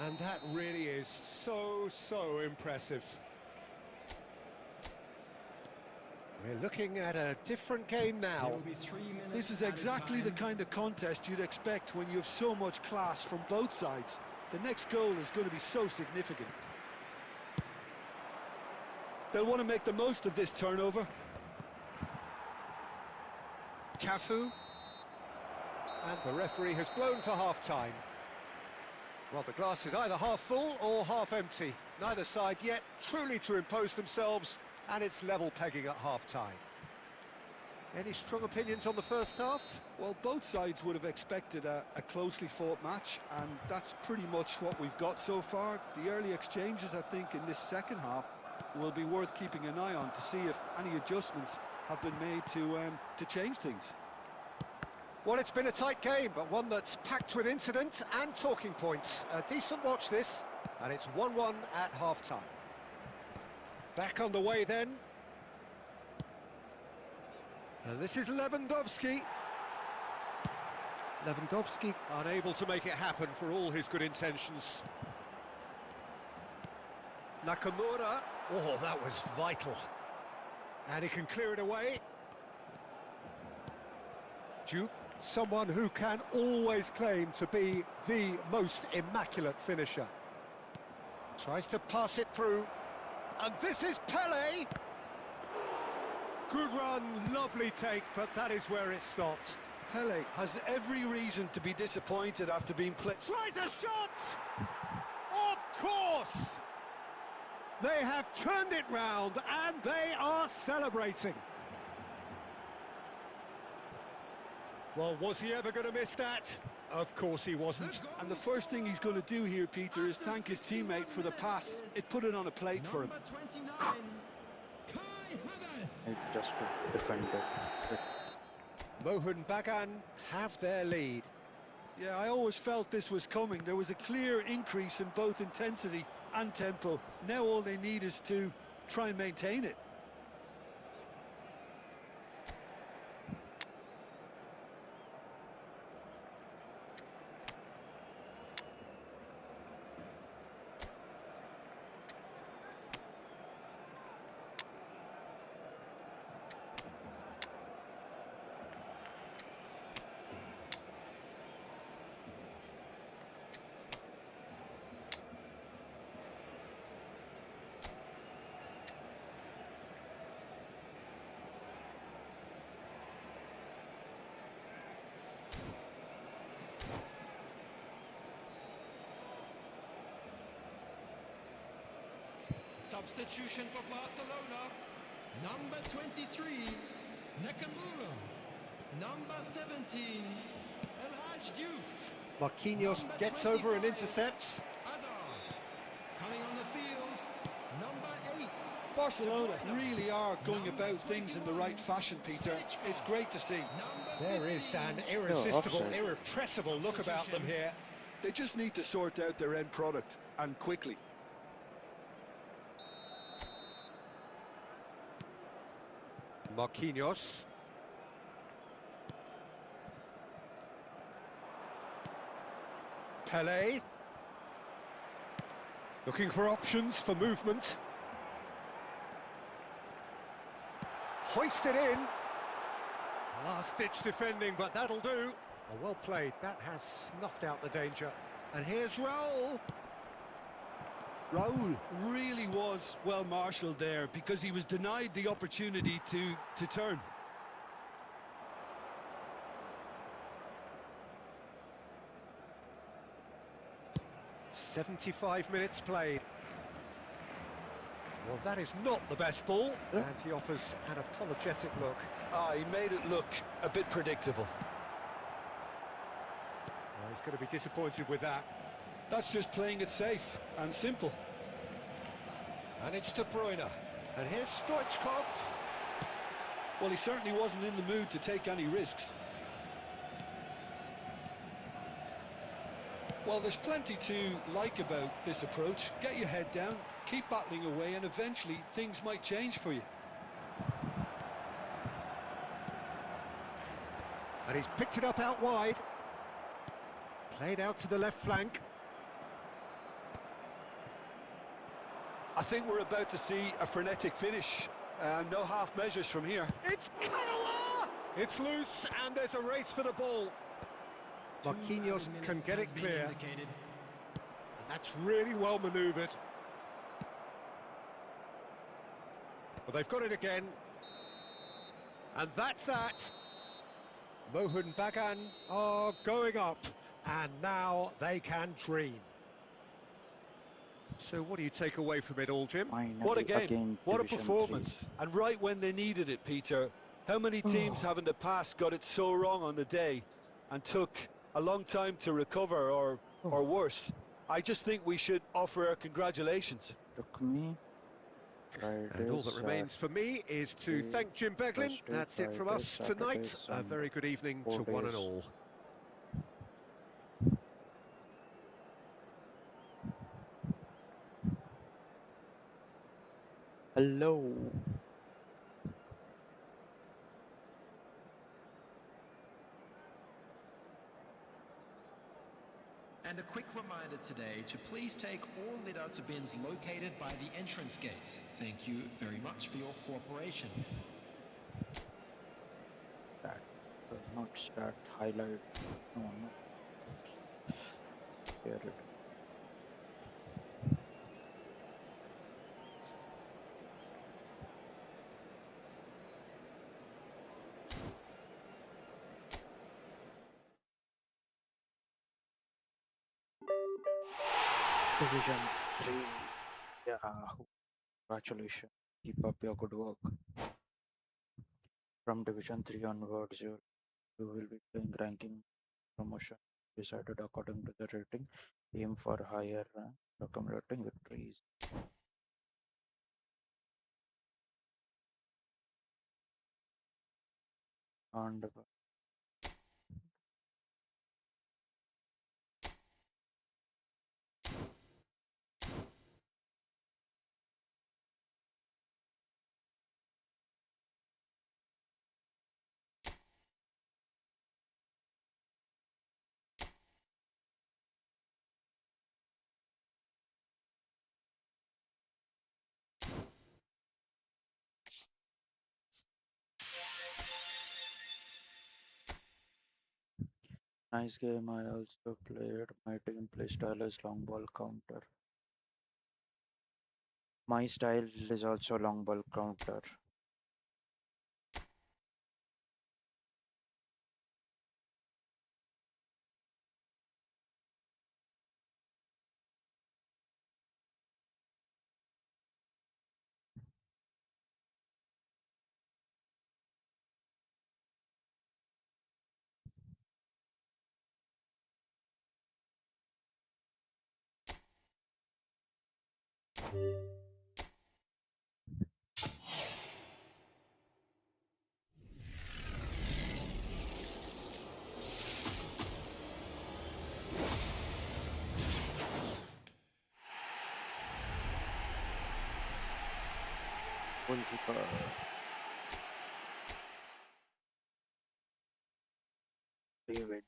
And that really is so impressive. We're looking at a different game There now. will be 3 minutes. This is added exactly time. the kind of contest you'd expect when you have so much class from both sides. The next goal is going to be so significant. They'll want to make the most of this turnover. Cafu. And the referee has blown for half-time. Well, the glass is either half full or half empty. Neither side yet truly to impose themselves, and it's level pegging at half-time. Any strong opinions on the first half? Well, both sides would have expected a closely fought match, and that's pretty much what we've got so far. The early exchanges, I think, in this second half will be worth keeping an eye on to see if any adjustments have been made to change things. Well, it's been a tight game, but one that's packed with incident and talking points. A decent watch this, and it's 1-1 at half-time. Back on the way then. And this is Lewandowski. Lewandowski unable to make it happen for all his good intentions. Nakamura. Oh, that was vital. And he can clear it away. Juve, someone who can always claim to be the most immaculate finisher. Tries to pass it through. And this is Pele. Good run, lovely take, but that is where it stopped. Pele has every reason to be disappointed after being played. Tries a shot! Of course! They have turned it round and they are celebrating. Well, was he ever going to miss that? Of course he wasn't. And the first thing he's going to do here, Peter, is thank his teammate for the pass. It put it on a plate for him. Number 29, Kai Havertz. It just to defend it. Mohun Bagan have their lead. Yeah, I always felt this was coming. There was a clear increase in both intensity and tempo. Now all they need is to try and maintain it. Substitution for Barcelona. Number 23, Nakamura. Number 17, El Hadj Diouf. Marquinhos Number gets over and 25, intercepts. Hazard. Coming on the field, number 8. Barcelona really are going about things in the right fashion, Peter. It's great to see. There is an irresistible, offside. irrepressible look about them here. They just need to sort out their end product, and quickly. Marquinhos. Pele. Looking for options for movement. Hoisted in. Last-ditch defending, but that'll do. Oh, well played. That has snuffed out the danger. And here's Raul. Raul really was well marshalled there because he was denied the opportunity to turn. "75 minutes played. Well, that is not the best ball, and he offers an apologetic look. He made it look a bit predictable. Well, he's going to be disappointed with that. That's just playing it safe and simple. And it's De Bruyne. And here's Stoichkov. Well, he certainly wasn't in the mood to take any risks. Well, there's plenty to like about this approach. Get your head down, keep battling away, and eventually things might change for you. And he's picked it up out wide. Played out to the left flank. I think we're about to see a frenetic finish. No half measures from here. It's Kiowa! It's loose, and there's a race for the ball. Marquinhos can get it clear. And that's really well manoeuvred. Well, they've got it again. And that's that. Mohun Bagan are going up, and now they can dream. So what do you take away from it all, Jim? Finally, What a game, again, what a Division performance. And right when they needed it, Peter. How many teams have in the past got it so wrong on the day and took a long time to recover or worse? I just think we should offer our congratulations. 3. Took me. And all that remains for me is to thank Jim Beglin. Thursday, That's it from Friday, us Saturday, tonight. A Sunday. very good evening 4 to one and days. all. Hello. And a quick reminder today to please take all Dstuds bins located by the entrance gates. Thank you very much for your cooperation. That not start highlight. No. Here it. Division 3. Yahoo. Congratulations. Keep up your good work. From Division 3 onwards, you will be playing ranking promotion decided according to the rating. Aim for higher accumulating victories. And nice game I also played. My team play style is long ball counter. My style is also long ball counter. Goalkeeper. David.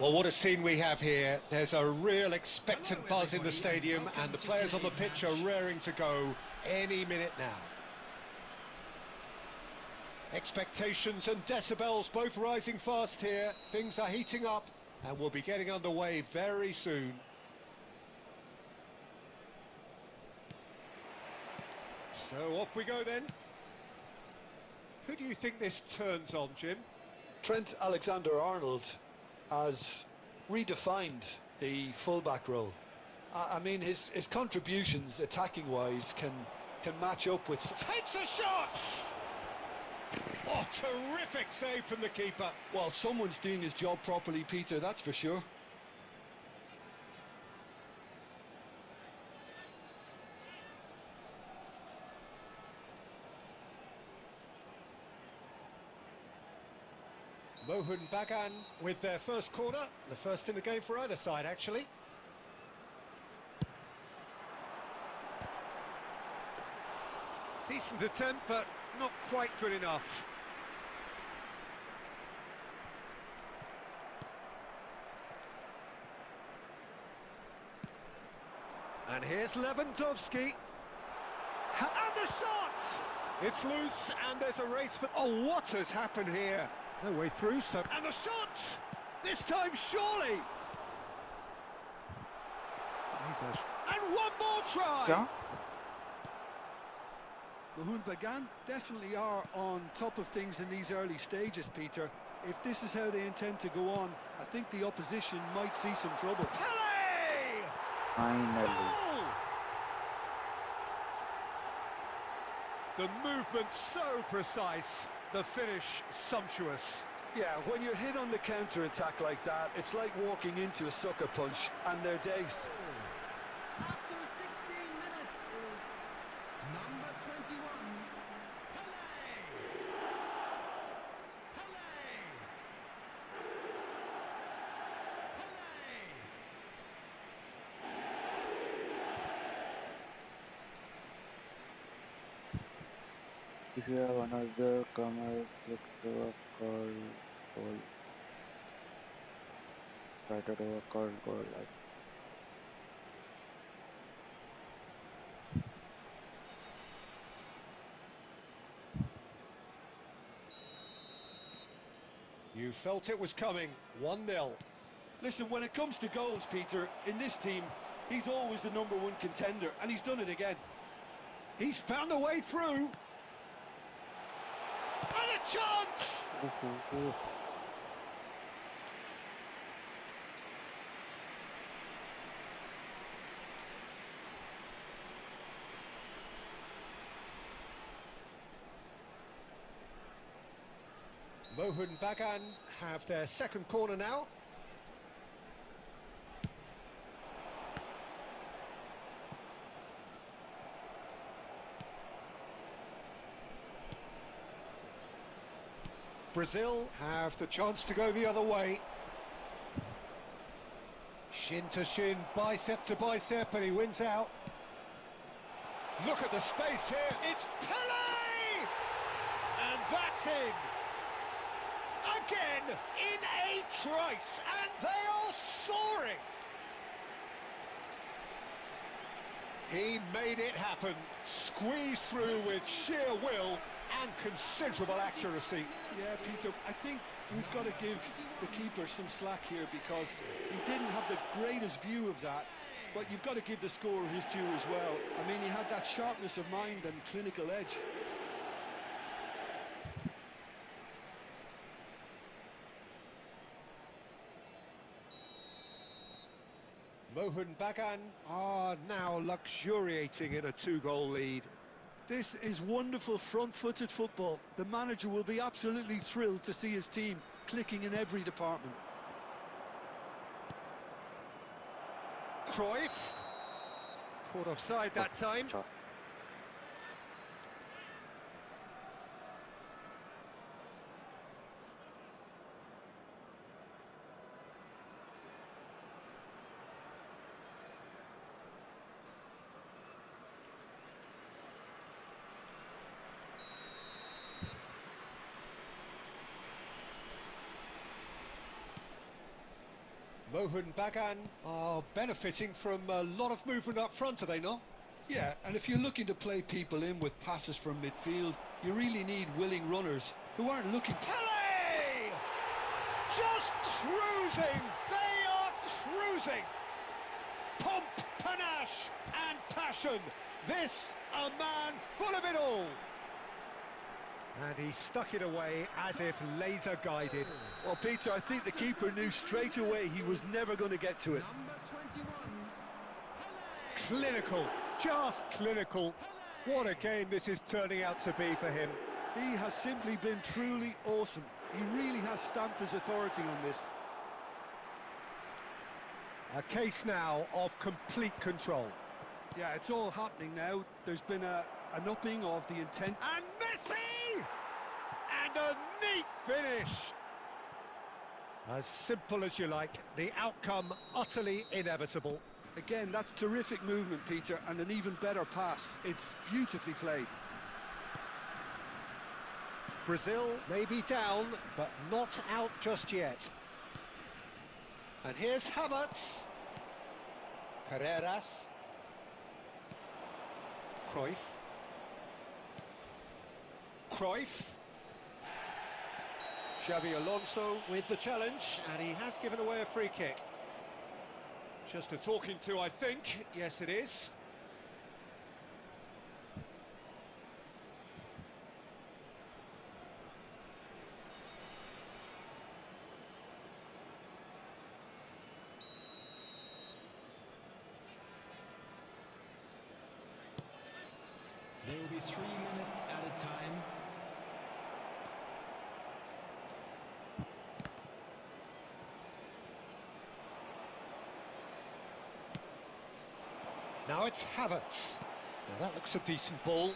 Well, what a scene we have here. There's a real expectant buzz in the stadium, and the players on the pitch are raring to go any minute now. Expectations and decibels both rising fast here. Things are heating up, and we'll be getting underway very soon. So off we go then. Who do you think this turns on, Jim? Trent Alexander-Arnold has redefined the fullback role. I mean, his contributions attacking-wise can match up with... Takes a shot! Oh, terrific save from the keeper. Well, someone's doing his job properly, Peter, that's for sure. Mohun Bagan with their first corner, the first in the game for either side, actually. Decent attempt, but not quite good enough. And here's Lewandowski. And the shot! It's loose, and there's a race for... Oh, what has happened here? No way through, so... And the shot! This time, surely! And one more try! Yeah. Mohun Bagan definitely are on top of things in these early stages, Peter. If this is how they intend to go on, I think the opposition might see some trouble. Pele! Finally. Goal! The movement so precise, the finish sumptuous. Yeah, when you're hit on the counter-attack like that, it's like walking into a sucker punch, and they're dazed. After 16 minutes is number 21, Pele! Pele! Pele! If you have another comer, look to a call goal. Try to do a call goal. You felt it was coming, 1-0. Listen, when it comes to goals, Peter, in this team, he's always the number one contender, and he's done it again. He's found a way through. And a chance! Mohun Bagan have their second corner now. Brazil have the chance to go the other way. Shin to shin, bicep to bicep, and he wins out. Look at the space here, it's Pele! And that's in! Again, in a trice, and they are soaring! He made it happen, squeezed through with sheer will and considerable accuracy. Yeah, Peter, I think we've got to give the keeper some slack here because he didn't have the greatest view of that, but you've got to give the scorer his due as well. I mean, he had that sharpness of mind and clinical edge. Mohun Bagan are now luxuriating in a 2-goal lead. This is wonderful front-footed football. The manager will be absolutely thrilled to see his team clicking in every department. Cruyff. Caught offside that time. Mohun Bagan are benefiting from a lot of movement up front, are they not? Yeah, and if you're looking to play people in with passes from midfield, you really need willing runners who aren't looking... Pele! Just cruising! They are cruising! Pomp, panache and passion. This a man full of it all. And he stuck it away as if laser guided. Well, Peter, I think the keeper knew straight away he was never going to get to it. Number 21, Pele. Clinical, just clinical. What a game this is turning out to be for him. He has simply been truly awesome. He really has stamped his authority on this. A case now of complete control. Yeah, it's all happening now. There's been an upping of the intent. And Messi! And a neat finish. As simple as you like, the outcome utterly inevitable. Again, that's terrific movement, Peter, and an even better pass. It's beautifully played. Brazil may be down, but not out just yet. And here's Havertz. Carreras. Cruyff. Xabi Alonso with the challenge, and he has given away a free kick. Just a talking to, I think. Yes, it is. There will be 3 minutes at a time. Now it's Havertz. Now that looks a decent ball.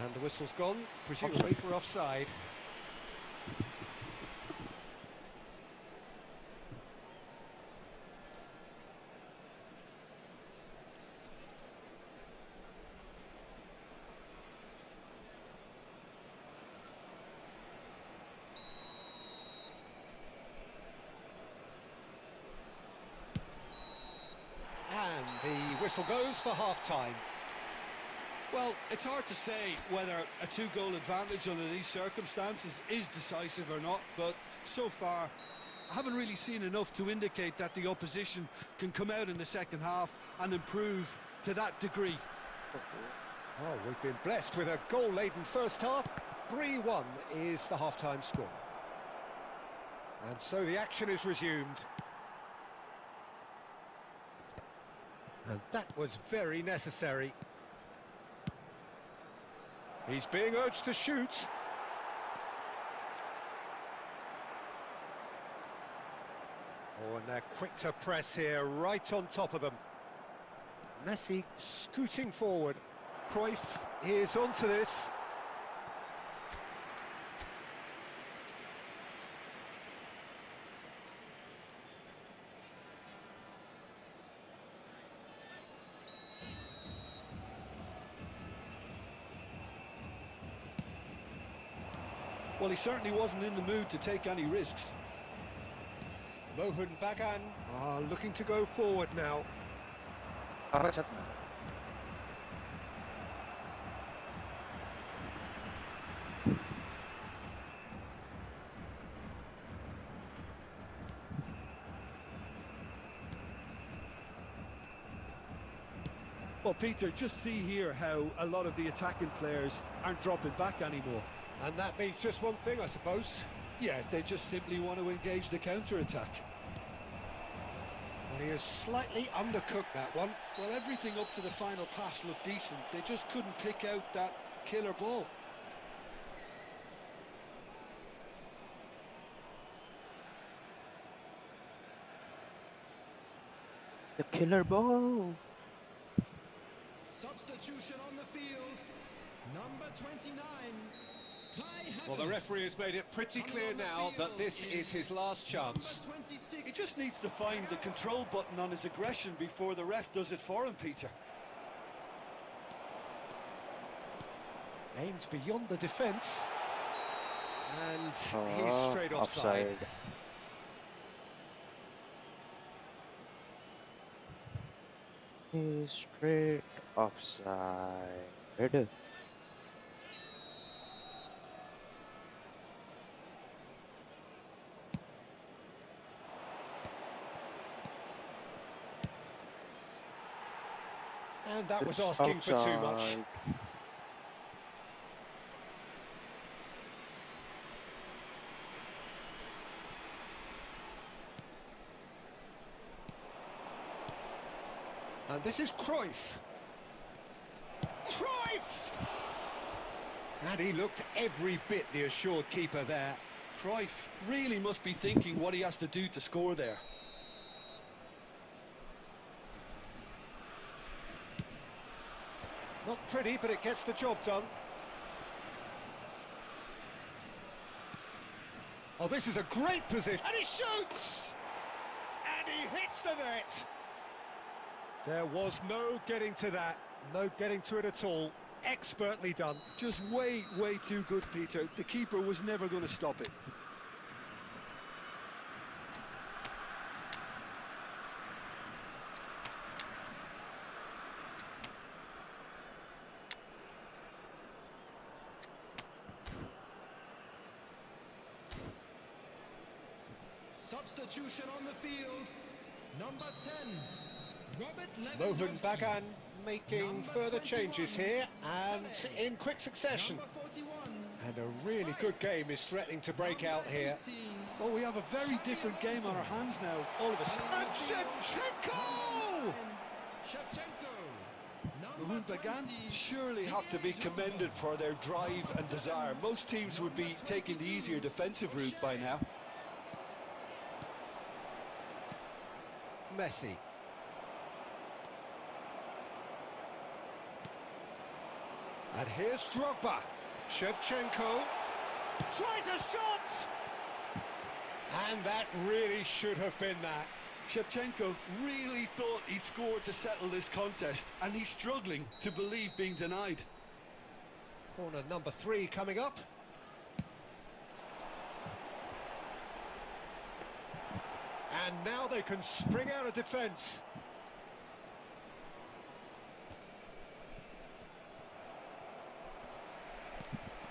And the whistle's gone, presumably for offside. And the whistle goes for half-time. Well, it's hard to say whether a two-goal advantage under these circumstances is decisive or not, but so far I haven't really seen enough to indicate that the opposition can come out in the second half and improve to that degree. Oh, we've been blessed with a goal-laden first half. 3-1 is the half-time score. And so the action is resumed. And that was very necessary. He's being urged to shoot. Oh, and they're quick to press here, right on top of them. Messi scooting forward. Cruyff is onto this. Well, he certainly wasn't in the mood to take any risks. Mohun Bagan are looking to go forward now. Well, Peter, just see here how a lot of the attacking players aren't dropping back anymore. And that means just one thing, I suppose. Yeah, they just simply want to engage the counter-attack. Well, he has slightly undercooked that one. Well, everything up to the final pass looked decent. They just couldn't pick out that killer ball. The killer ball. Substitution on the field. Number 29. Well, the referee has made it pretty clear now that this is his last chance. He just needs to find the control button on his aggression before the ref does it for him, Peter. Aimed beyond the defence. And he's straight offside. He's straight offside. And that was It's asking for too much. outside. And this is Cruyff. Cruyff! And he looked every bit the assured keeper there. Cruyff really must be thinking what he has to do to score there. Not pretty, but it gets the job done. Oh, this is a great position. And he shoots! And he hits the net! There was no getting to that. No getting to it at all. Expertly done. Just way too good, Peter. The keeper was never going to stop it. Substitution on the field. Number 10, Robert Mohan Lewandowski. Bagan making Number further 21, changes here, and Pele. in quick succession. Number 41, And a really good game is threatening to break out here. 18, Oh, we have a very different game on our hands now, all of a sudden. And Shevchenko! Shevchenko. Mohan Bagan surely have to be commended for their drive and desire. Most teams would be taking the easier defensive route by now. Messi. And here's Drogba. Shevchenko tries a shot! And that really should have been that. Shevchenko really thought he'd scored to settle this contest, and he's struggling to believe being denied. Corner number 3 coming up. And now they can spring out of defence.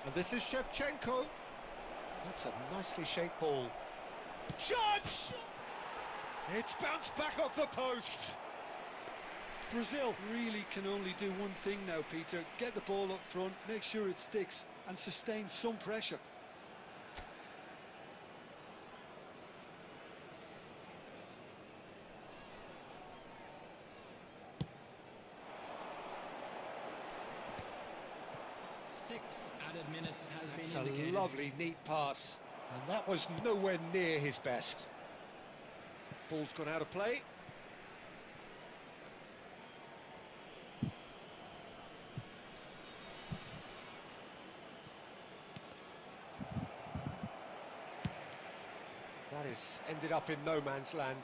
And this is Shevchenko. That's a nicely shaped ball. Shot! It's bounced back off the post. Brazil really can only do one thing now, Peter. Get the ball up front, make sure it sticks, and sustain some pressure. Six added minutes has It's been a indicated. lovely, neat pass. And that was nowhere near his best. Ball's gone out of play. That is ended up in no man's land.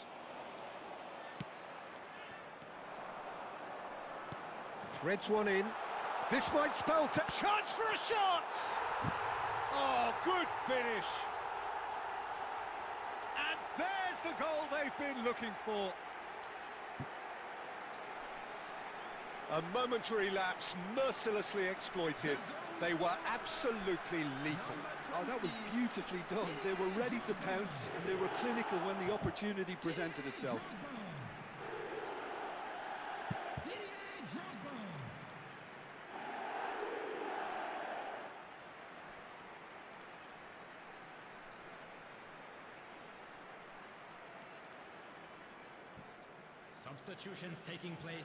Threads one in. This might spell chance for a shot! Oh, good finish! And there's the goal they've been looking for. A momentary lapse mercilessly exploited. They were absolutely lethal. Oh, that was beautifully done. They were ready to pounce, and they were clinical when the opportunity presented itself. Substitutions taking place.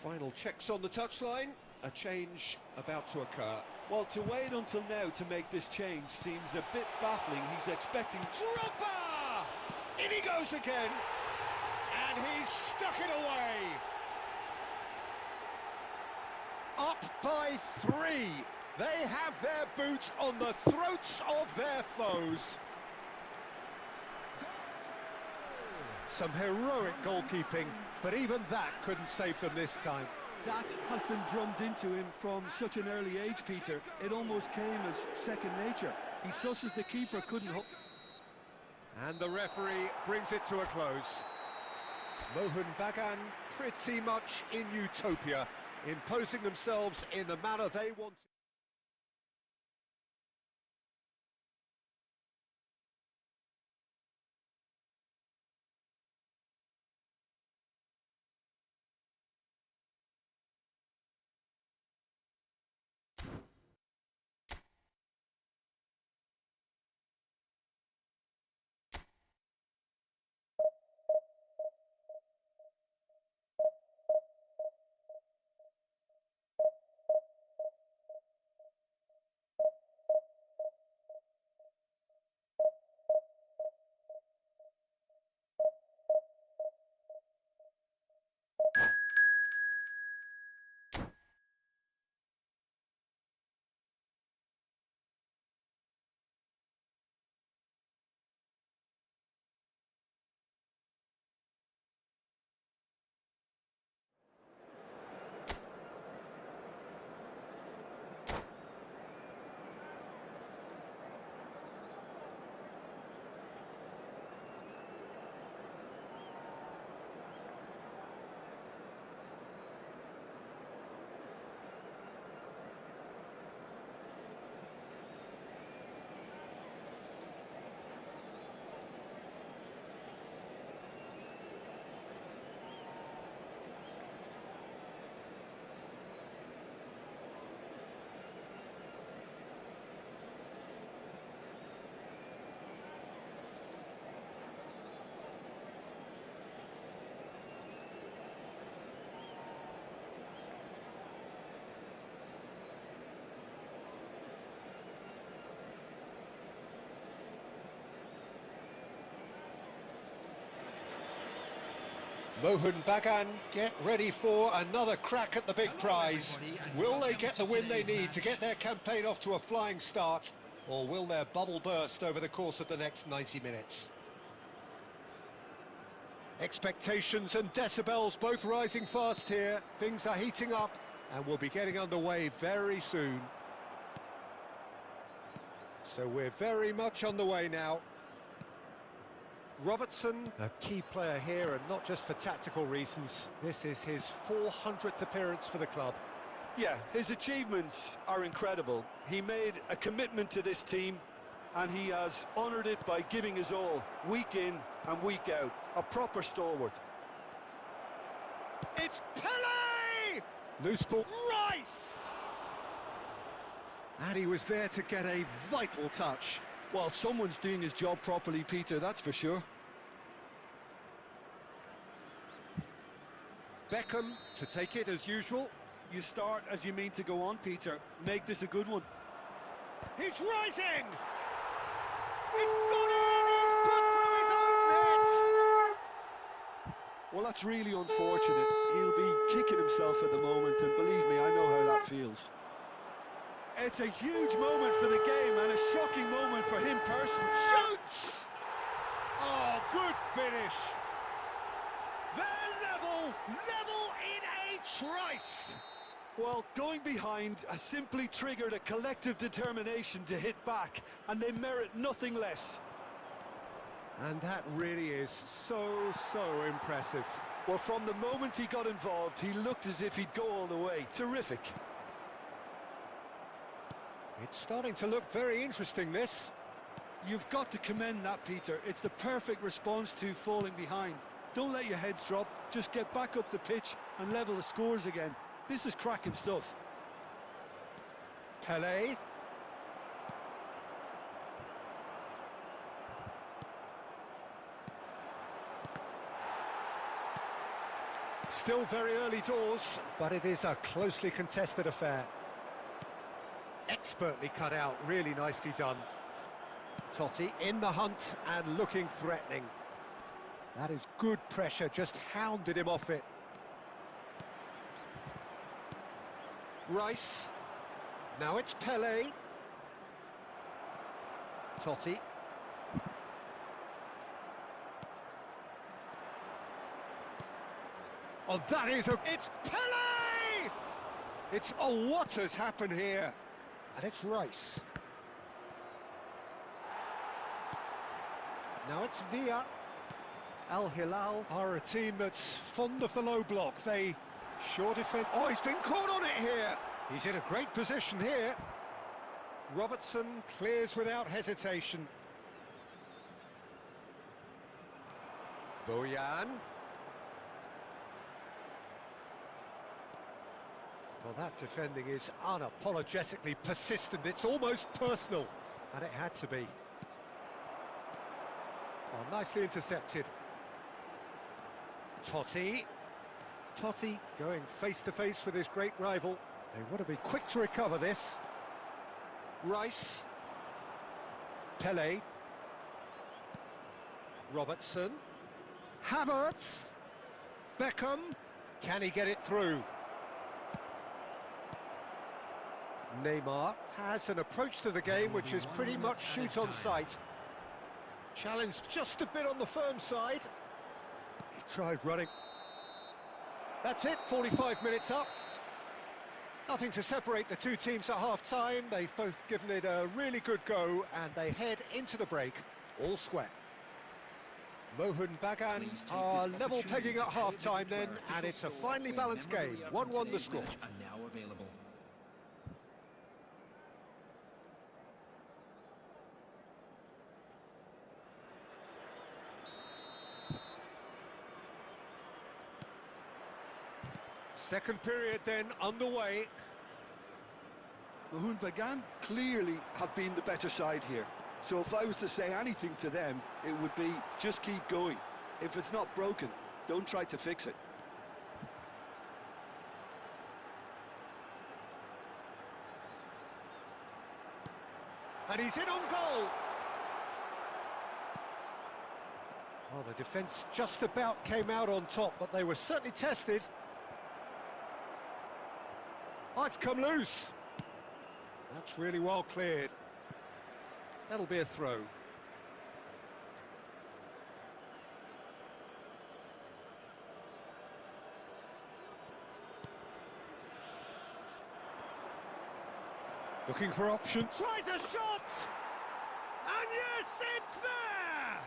Final checks on the touchline. A change about to occur. Well, to wait until now to make this change seems a bit baffling. He's expecting... Drogba! In he goes again. And he's stuck it away. Up by 3. They have their boots on the throats of their foes. Some heroic goalkeeping, but even that couldn't save them this time. That has been drummed into him from such an early age, Peter. It almost came as second nature. He susses the keeper couldn't... And the referee brings it to a close. Mohun Bagan pretty much in utopia, imposing themselves in the manner they wanted. Mohun Bagan get ready for another crack at the big prize. Will they get the win they need to get their campaign off to a flying start, or will their bubble burst over the course of the next 90 minutes? Expectations and decibels both rising fast here. Things are heating up and we'll be getting underway very soon. So we're very much on the way now. Robertson, a key player here, and not just for tactical reasons. This is his 400th appearance for the club. Yeah, his achievements are incredible. He made a commitment to this team, and he has honoured it by giving his all, week in and week out. A proper stalwart. It's Pele! Loose ball, Rice! And he was there to get a vital touch. Well, someone's doing his job properly, Peter, that's for sure. Beckham to take it as usual. You start as you mean to go on, Peter. Make this a good one. He's rising! It's gone in! He's put through his own net! Well, that's really unfortunate. He'll be kicking himself at the moment, and believe me, I know how that feels. It's a huge moment for the game and a shocking moment for him personally. Shoots! Oh, good finish. They're level in a trice. Well, going behind has simply triggered a collective determination to hit back, and they merit nothing less. And that really is so impressive. Well, from the moment he got involved, he looked as if he'd go all the way. Terrific. It's starting to look very interesting, this. You've got to commend that, Peter. It's the perfect response to falling behind. Don't let your heads drop, just get back up the pitch and level the scores again. This is cracking stuff. Pele. Still very early doors, but it is a closely contested affair. Expertly cut out, really nicely done. Totti in the hunt and looking threatening. That is good pressure, just hounded him off it. Rice. Now it's Pele. Totti. Oh, that is a... It's Pele! It's... Oh, what has happened here? And it's Rice. Now it's Villa. Al Hilal are a team that's fond of the low block. They sure defend. Oh, he's been caught on it here. He's in a great position here. Robertson clears without hesitation. Bojan. Well, that defending is unapologetically persistent. It's almost personal, and it had to be. Oh, nicely intercepted. Totti. Totti going face-to-face with his great rival. They want to be quick to recover this. Rice. Pele. Robertson. Havertz. Beckham. Can he get it through? Neymar has an approach to the game which is pretty much shoot on sight. Challenged just a bit on the firm side. He tried running. That's it, 45 minutes up. Nothing to separate the two teams at half-time. They've both given it a really good go, and they head into the break all square. Mohun Bagan are level pegging at half-time then, and it's a finely balanced game. 1-1 the score. Second period then underway. Mohun Bagan clearly have been the better side here. So if I was to say anything to them, it would be just keep going. If it's not broken, don't try to fix it. And he's in on goal. Well, the defence just about came out on top, but they were certainly tested. Oh, it's come loose. That's really well cleared. That'll be a throw. Looking for options. Tries a shot! And yes, it's there!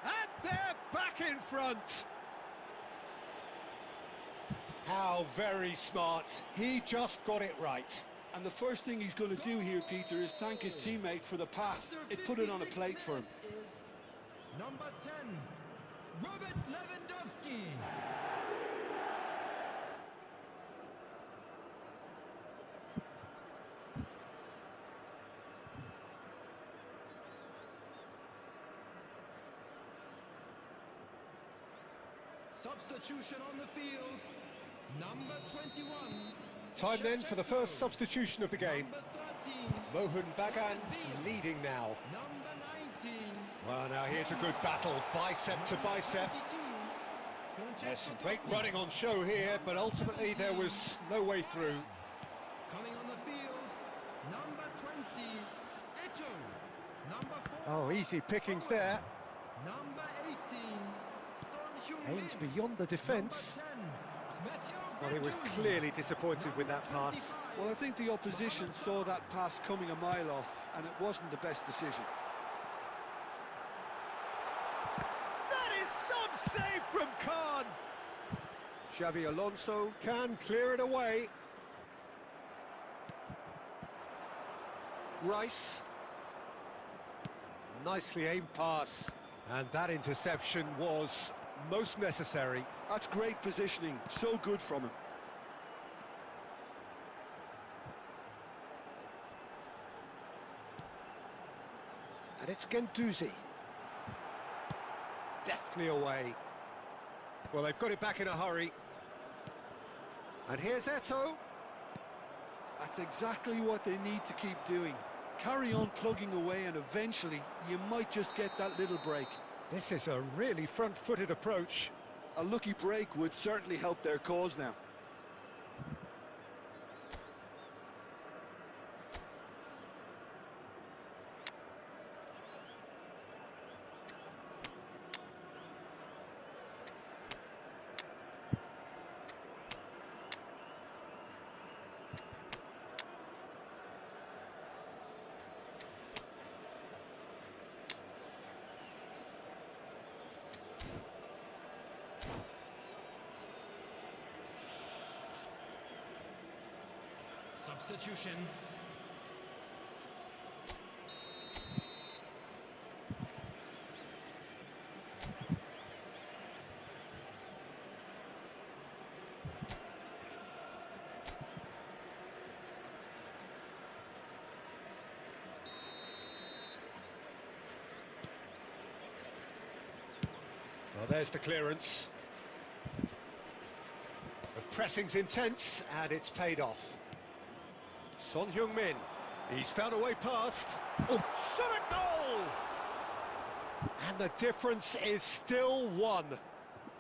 And they're back in front. How very smart. He just got it right. And the first thing he's going to do here, Peter, is thank his teammate for the pass. It put it on a plate for him. Number 10, Robert Lewandowski. Substitution on the field, number 21. Time then for the first substitution of the game. Mohun Bagan leading now. Number 19. Well, now here's a good battle, bicep to bicep. There's some great running on show here, but ultimately there was no way through. Coming on the field, number 20, Eto. Number 4. Oh, easy pickings there. Number 18, Son Aimed Heung-min. beyond the defence. Number 10, Matthew Well, he was Gendouzi. clearly disappointed with that pass. Well, I think the opposition saw that pass coming a mile off, and it wasn't the best decision. That is some save from Khan. Xabi Alonso can clear it away. Rice. Nicely aimed pass. And that interception was most necessary. That's great positioning, so good from him. And it's Gendouzi. Deftly away. Well, they've got it back in a hurry. And here's Eto. That's exactly what they need to keep doing. Carry on plugging away, and eventually you might just get that little break. This is a really front-footed approach. A lucky break would certainly help their cause now. Substitution. Well, there's the clearance. The pressing's intense, and it's paid off. Son Heung-min, he's found a way past. Oh, shot at goal! And the difference is still one,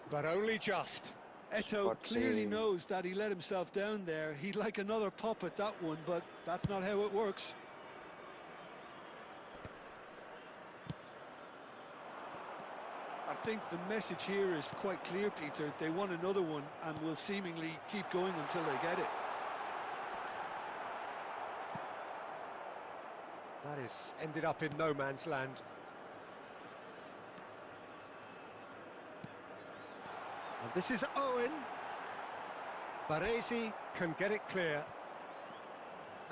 but only just. Eto What clearly save. knows that he let himself down there. He'd like another pop at that one, but that's not how it works. I think the message here is quite clear, Peter. They want another one and will seemingly keep going until they get it. That is ended up in no man's land. And this is Owen. Baresi can get it clear.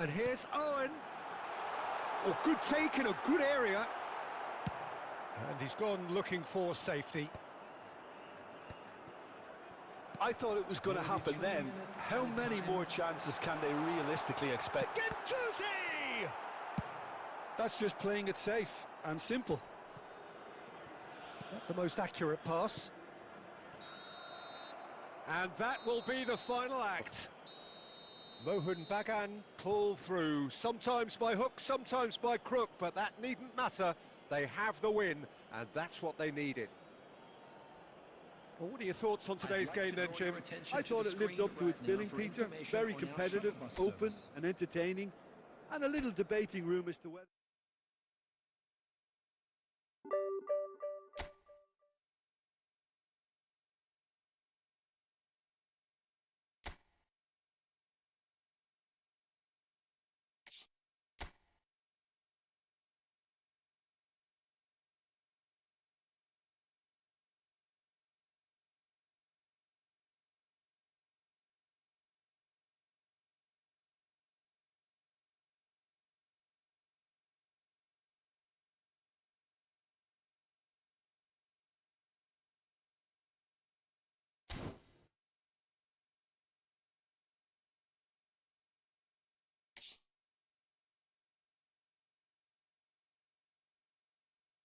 And here's Owen. Oh, good take in a good area. And he's gone looking for safety. I thought it was going to happen then. How many more chances can they realistically expect? Gattuso! That's just playing it safe and simple. Not the most accurate pass. And that will be the final act. Mohun Bagan pull through, sometimes by hook, sometimes by crook, but that needn't matter. They have the win, and that's what they needed. Well, what are your thoughts on today's game then, Jim? I thought it lived up to its billing, Peter. Very competitive, open and entertaining, and a little debating room as to whether...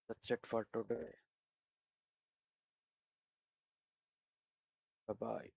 That's it for today. Bye bye.